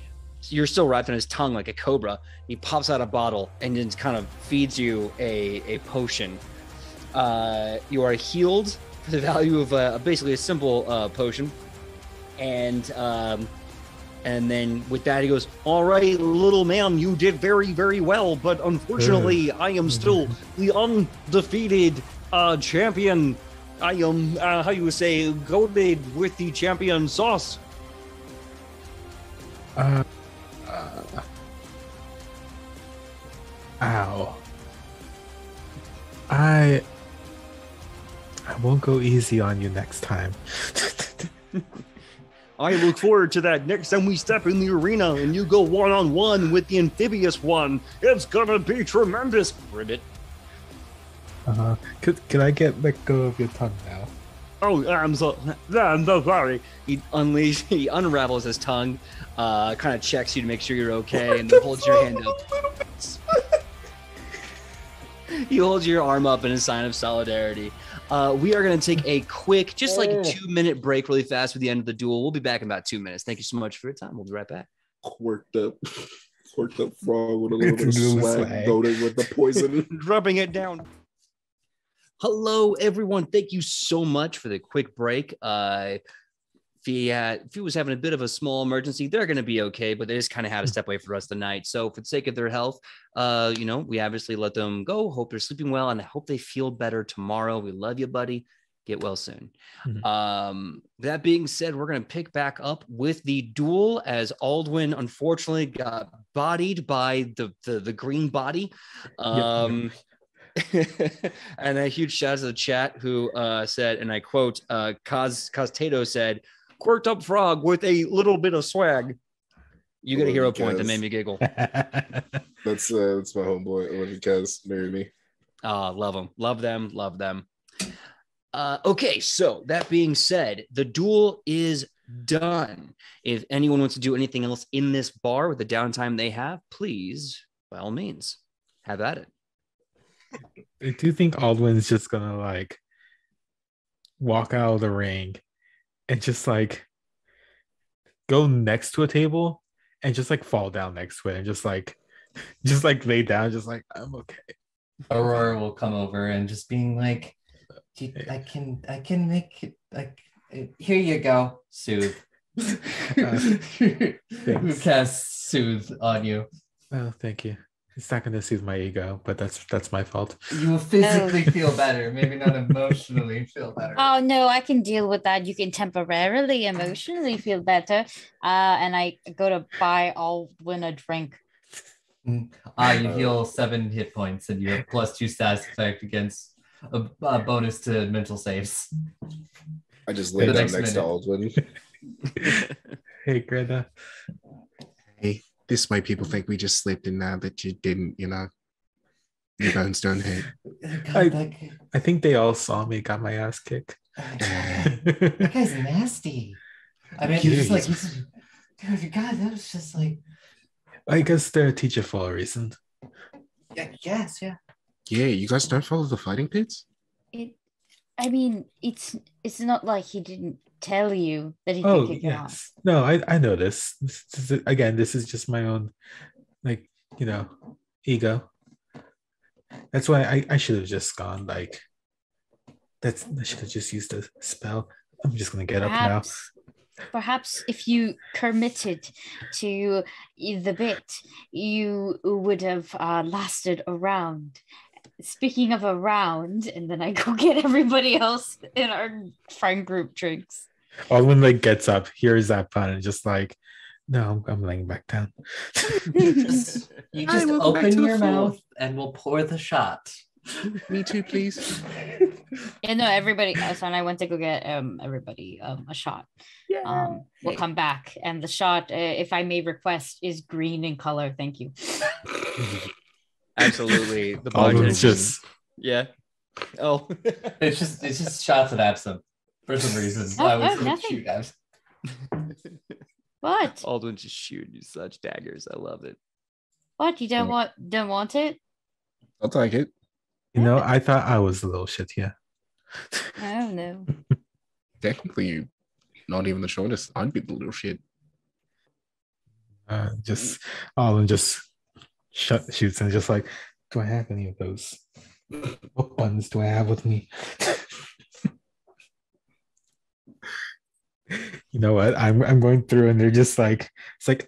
You're still wrapped in his tongue like a cobra. He pops out a bottle and then kind of feeds you a potion. You are healed for the value of basically a simple potion, and then with that he goes, all right, little man, you did very, very well, but unfortunately I am still the undefeated champion. I am how you would say, goated with the champion sauce. Ow. I won't go easy on you next time. I look forward to that next time we step in the arena and you go one-on-one with the amphibious one. It's gonna be tremendous, Ribbit. Could I let go of your tongue now? Oh, I'm so sorry. He unravels his tongue, kind of checks you to make sure you're okay, and then holds your hand up. He holds your arm up in a sign of solidarity. We are going to take a quick, just like a 2-minute break really fast for the end of the duel. We'll be back in about 2 minutes. Thank you so much for your time. We'll be right back. Worked up frog with a little bit of swag, loaded with the poison. Dropping it down. Hello, everyone. Thank you so much for the quick break. If he was having a bit of a small emergency, they're going to be okay, but they just kind of had to step away for the rest of the night. So for the sake of their health, we obviously let them go. Hope they're sleeping well, and I hope they feel better tomorrow. We love you, buddy. Get well soon. Mm-hmm. That being said, we're going to pick back up with the duel as Aldwin unfortunately got bodied by the green body. And a huge shout out to the chat who said, and I quote, Costato said, quirked up frog with a little bit of swag. You get a hero point that made me giggle. That's my homeboy. Because marry me. Love them. Love them. Okay, so that being said, the duel is done. If anyone wants to do anything else in this bar with the downtime they have, please, by all means, have at it. I do think Aldwin's just gonna walk out of the ring and just go next to a table and just fall down next to it and just lay down, just I'm okay. Aurora will come over and just being like, I can make it here you go, soothe. Who casts soothe on you? Oh, thank you. It's not going to soothe my ego, but that's my fault. You will physically feel better, maybe not emotionally feel better. Oh no, I can deal with that. You can temporarily emotionally feel better. And I go to buy Aldwin a drink. You heal 7 hit points, and you have +2 status effect against a bonus to mental saves. I just lay The down next next to minute. Aldwin. Hey, Greta. Hey, this way people think we just slipped and now that you didn't, your bones don't hurt. I think they all saw me, got my ass kicked. That guy's nasty. I mean, he's just like, dude, God, that was just like, I guess they're a teacher for a reason. yes, yeah. Yeah, you guys don't follow the fighting pits? I mean, it's not like he didn't tell you that he Oh, could kick it off. yes. No, I know this. This is just my own, ego. That's why I should have just gone, I should have just used a spell. I'm just going to get up now. Perhaps if you committed to the bit, you would have lasted a round. Speaking of a round, and then I go get everybody else in our friend group drinks. Alwyn gets up, hears that pun, and just no, I'm laying back down. You just open your mouth and we'll pour the shot. Me too, please. Yeah, no, everybody. So I went to go get everybody a shot. We'll come back, and the shot, if I may request, is green in color. Thank you. Absolutely. The Alwyn's just yeah. Oh, It's just shots of absinthe for some reason. I was like, nothing. shoot, guys. What? Aldwin just shooting you such daggers. I love it. What? You don't want it? I'll take it. I thought I was a little shit here. I don't know. Technically, you're not even the shortest. I'd be the little shit. Just Alwyn just shoots and just do I have any of those? What buttons do I have with me? You know what? I'm going through and they're just it's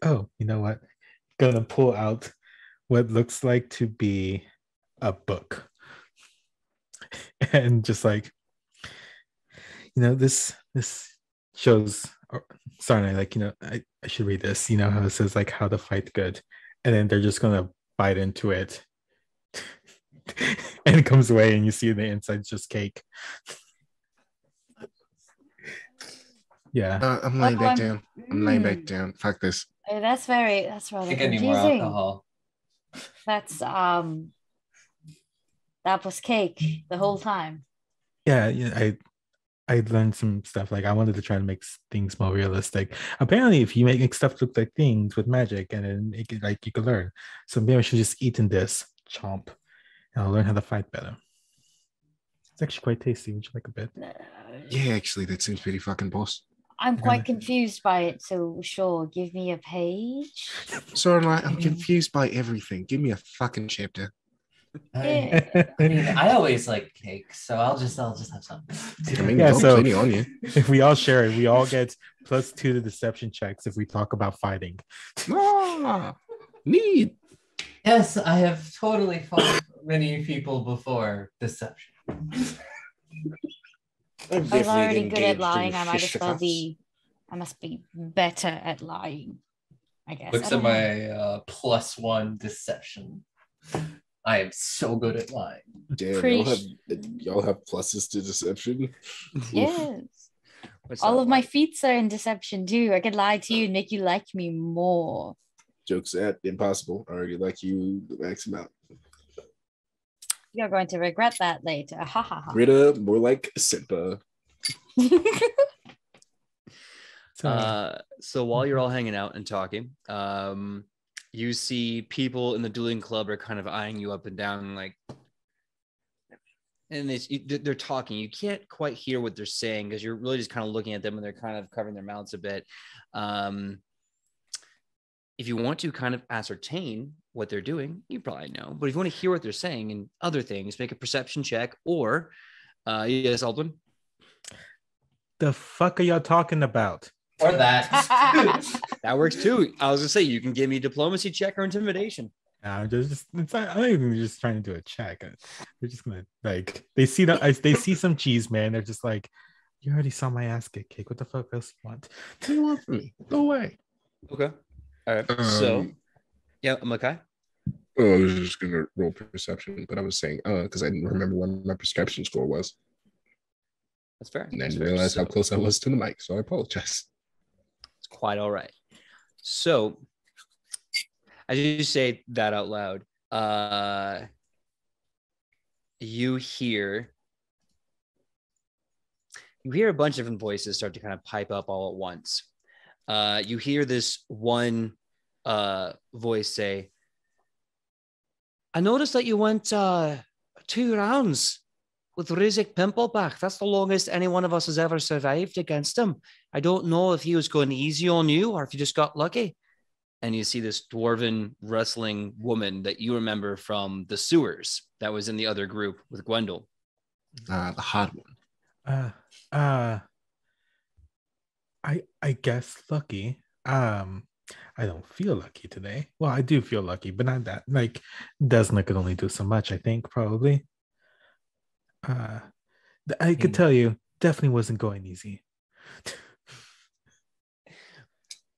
oh, you know what? Gonna pull out what looks like to be a book. And just this shows Sarnai, I should read this, how it says how to fight good. And then they're just gonna bite into it. And it comes away and you see the inside's just cake. Yeah. I'm laying back down. I'm laying back down. Fuck this. That's rather Can't get any more confusing. alcohol. That's that was cake the whole time. Yeah, I learned some stuff. I wanted to try to make things more realistic. Apparently, if you make stuff look like things with magic, and then you could learn. So maybe I should just eat in this chomp, and I'll learn how to fight better. It's actually quite tasty. Would you like a bit? Yeah, actually, that seems pretty fucking boss. I'm quite confused by it, so sure, give me a page. Sorry, I'm confused by everything. Give me a fucking chapter. I mean, I always like cake, so I'll just have some. I mean, Yeah, yeah, so- plenty on you. If we all share it, we all get +2 to deception checks if we talk about fighting. Ah, neat. Yes, I have totally fought many people before deception. I was already good at lying. I must be better at lying, I guess. Looks I at don't know. my +1 deception. I am so good at lying. Damn, Pretty y'all have pluses to deception. Yes. What's All that of my like? feats are in deception too. I could lie to you and make you like me more. Jokes at impossible. I already like you the max amount. You're going to regret that later. Ha ha ha. Rita, more like Simpa. So while you're all hanging out and talking, you see people in the dueling club are kind of eyeing you up and down, and they're talking. You can't quite hear what they're saying because you're really just kind of looking at them and they're kind of covering their mouths a bit. If you want to kind of ascertain what they're doing, you probably know. But if you want to hear what they're saying and other things, make a perception check or, yes, Aldwin. The fuck are y'all talking about? Or that. That works too. I was gonna say you can give me diplomacy check or intimidation. I'm not even just trying to do a check. They're just gonna they see some cheese, man. They're just you already saw my ass get kicked. What the fuck else you want? What do you want from me? Go away. Okay. All right. So, yeah, Makai. Oh, I was just gonna roll perception, but I was saying, because I didn't remember what my perception score was, That's fair. and I That's didn't fair. realize how So, close I was to the mic, so I apologize. it's quite all right. So, as you say that out loud, you hear a bunch of different voices start to kind of pipe up all at once. You hear this one voice say, I noticed that you went 2 rounds with Rizik Pimpleback. That's the longest any one of us has ever survived against him. I don't know if he was going easy on you or if you just got lucky. And you see this dwarven wrestling woman that you remember from the sewers that was in the other group with Gwendol. The hot one. I guess lucky. I don't feel lucky today. Well, I do feel lucky, but not that. Like, Desna could only do so much, I think, probably. I could tell you, definitely wasn't going easy.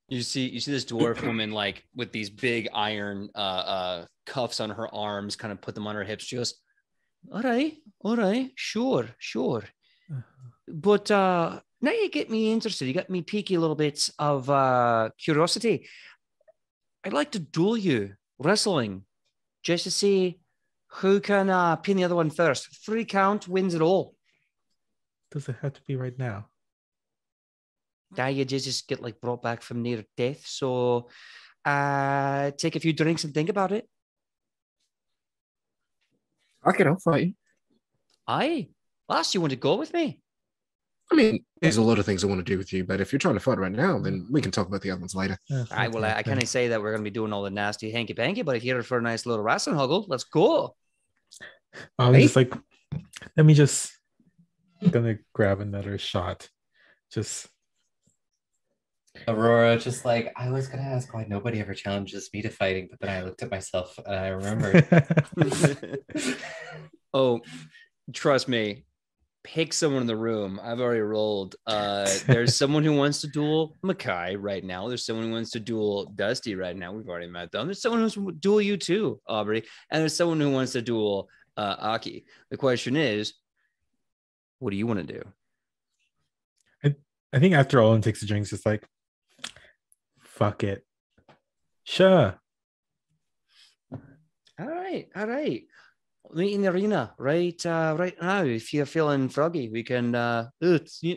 You see this dwarf woman like with these big iron cuffs on her arms, kind of put them on her hips. She goes, all right, sure. But now you get me interested. You got me peaky little bits of curiosity. I'd like to duel you, wrestling, just to see who can pin the other one first. 3 count wins it all. Does it have to be right now? Now you just get like brought back from near death. So take a few drinks and think about it. Okay, I'll fight you. Aye. Last you want to go with me? I mean, there's a lot of things I want to do with you, but if you're trying to fight right now, then we can talk about the other ones later. Aye, well, I can't say that we're going to be doing all the nasty hanky-panky, but if you're here for a nice little wrestling huggle, let's go. I was just like, let me just gonna grab another shot. Just Aurora, just like, I was gonna ask why nobody ever challenges me to fighting, but then I looked at myself and I remembered. Oh, trust me. Pick someone in the room. I've already rolled. There's someone who wants to duel Makai right now. There's someone who wants to duel Dusty right now. We've already met them. There's someone who wants to duel you too, Aubrey. And there's someone who wants to duel Aki. The question is, what do you want to do? I think after all, takes a drink, it's just like, fuck it. Sure. All right. Meet in the arena right now. If you're feeling froggy, we can.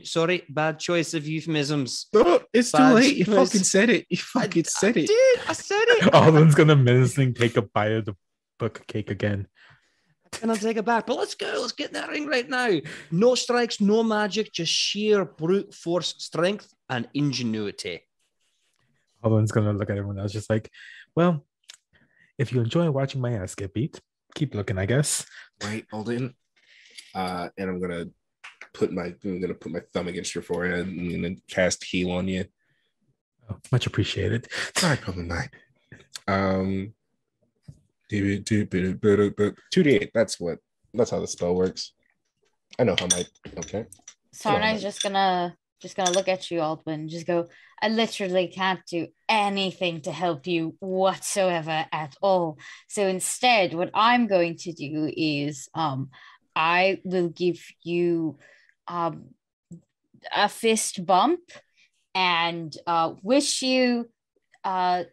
Sorry, bad choice of euphemisms. No, it's Bad too late. You choice. fucking said it. You fucking said it. I said it. Alden's gonna menacingly take a bite of the book cake again. And I'll take it back. But let's go. Let's get in that ring right now. No strikes, no magic, just sheer brute force strength and ingenuity. Alden's gonna look at everyone else just like, well, if you enjoy watching my ass get beat, keep looking, I guess. Right, Alden. And I'm gonna put my thumb against your forehead and then cast heal on you. Oh, much appreciated. All right, probably not. 2d8. That's how the spell works. I know how my okay. Sarnai's just gonna look at you, Aldwin. Just go, I literally can't do anything to help you whatsoever at all. So instead, what I'm going to do is I will give you a fist bump and wish you the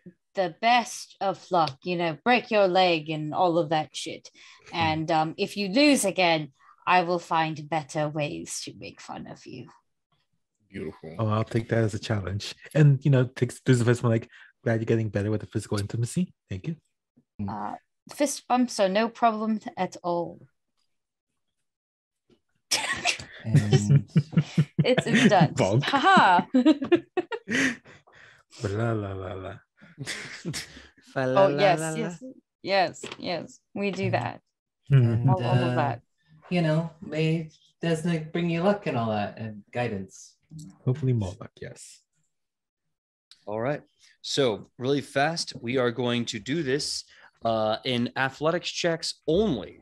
best of luck, break your leg and all of that shit. And if you lose again, I will find better ways to make fun of you. Beautiful. Oh, I'll take that as a challenge. And takes the first one like, glad you're getting better with the physical intimacy. Thank you. Fist bump, so no problem at all. And It's done. Bonk. Haha. La la la la. Oh yes. We do that. And, All of that. may Desna bring you luck and all that and guidance. Hopefully more luck, yes. All right. So really fast, we are going to do this in athletics checks only,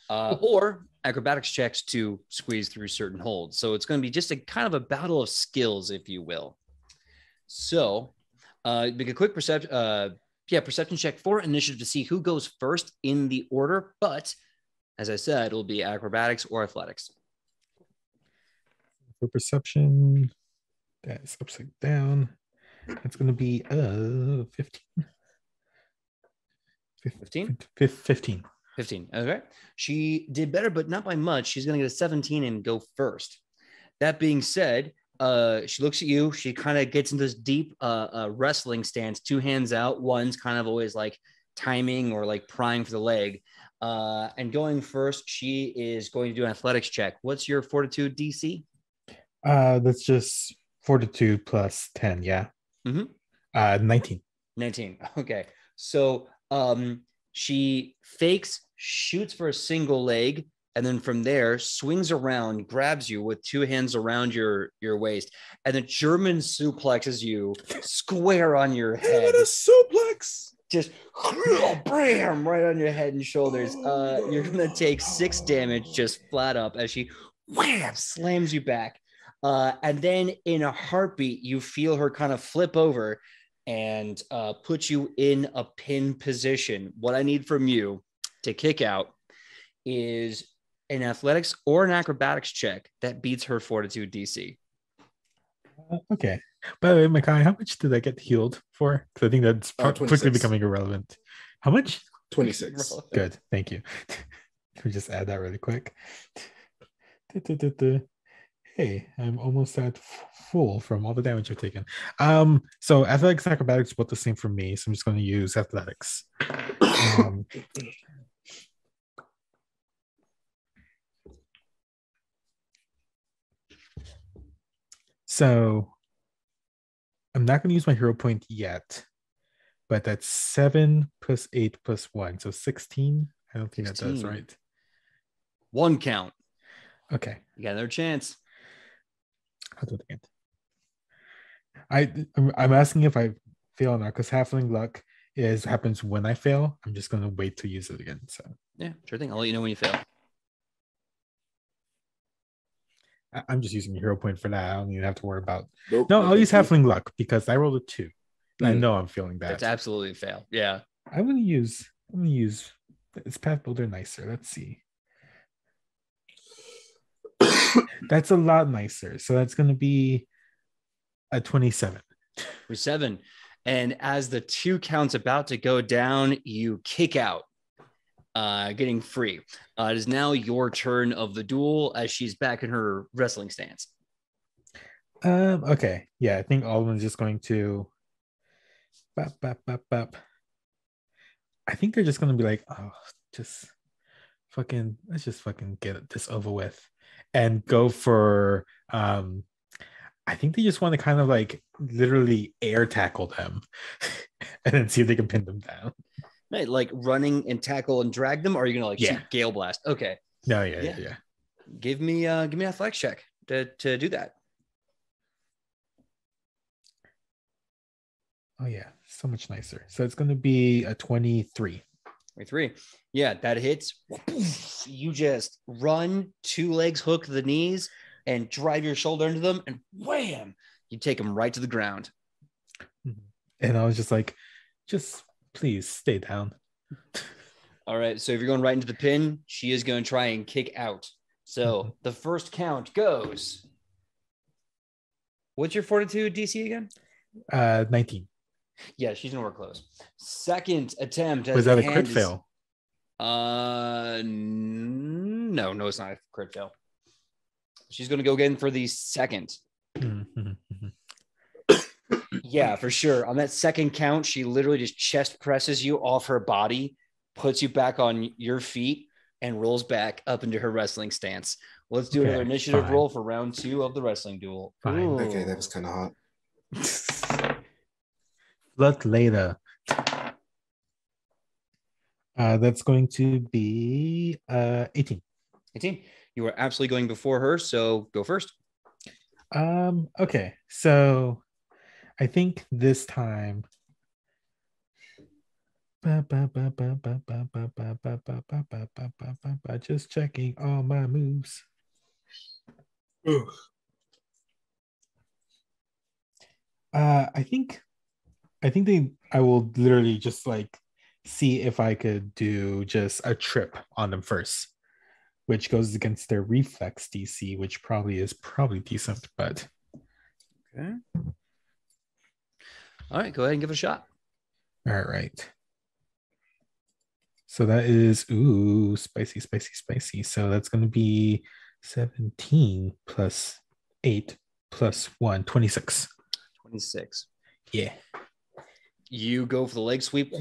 or acrobatics checks to squeeze through certain holds. So it's going to be just a kind of a battle of skills, if you will. So make a quick Yeah, perception check for initiative to see who goes first in the order. But as I said, it'll be acrobatics or athletics. For perception, that's upside down. That's going to be 15. 15? 15. 15. Okay. She did better, but not by much. She's going to get a 17 and go first. That being said, she looks at you. She kind of gets into this deep wrestling stance, 2 hands out. One's kind of always like timing or like prying for the leg. And going first, she is going to do an athletics check. What's your fortitude DC? That's just fortitude plus 10. Yeah. 19. 19. Okay. So she fakes, shoots for a single leg, and then from there swings around, grabs you with 2 hands around your waist, and then German suplexes you square on your head. A suplex. Just bam, right on your head and shoulders. You're gonna take 6 damage just flat up as she wham slams you back. And then in a heartbeat, you feel her kind of flip over and put you in a pin position. What I need from you to kick out is an athletics or an acrobatics check that beats her fortitude DC. Okay. By the way, Makai, how much did I get healed for? Because I think that's quickly 26. becoming irrelevant. How much? 26. Good. Thank you. Let me just add that really quick. Hey, I'm almost at full from all the damage I've taken. So athletics and acrobatics both the same for me, so I'm just going to use athletics. So I'm not going to use my hero point yet, but that's 7 plus 8 plus 1, so 16. I don't think 16. That does right. 1 count. Okay. You got another chance. I'll do it again. I'm asking if I fail or not, because halfling luck happens when I fail. I'm just going to wait to use it again. So yeah, sure thing. I'll let you know when you fail. I'm just using hero point for now. I don't even have to worry about. I'll use halfling luck because I rolled a 2. I know I'm feeling bad. That's absolutely a fail. Yeah. I'm gonna use it's Path Builder nicer. Let's see. That's a lot nicer. So that's gonna be a 27. 27. And as the 2 counts about to go down, you kick out. Getting free. It is now your turn of the duel as she's back in her wrestling stance. Okay. Yeah, I think Alden's just going to bop. I think they're just gonna be like, oh, let's just fucking get this over with and go for I think they just want to kind of like literally air tackle them and then see if they can pin them down. Like running and tackle and drag them, or are you gonna like shoot Gale Blast? Okay. No, yeah. Give me an athletics check to do that. Oh yeah, so much nicer. So it's gonna be a 23. 23. Yeah, that hits. You just run, 2 legs hook the knees, and drive your shoulder into them, and wham! You take them right to the ground. And I was just like, please stay down. All right. So if you're going right into the pin, she is going to try and kick out. So the first count goes. What's your fortitude DC again? 19. Yeah, she's nowhere close. Second attempt. Was that a crit fail? No, it's not a crit fail. She's going to go again for the second. Yeah, for sure. On that second count, she literally just chest presses you off her body, puts you back on your feet, and rolls back up into her wrestling stance. Let's do another initiative roll for round 2 of the wrestling duel. Okay, that was kind of hot. Look later. That's going to be 18. 18. You are absolutely going before her, so go first. Okay, so I think this time. Just checking all my moves. I think I think I will literally just like see if I could do just a trip on them first, which goes against their reflex DC, which is probably decent, but Okay. All right, go ahead and give it a shot. all right. So that is spicy, spicy, spicy. So that's gonna be 17 plus 8 plus 1, 26. 26. Yeah. You go for the leg sweep.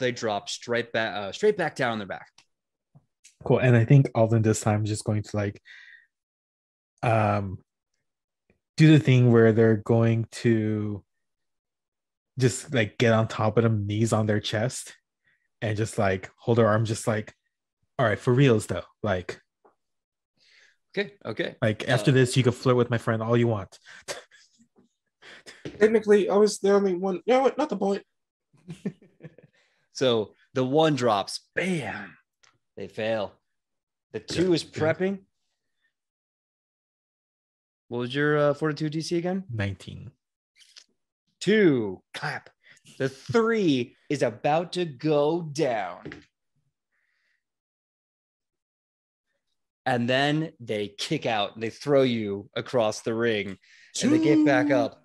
They drop straight back down on their back. Cool. And I think Alden this time is just going to like do the thing where they're going to just like get on top of them, knees on their chest, and just like hold their arm, just like, all right, for reals though. Like, okay. like after this, you can flirt with my friend all you want. Technically, I was the only one. You know what? Not the point. So the 1 drops. Bam. They fail. The 2 is prepping. What was your fortitude DC again? 19. 2. Clap. The 3 is about to go down. And then they kick out and they throw you across the ring and they get back up.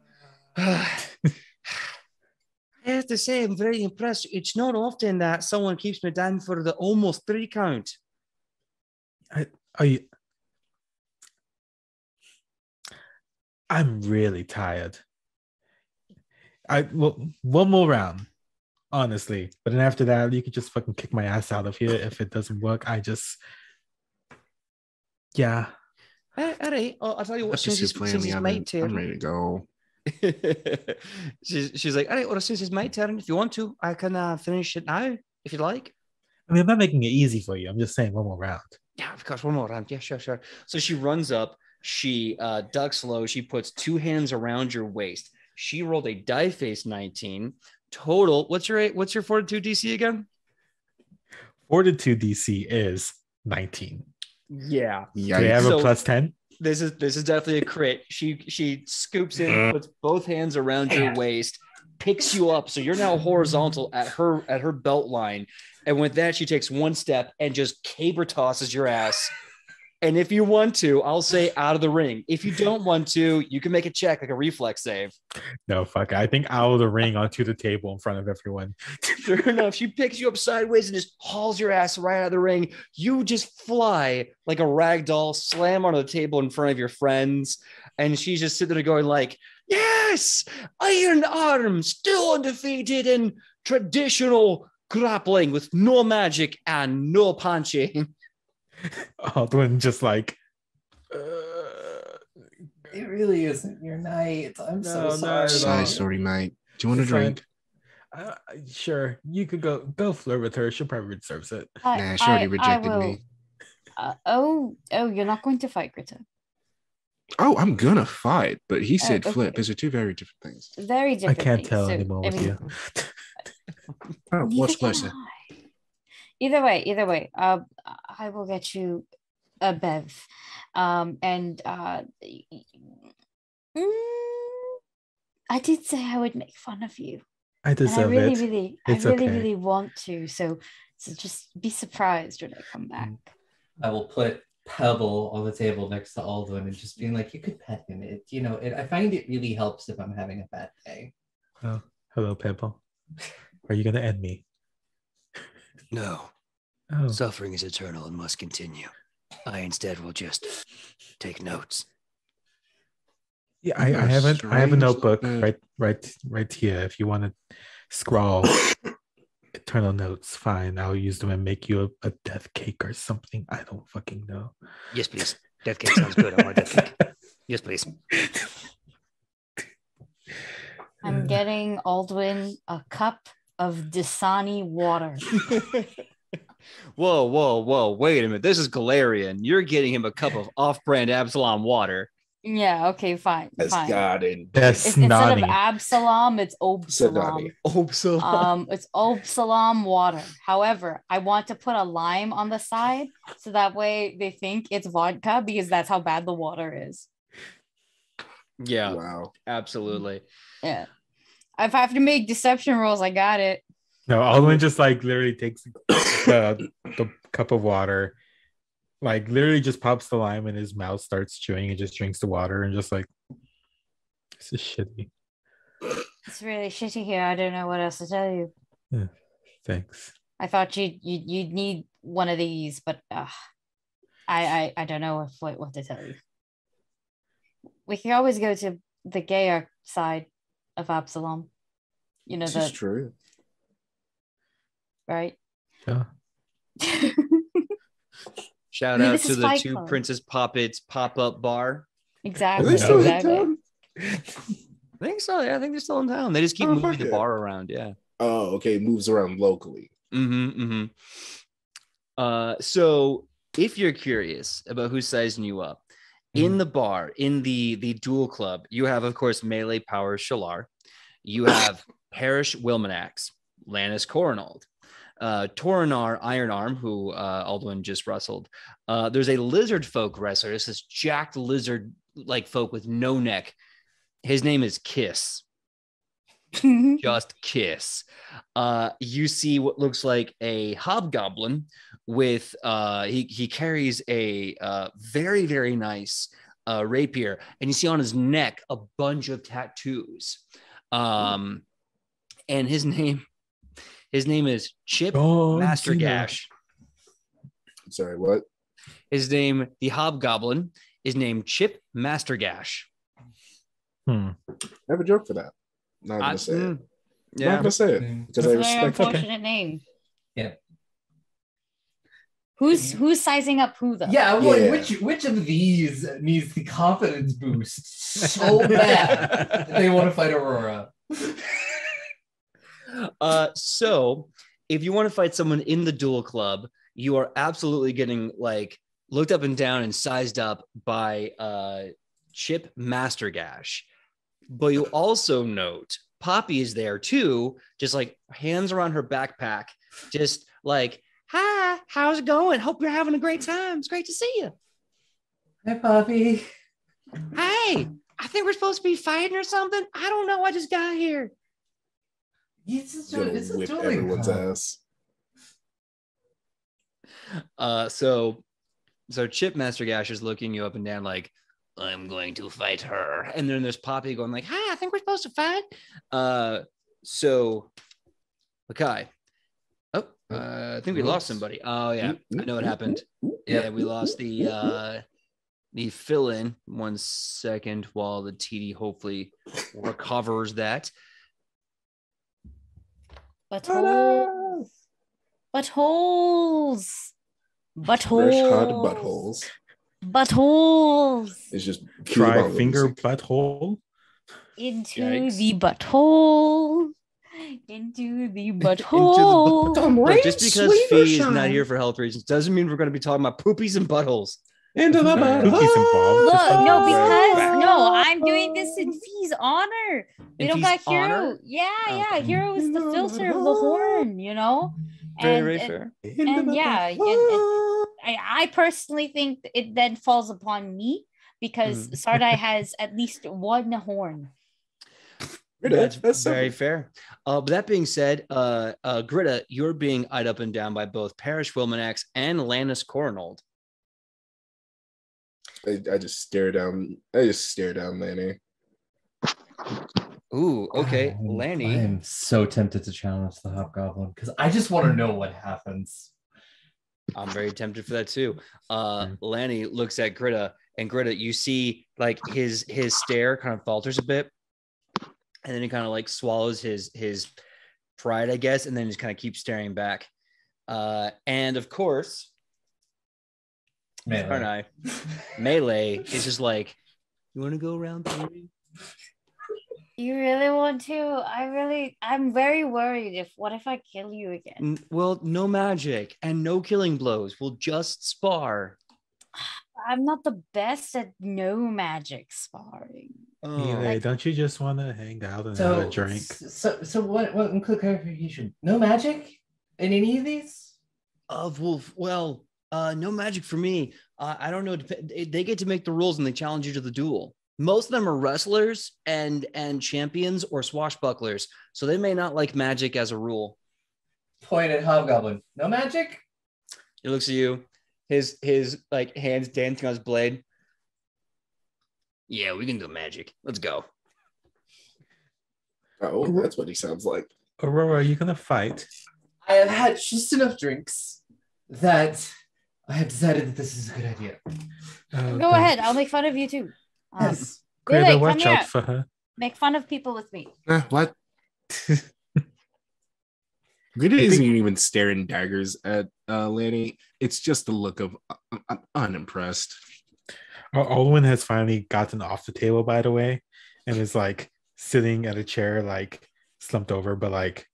I have to say, I'm very impressed. It's not often that someone keeps me down for the almost 3 count. I'm really tired. One more round, honestly. But then after that, you could just fucking kick my ass out of here if it doesn't work. Yeah. All right. I'll tell you what. Since he's my turn, I'm ready to go. she's like, all right. Well, since it's my turn, if you want to, I can finish it now if you like. I mean, I'm not making it easy for you. I'm just saying one more round. Yeah, of course, one more round. Yeah, sure. So she runs up. She ducks low. She puts 2 hands around your waist. She rolled a die face 19 total. What's your fortitude DC again? Fortitude DC is 19. Yeah. Do they have a plus 10? This is definitely a crit. She scoops in, puts both hands around your waist, picks you up, so you're now horizontal at her belt line. And with that, she takes 1 step and just caber tosses your ass. And if you want to, I'll say out of the ring. If you don't want to, you can make a check, like a reflex save. No, fuck. I think out of the ring onto the table in front of everyone. Sure enough, she picks you up sideways and just hauls your ass right out of the ring. You just fly like a rag doll, slam onto the table in front of your friends. And she's just sitting there going like, yes, Iron Arm, still undefeated in traditional grappling with no magic and no punching. Aldwin just like, it really isn't your night. I'm so sorry. Sorry, mate. Do you want a drink? Sure, you could go flirt with her. She probably deserves it. Nah, she already rejected me. You're not going to fight, Greta. Oh, I'm gonna fight, but he said okay. flip. Those are 2 very different things. Very different. I can't tell anymore with you. Oh, what's closer? Either way, I will get you a bev, and I did say I would make fun of you. I deserve it. I really want to. So just be surprised when I come back. I will put Pebble on the table next to Alduin and just being like, you could pet him. I find it really helps if I'm having a bad day. Oh, hello, Pebble. Are you gonna end me? No. Oh. Suffering is eternal and must continue. I instead will just take notes. Yeah, I have a notebook right here. If you want to scrawl eternal notes, fine. I'll use them and make you a death cake or something. I don't fucking know. Yes, please. Death cake sounds good. I want a death cake. Yes, please. I'm getting Aldwin a cup of Dasani water. Whoa. Wait a minute. This is Galarian. You're getting him a cup of off-brand Absalom water. Yeah, okay, fine. That's garden. Instead of Absalom, it's Obsalom. Obsalom. It's Obsalom water. However, I want to put a lime on the side so that way they think it's vodka because that's how bad the water is. Yeah. Wow. Absolutely. Yeah. If I have to make deception rolls, I got it. No, Alwyn just like literally takes the cup of water, like literally just pops the lime in his mouth, starts chewing, and just drinks the water, and just like, this is shitty. It's really shitty here. I don't know what else to tell you. Yeah, thanks. I thought you'd need one of these, but I don't know what to tell you. We can always go to the gayer side of Absalom. You know, This is true. right? Yeah. Shout I mean, out this to is the Fight Two Club. Princes Pop-Its pop-up bar. Exactly. Are they still in exactly. town? I think so. Yeah, I think they're still in town. They just keep Oh, moving fuck the yeah. bar around. Yeah. Oh, okay. Moves around locally. So if you're curious about who's sizing you up, in the bar, in the duel club, you have, of course, melee power Shalar. You have Parish Wilmanax, Lannis Coronold, Torinar Iron Arm, who Alduin just wrestled. There's a lizard folk wrestler. This is jacked lizard like folk with no neck. His name is Kiss. Just Kiss. You see what looks like a hobgoblin with he carries a very, very nice rapier, and you see on his neck a bunch of tattoos. And his name is Chip Mastergash. Sorry, what? His name, the hobgoblin, is named Chip Mastergash. I have a joke for that. Not gonna say it. Yeah. Not gonna say it because I It's a very respect it. unfortunate name. Yeah. Who's sizing up who though? Yeah, well, Yeah. which of these needs the confidence boost so bad that they want to fight Aurora? So if you want to fight someone in the duel club, you are absolutely getting like looked up and down and sized up by Chip Mastergash. But you also note Poppy is there too, just like hands around her backpack, just like, hi, how's it going? Hope you're having a great time. It's great to see you. Hi, Poppy. Hey, I think we're supposed to be fighting or something. I don't know. I just got here. It's Gonna a whip dueling everyone's club. ass. So Chip Mastergash is looking you up and down like, I'm going to fight her. And then there's Poppy going like, hi, I think we're supposed to fight. So Makai. Oh, I think we lost somebody. Oh yeah, I know what happened. Yeah, we lost the fill-in. 1 second while the TD hopefully recovers that. Buttholes. Buttholes. Fresh hot Buttholes. buttholes. Buttholes. It's just Try cute finger music. butthole. Into Yikes. the butthole. Into the butthole. Look, just because Fee is not here for health reasons doesn't mean we're going to be talking about poopies and buttholes. Into the Cookies involved. Look, Just no, like- because no, I'm doing this in Fee's honor. We In don't Fee's got Hero. honor? Yeah, yeah. Okay. Hero is the filter of the horn, you know? Very fair. And yeah, I personally think it then falls upon me because Sardai has at least one horn. That's That's very simple. fair. But that being said, Gritta, you're being eyed up and down by both Parish Wilmanax and Lannis Coronold. I just stare down. I just stare down Lanny. Ooh, okay. I Lanny. am so tempted to challenge the Hobgoblin because I just want to know what happens. I'm very tempted for that too. Lanny looks at Gritta, and Gritta, you see like his stare kind of falters a bit, and then he kind of like swallows his pride, I guess, and then just kind of keeps staring back. And of course, Melee is just like, you want to go around three? You really want to? I'm very worried. What if I kill you again? Well, no magic and no killing blows. We'll just spar. I'm not the best at no magic sparring. Melee, don't you just want to hang out and have a drink? So what quick clarification? No magic in any of these? Well, no magic for me. I don't know. They get to make the rules and they challenge you to the duel. most of them are wrestlers and champions or swashbucklers, so they may not like magic as a rule. Pointed hobgoblin. No magic? He looks at you, his like hands dancing on his blade. Yeah, we can do magic. Let's go. Oh, that's what he sounds like. Aurora, are you gonna fight? I have had just enough drinks that I have decided that this is a good idea. Go ahead. I'll make fun of you too. Yes. Lily, Greta, come watch here. out for her. Make fun of people with me. What? Greta isn't even staring daggers at Lanny. It's just the look of unimpressed. Alwyn has finally gotten off the table, by the way, and is like sitting at a chair, like slumped over, but like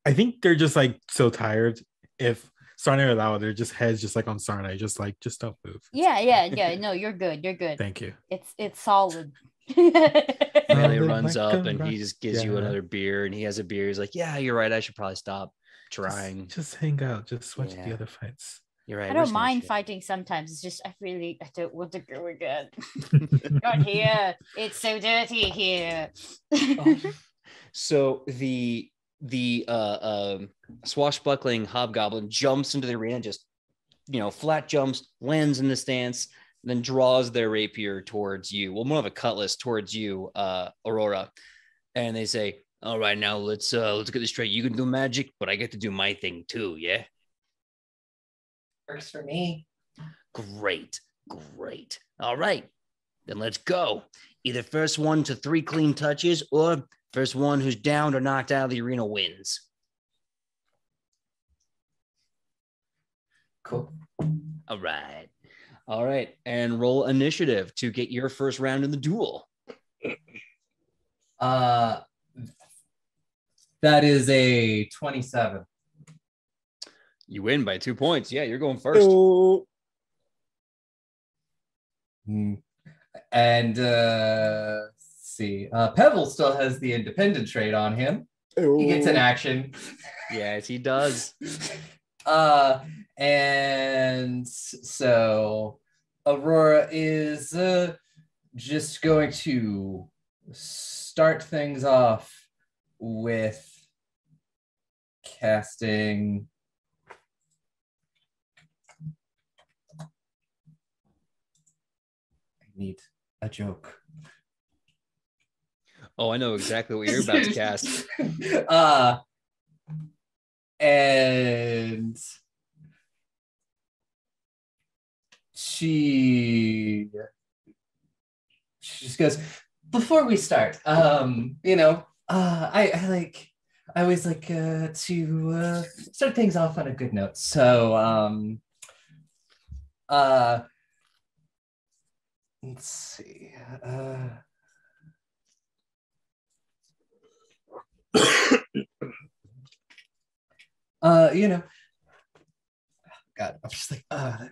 I think they're just like so tired. If Sarnay allowed, their just heads just like on Sarnay, just don't move. Yeah. No, you're good. You're good. Thank you. It's solid. Melee Oh, runs my up God. and he just gives you Yeah. another beer, and he has a beer. He's like, "Yeah, you're right. I should probably stop trying." Just hang out. Just watch Yeah. the other fights. You're right. I we're don't just gonna mind chill. fighting sometimes. It's just I don't want to go again. Not here. It's so dirty here. So the swashbuckling hobgoblin jumps into the arena, just flat jumps, lands in the stance, then draws their rapier towards you. Well, more of a cutlass towards you, Aurora. And they say, "All right, now let's get this straight. You can do magic, but I get to do my thing too, yeah?" Works for me. Great. All right, then let's go. Either first one to 3 clean touches, or first one who's downed or knocked out of the arena wins. Cool. All right. And roll initiative to get your first round in the duel. That is a 27. You win by 2 points. Yeah, you're going first. And let's see. Pebble still has the independent trait on him. He gets an action. Yes, he does. And so Aurora is just going to start things off with casting I need a joke. Oh, I know exactly what you're about to cast. And she just goes, before we start, I always like to start things off on a good note. So let's see. God, I'm just like, and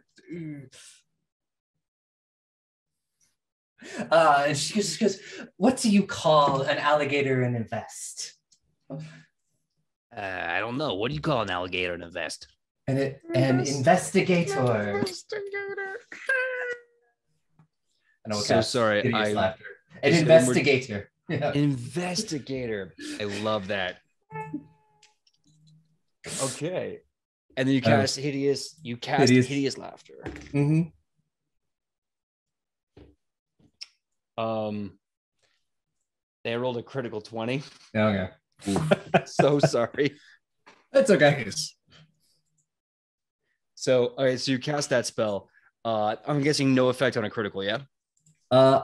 she just goes, what do you call an alligator in a vest? I don't know. What do you call an alligator in a vest? An investigator. I know, So sorry, hideous laughter. An Just- investigator. Yeah. Investigator. I love that. Okay. And then you cast hideous. You cast hideous laughter. Mm-hmm. They rolled a critical 20. Okay. So sorry. That's okay. So, all right, so you cast that spell. I'm guessing no effect on a critical, yeah?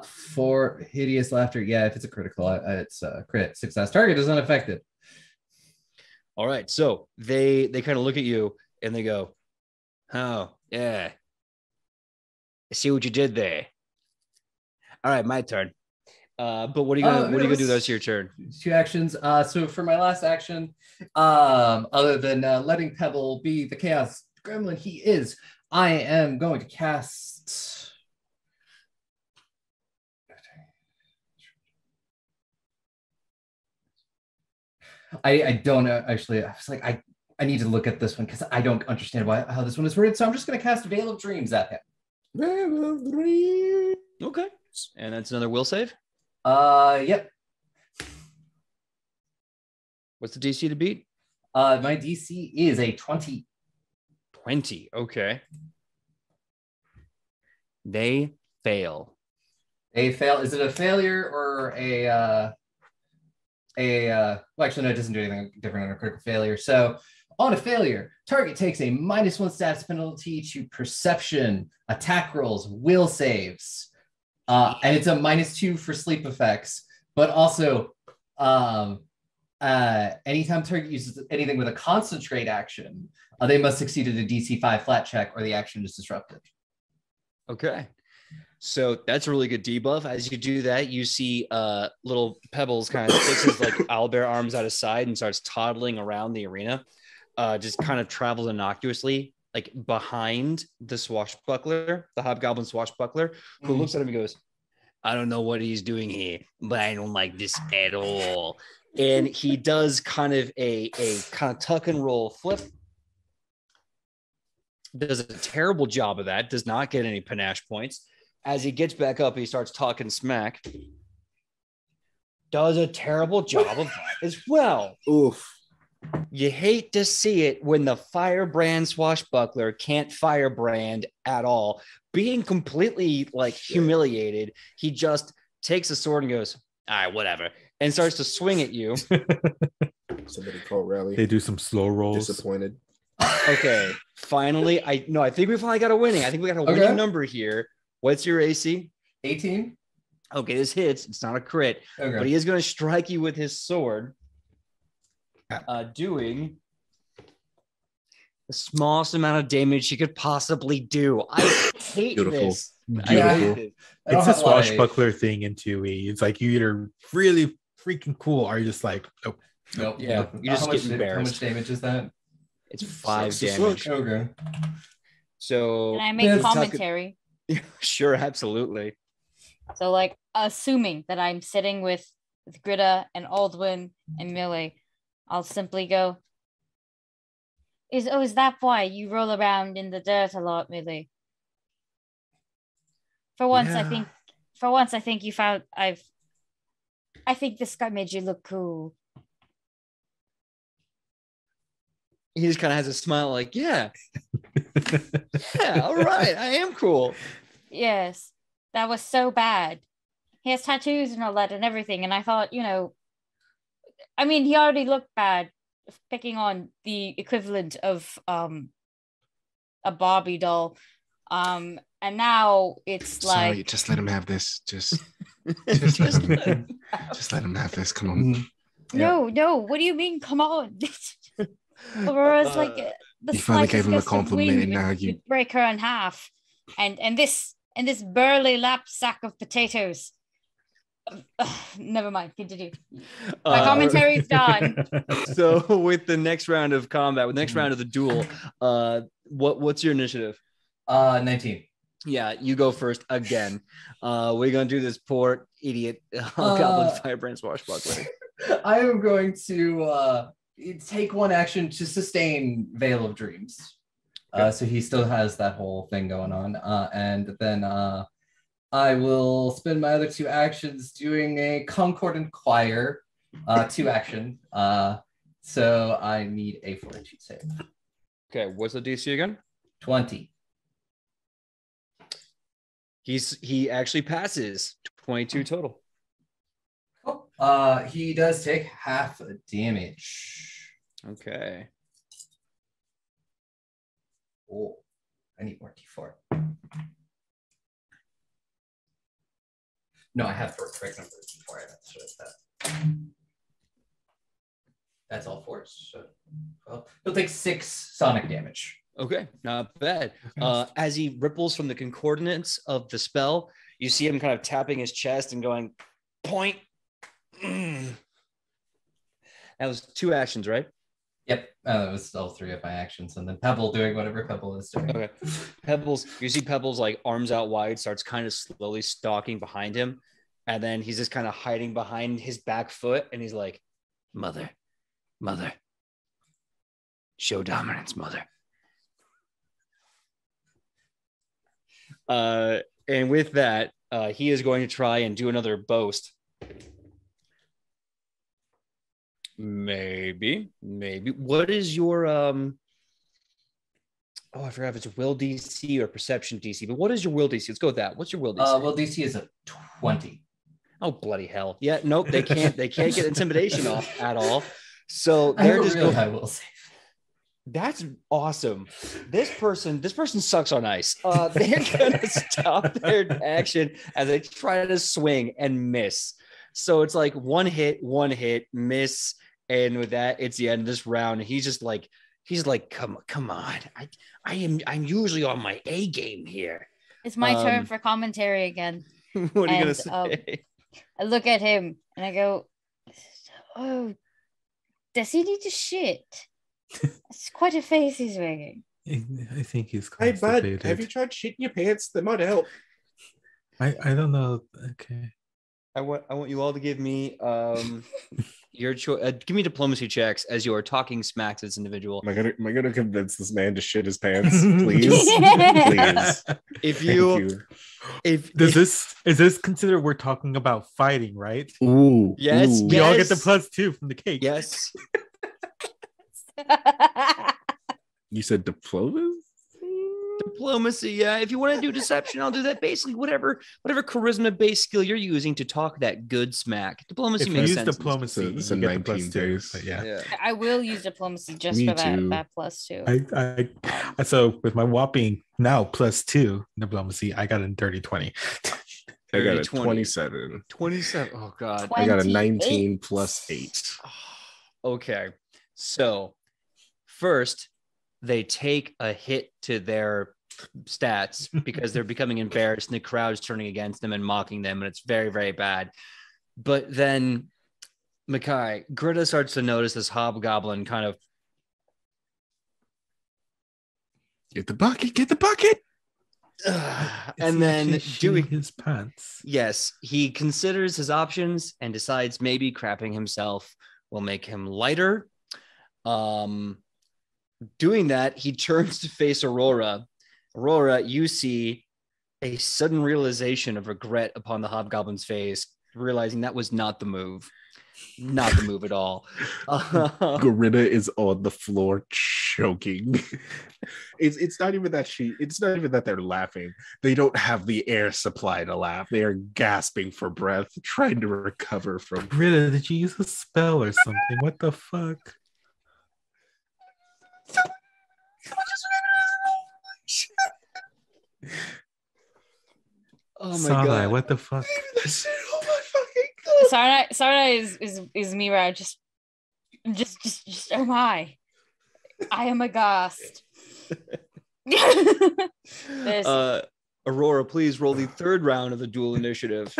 For hideous laughter, yeah, if it's a critical, it's a crit success. Target is unaffected. All right, so they kind of look at you and they go, "Oh, yeah. I see what you did there. All right, my turn. But what are you gonna do the rest of your turn? 2 actions. So for my last action, other than letting Pebble be the chaos gremlin he is, I am going to cast. I don't know, actually. I was like, I need to look at this one because I don't understand how this one is worded. So I'm just going to cast Veil of Dreams at him. Okay. And that's another will save. Yep. What's the DC to beat? My DC is a 20. 20. Okay. They fail. A fail. Is it a failure or well, actually, no, it doesn't do anything different on a critical failure. So on a failure, target takes a -1 stats penalty to perception, attack rolls, will saves. And it's a -2 for sleep effects, but also anytime target uses anything with a concentrate action, they must succeed at a DC 5 flat check or the action is disrupted. Okay. So that's a really good debuff. As you do that, you see little Pebbles kind of sticks his like owlbear arms out of side and starts toddling around the arena. Just kind of travels innocuously, like behind the swashbuckler, the hobgoblin swashbuckler, who looks at him and goes, I don't know what he's doing here, but I don't like this at all. And he does kind of a kind of tuck and roll flip. Does a terrible job of that. Does not get any panache points. As he gets back up, he starts talking smack. Does a terrible job of that as well. Oof. You hate to see it when the firebrand swashbuckler can't firebrand at all. Being completely like humiliated, he just takes a sword and goes, all right, whatever, and starts to swing at you. Somebody call rally. They do some slow rolls. Disappointed. Okay, finally, I think we finally got a winning. I think we got a winning number here. What's your AC? 18. Okay, this hits. It's not a crit, but he is going to strike you with his sword, doing the smallest amount of damage he could possibly do. I hate this. I hate this. It's a swashbuckler thing in 2E. It's like you either really freaking cool or you're just like, nope. Nope. Yeah, you just get embarrassed. How much damage is that? It's 5 damage. Okay. So Can I make commentary? Sure, absolutely. So, like, assuming that I'm sitting with Gritta and Aldwin and Millie, I'll simply go, is that why you roll around in the dirt a lot, Millie? For once, I think you found I think this guy made you look cool. He just kind of has a smile like, yeah, all right, I am cool. Yes, that was so bad. He has tattoos and all that and everything. And I thought, he already looked bad picking on the equivalent of a Barbie doll. And now it's like... Sorry, just let him have this. Just let him have this. Come on. No, what do you mean? Come on. Aurora's like the you finally gave him a compliment and now you break her in half. And this burly lap sack of potatoes. Never mind, continue. My commentary's done. So with the next round of combat, with the next round of the duel, what's your initiative? 19. Yeah, you go first again. We're gonna do this poor idiot goblin firebrand swashbuckler. I am going to take one action to sustain Veil of Dreams. So he still has that whole thing going on. And then I will spend my other 2 actions doing a Concordant Choir, 2 action. So I need a fortitude save. Okay, what's the DC again? 20. He actually passes 22 total. He does take half damage. Okay. Oh, I need more D4. No, I have the correct number of D4. I have to show that. That's all 4s. So, well, he'll take 6 sonic damage. Okay, not bad. As he ripples from the concordance of the spell, you see him kind of tapping his chest and going, point. That was 2 actions, right? Yep, that was all 3 of my actions, and then Pebble doing whatever Pebble is doing. Okay, Pebbles. You see Pebbles like arms out wide, starts kind of slowly stalking behind him, and then he's just kind of hiding behind his back foot, and he's like, "Mother, show dominance, mother." And with that, He is going to try and do another boast. Maybe. What is your I forgot if it's will DC or perception DC, but what is your will DC? Let's go with that. What's your will DC? Will DC is a 20. Oh, bloody hell. Yeah, nope, they can't get intimidation off at all. So I have they're a just real going, high will save. that's awesome. This person sucks on ice. They're gonna stop their action as they try to swing and miss. So it's like one hit, miss, and with that, it's the end of this round. He's like, come on. I'm usually on my A game here. It's my turn for commentary again. What are you gonna say? I look at him and I go, "Oh, does he need to shit? It's quite a face he's making." I think he's Hey, constipated. bud, have you tried shitting your pants? That might help. I don't know. Okay. I want you all to give me your choice. Give me diplomacy checks as you are talking smack to this individual. Am I gonna convince this man to shit his pants? Please, please. If Is this considered we're talking about fighting, right? Ooh, Yes, ooh. We all get the Yes. +2 from the cake. yes, You said diplomas? diplomacy. Yeah, if you want to do deception, I'll do that. Basically, whatever charisma-based skill you're using to talk that good smack. Diplomacy If you makes use sense. diplomacy, It's you a get the 19 +2. days. But yeah. Yeah. I will use diplomacy just Me for too. that +2. I so with my whopping now +2 diplomacy, I got a dirty 20. I got a 20. 27. 27. Oh God. I got a 28. 19 plus 8. Okay. So first, they take a hit to their stats because they're becoming embarrassed and the crowd's turning against them and mocking them, and it's very, very bad. But then Makai, Greta starts to notice this hobgoblin kind of Get the bucket, get the bucket. and then doing his pants. yes, he considers his options and decides maybe crapping himself will make him lighter. Doing that, he turns to face Aurora. Aurora, you see a sudden realization of regret upon the hobgoblin's face, realizing that was not the move. Not the move at all. Gorilla is on the floor choking. It's not even that they're laughing. They don't have the air supply to laugh. They are gasping for breath, trying to recover from. Rita, did you use a spell or something? What the fuck? Oh my Sanai, God. what the fuck? Sarna is Mira. Just oh my. I am aghast. Aurora, please roll the third round of the duel initiative.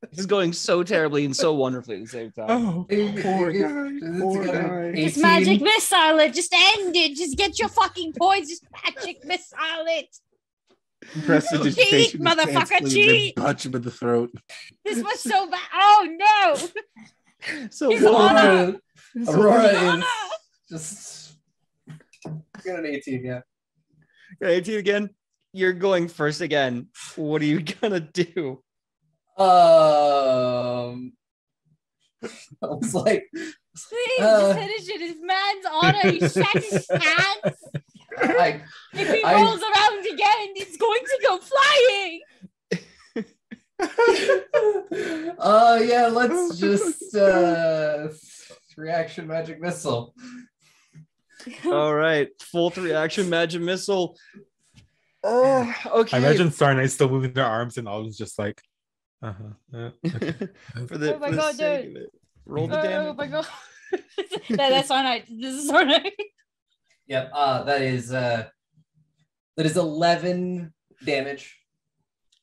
This is going so terribly and so wonderfully at the same time. Oh, poor guy. Poor guy. Just magic missile it. Just end it. Just get your fucking points. Just magic missile it. Prestidigitation, motherfucker, please, cheat. and punch him in the throat. This was so bad. Oh no. So He's what- Aurora Anna. is just got an 18, yeah. 18 again. You're going first again. What are you gonna do? I was like, Please just finish it. His man's honor. He shat his pants. If he rolls around again, it's going to go flying. Yeah, let's just reaction magic missile. All right, full 3-action magic missile. Okay. I imagine Sarnai still moving their arms and Alden's just like, okay. For the, Oh my for the God, sake dude. of it. Roll the Oh damage. my god. That's all right. This is all right. Yep, that is 11 damage.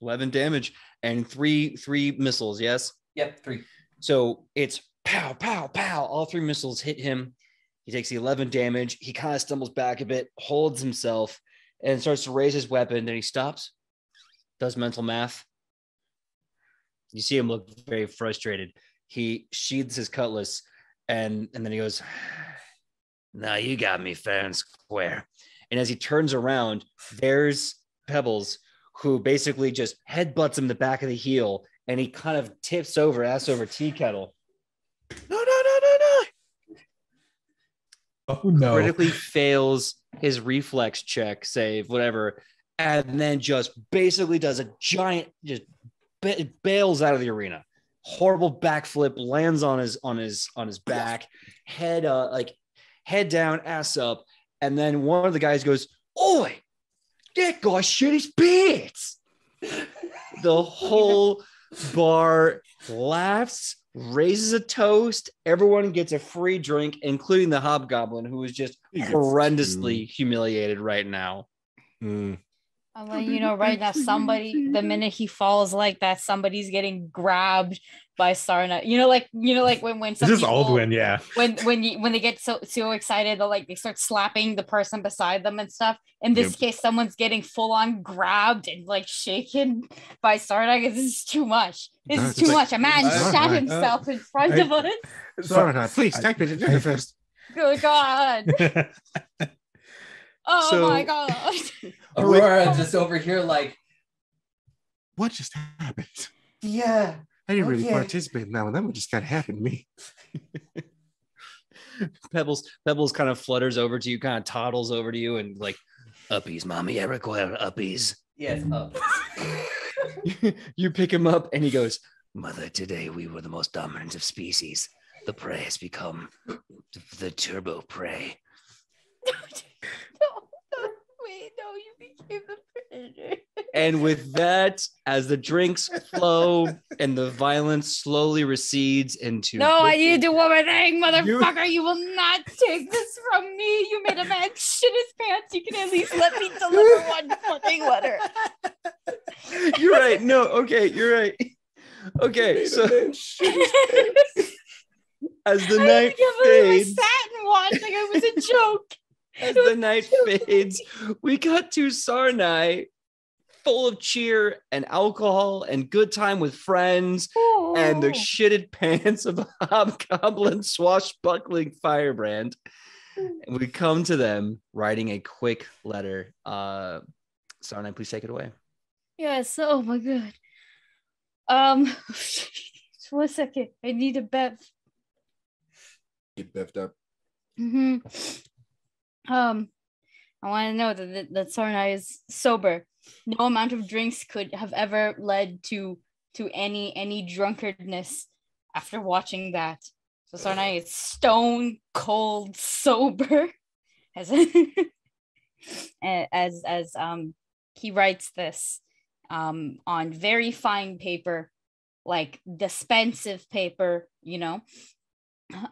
11 damage and three missiles. Yes. Yep, 3. So it's pow, pow, pow. All 3 missiles hit him. He takes the 11 damage. He kind of stumbles back a bit, holds himself, and starts to raise his weapon. Then he stops, does mental math. You see him look very frustrated. He sheathes his cutlass, and then he goes, "Now you got me fair and square." And as he turns around, there's Pebbles who basically just headbutts him in the back of the heel, and he kind of tips over, ass over tea kettle. No. Oh no. Critically fails his reflex check, save, whatever, and then just basically does a giant, just bails out of the arena. Horrible backflip, lands on his back, head down, ass up, and then one of the guys goes, "Oi, that guy shit his pants." The whole bar laughs, raises a toast. Everyone gets a free drink, including the hobgoblin, who is just horrendously humiliated right now. Well, right now, somebody, the minute he falls like that, somebody's getting grabbed by Sarna. Like when some This is people, Aldwin, yeah. when they get so excited, they start slapping the person beside them and stuff. In this case, someone's getting full on grabbed and shaken by Sarna. This is too much. This is too much. A man shot himself in front of us. Sarna, please take me to dinner first. Good God. Oh my God. Aurora just over here like, what just happened? yeah. I didn't really participate in that one. That one just kind of happened to me. Pebbles kind of flutters over to you, kind of toddles over to you, and like, "Uppies, mommy, I require uppies." Yes, up. You pick him up, and he goes, "Mother, today we were the most dominant of species. The prey has become the turbo prey." No, you became the predator. And with that, as the drinks flow and the violence slowly recedes into... No, I need to do one more thing, motherfucker. You will not take this from me. You made a man shit his pants. You can at least let me deliver one fucking letter. You're right. No, okay, you're right. Okay, so... As the night fades... Satin watch like it was a joke. As the night fades, we cut to Sarnai, full of cheer and alcohol and good time with friends, and the shitted pants of a hobgoblin swashbuckling firebrand. And we come to them writing a quick letter. Sarnai, please take it away. Yes. Oh my God. 1 second. I need a bev. Get bevved up. Mm-hmm. I want to know that Sarnai is sober. No amount of drinks could have ever led to any drunkardness after watching that. So Sarnai is stone cold sober, as he writes this on very fine paper, like dispensive paper,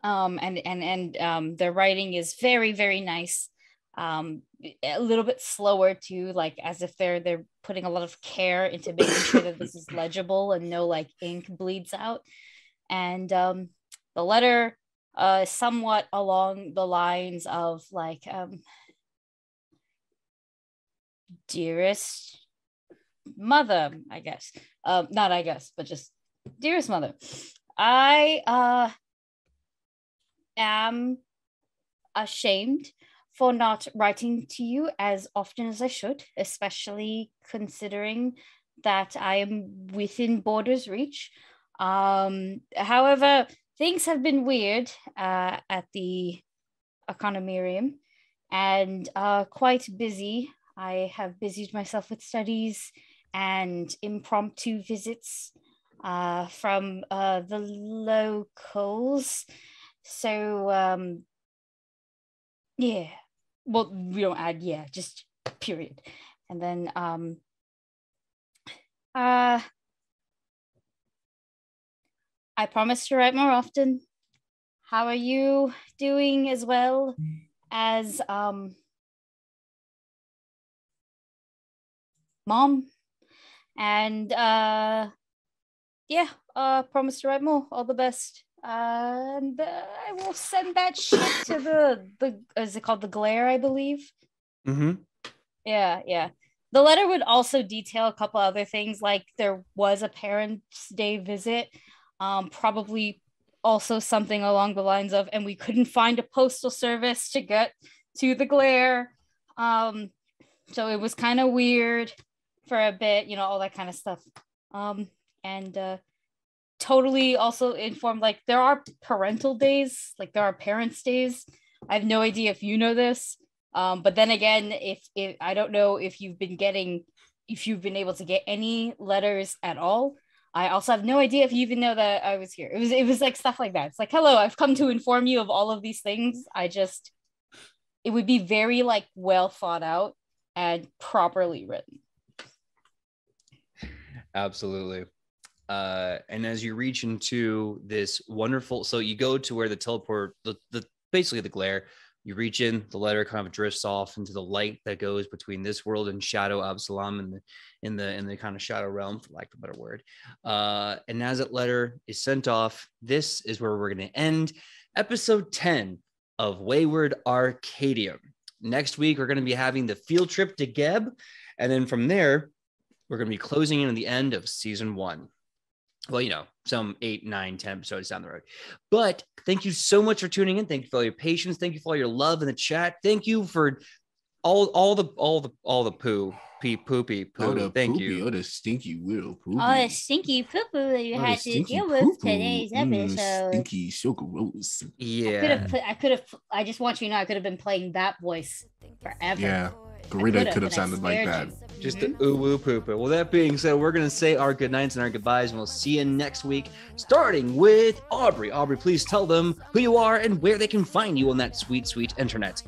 and their writing is very, very nice. A little bit slower too, like as if they're putting a lot of care into making sure that this is legible and no ink bleeds out. And the letter somewhat along the lines of dearest mother, I guess. Not I guess, but just dearest mother. I am ashamed for not writing to you as often as I should, especially considering that I am within Borders reach. However, things have been weird at the Economirium and quite busy. I have busied myself with studies and impromptu visits from the locals. So, yeah. Well, we don't add just period. And then I promise to write more often. How are you doing as well as Mom? And promise to write more. All the best. And I will send that shit to the is it called the Glare, I believe. Mm-hmm. Yeah. The letter would also detail a couple other things, like there was a Parents' Day visit, probably also something along the lines of, and we couldn't find a postal service to get to the Glare. So it was kind of weird. for a bit, you know, all that kind of stuff. And totally also informed, like there are parental days, like there are parents' days. I have no idea if you know this. But then again, if I don't know if you've been able to get any letters at all. I also have no idea if you even know that I was here. It was like stuff like that. It's like, hello, I've come to inform you of all of these things. It would be very like well thought out and properly written. Absolutely. And as you reach into this wonderful, so you go to where the teleport, the basically the glare, you reach in, the letter kind of drifts off into the light that goes between this world and Shadow Absalom and in the kind of shadow realm, for lack of a better word. And as that letter is sent off, this is where we're going to end episode 10 of Wayward Arcadium. Next week, we're going to be having the field trip to Geb. And then from there, we're going to be closing in on the end of season 1. Well, you know, some 8, 9, 10 episodes down the road. But thank you so much for tuning in. Thank you for all your patience. Thank you for all your love in the chat. Thank you for all the poo. Thank you. All the stinky little poo. All the stinky poo poo that you had to deal with today's episode. Stinky, so gross. Yeah. I just want you to know I could have been playing that voice forever. Yeah. Garita could have sounded like that. Just the ooh poo poo. Well, that being said, we're going to say our good nights and our goodbyes, and we'll see you next week, starting with Aubrey. Aubrey, please tell them who you are and where they can find you on that sweet, sweet internet.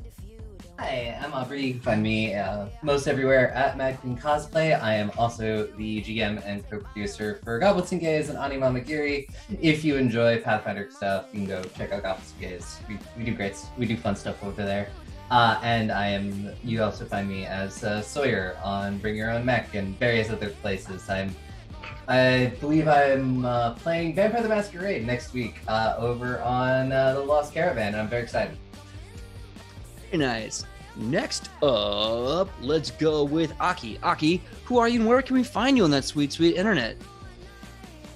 Hi, I'm Aubrey. You can find me most everywhere at Mad Queen Cosplay. I am also the GM and co-producer for Goblins and Gays and Anima Magiri. If you enjoy Pathfinder stuff, you can go check out Goblins and Gays. We do fun stuff over there. And you also find me as Sawyer on Bring Your Own Mech and various other places. I believe I'm playing Vampire the Masquerade next week over on the Lost Caravan, and I'm very excited. Very nice. Next up, let's go with Aki. Aki, who are you and where can we find you on that sweet, sweet internet?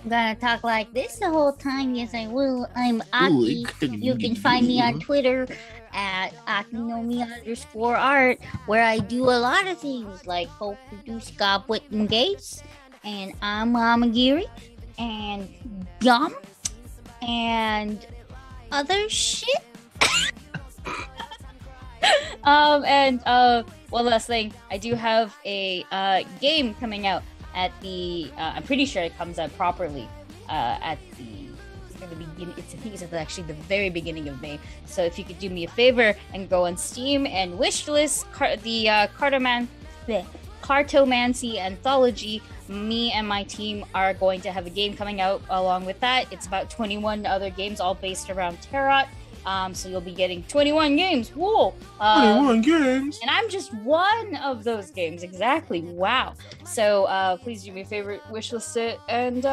I'm gonna talk like this the whole time. Yes, I will. I'm Aki. You can find me on Twitter at Akinomi_art, where I do a lot of things like co-produce Goblins and Gays, and I'm Amagiri, and Yum, and other shit. One last thing, I do have a game coming out at the I'm pretty sure it comes out properly at the beginning. I think it's actually the very beginning of May. So if you could do me a favor and go on Steam and wishlist the Cartomancy Anthology, me and my team are going to have a game coming out along with that. It's about 21 other games, all based around Tarot. So you'll be getting 21 games. Whoa! 21 games. And I'm just one of those games. Exactly. Wow. So please do me a favor, wishlist it, and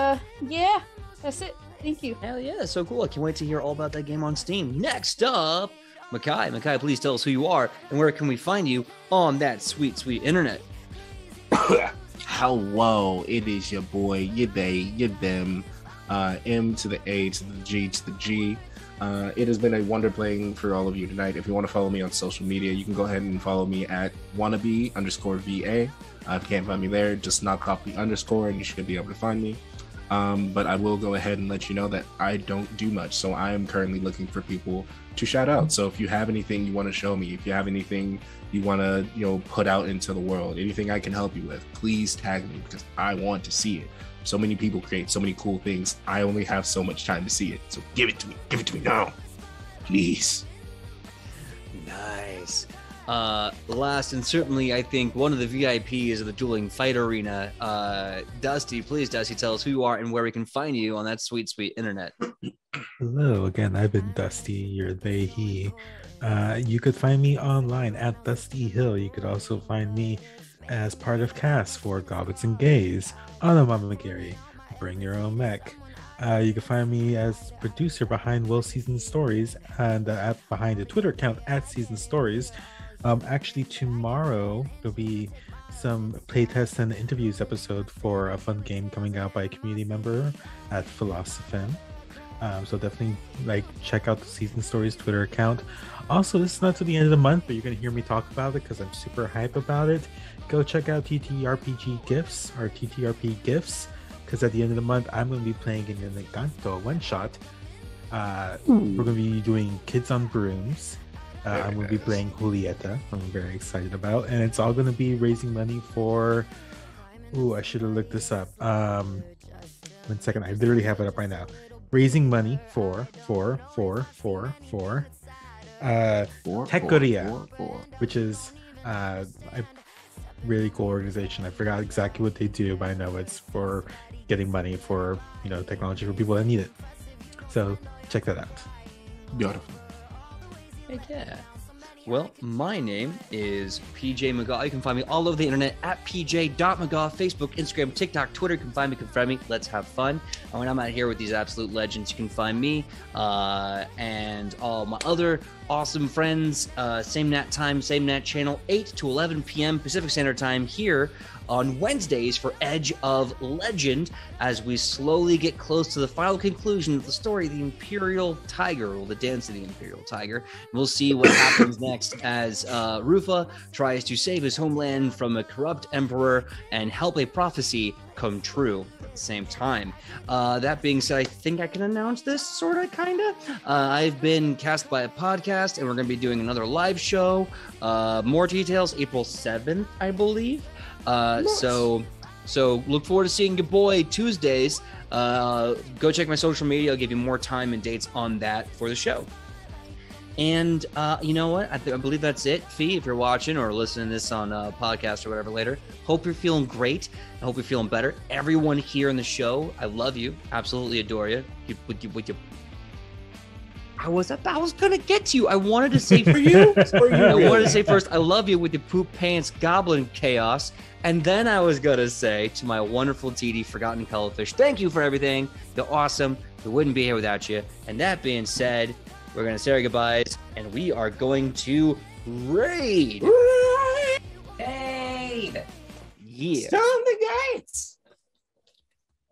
yeah, that's it. Thank you. Hell yeah, so cool. I can't wait to hear all about that game on Steam. Next up, Makai. Makai, please tell us who you are and where can we find you on that sweet, sweet internet. Hello, it is your boy, your they, your them, M to the A to the G to the G. It has been a wonder playing for all of you tonight. If you want to follow me on social media, you can go ahead and follow me at wannabe_VA. If you can't find me there, just knock off the underscore and you should be able to find me. But I will go ahead and let you know that I don't do much, so I am currently looking for people to shout out. So if you have anything you want to show me, if you have anything you want to put out into the world, anything I can help you with, please tag me because I want to see it. So many people create so many cool things. I only have so much time to see it, so give it to me now, please. Nice. Last and certainly, I think one of the VIPs of the Dueling Fight Arena, Dusty. Please, Dusty, tell us who you are and where we can find you on that sweet, sweet internet. Hello again. I've been Dusty, your they, he. You could find me online at Dusty Hill. You could also find me as part of cast for Goblins and Gays, Anima Magiri, Bring Your Own Mech. You can find me as producer behind Will Season Stories and behind the Twitter account at Season Stories. Actually, tomorrow there'll be some playtest and interviews episode for a fun game coming out by a community member at Philosophin. So definitely check out the Season Stories Twitter account. Also, this is not to the end of the month, but you're gonna hear me talk about it because I'm super hype about it. Go check out TTRPG Gifts or TTRP Gifts, because at the end of the month I'm gonna be playing in the Encanto one shot. We're gonna be doing Kids on Brooms. I'm gonna be playing Julieta. I'm very excited about, and it's all gonna be raising money for. I should have looked this up. 1 second, I literally have it up right now. Raising money for Tech Korea, which is a really cool organization. I forgot exactly what they do, but I know it's for getting money for technology for people that need it. So check that out. Beautiful. Heck yeah. Well, my name is PJ McGaw. You can find me all over the internet at pj.mcgaw, Facebook, Instagram, TikTok, Twitter. You can find me, confirm me. Let's have fun. And when I'm out here with these absolute legends, you can find me and all my other awesome friends. Same nat time, same nat channel, 8 to 11 p.m. Pacific Standard Time here on Wednesdays for Edge of Legend, as we slowly get close to the final conclusion of the story, the Imperial Tiger, or the Dance of the Imperial Tiger. We'll see what happens next as Rufa tries to save his homeland from a corrupt emperor and help a prophecy come true at the same time. That being said, I think I can announce this, sort of, kind of. I've been cast by a podcast, and we're going to be doing another live show. More details, April 7th, I believe. Nice. So look forward to seeing your boy Tuesdays. Go check my social media. I'll give you more time and dates on that for the show. And you know what? I believe that's it. Fee, if you're watching or listening to this on a podcast or whatever later, hope you're feeling great. I hope you're feeling better. Everyone here in the show, I love you. Absolutely adore you. I was gonna get to you. I wanted to say for you. I wanted to say first, I love you with the poop pants goblin chaos, and then I was gonna say to my wonderful TD Forgotten Cuttlefish, thank you for everything. You're awesome. We wouldn't be here without you. And that being said, we're gonna say our goodbyes, and we are going to raid. Raid. Yeah. Storm the gates.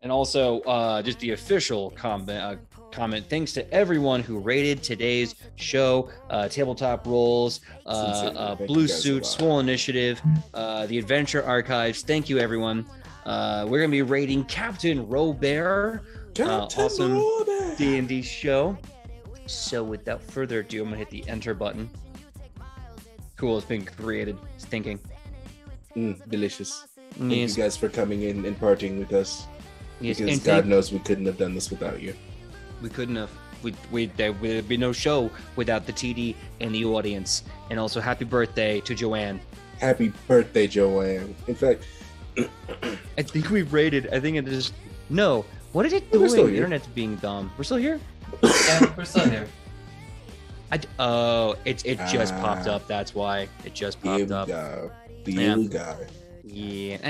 And also, just the official comment. Thanks to everyone who rated today's show. Tabletop Rolls, Blue Suit, Swole Initiative, the Adventure Archives. Thank you, everyone. We're going to be rating Captain Robert. Awesome D&D show. So without further ado, I'm going to hit the enter button. Cool, it's been created. It's thinking. Delicious. Thank you guys for coming in and partying with us. Yes. Because God knows we couldn't have done this without you. We couldn't have. There would be no show without the TD and the audience. And also, happy birthday to Joanne. Happy birthday, Joanne. In fact, I think we rated. I think it is. No. What is it doing? The internet's being dumb. We're still here? Yeah, we're still here. It just popped up. That's why. It just popped up. The guy. Yeah.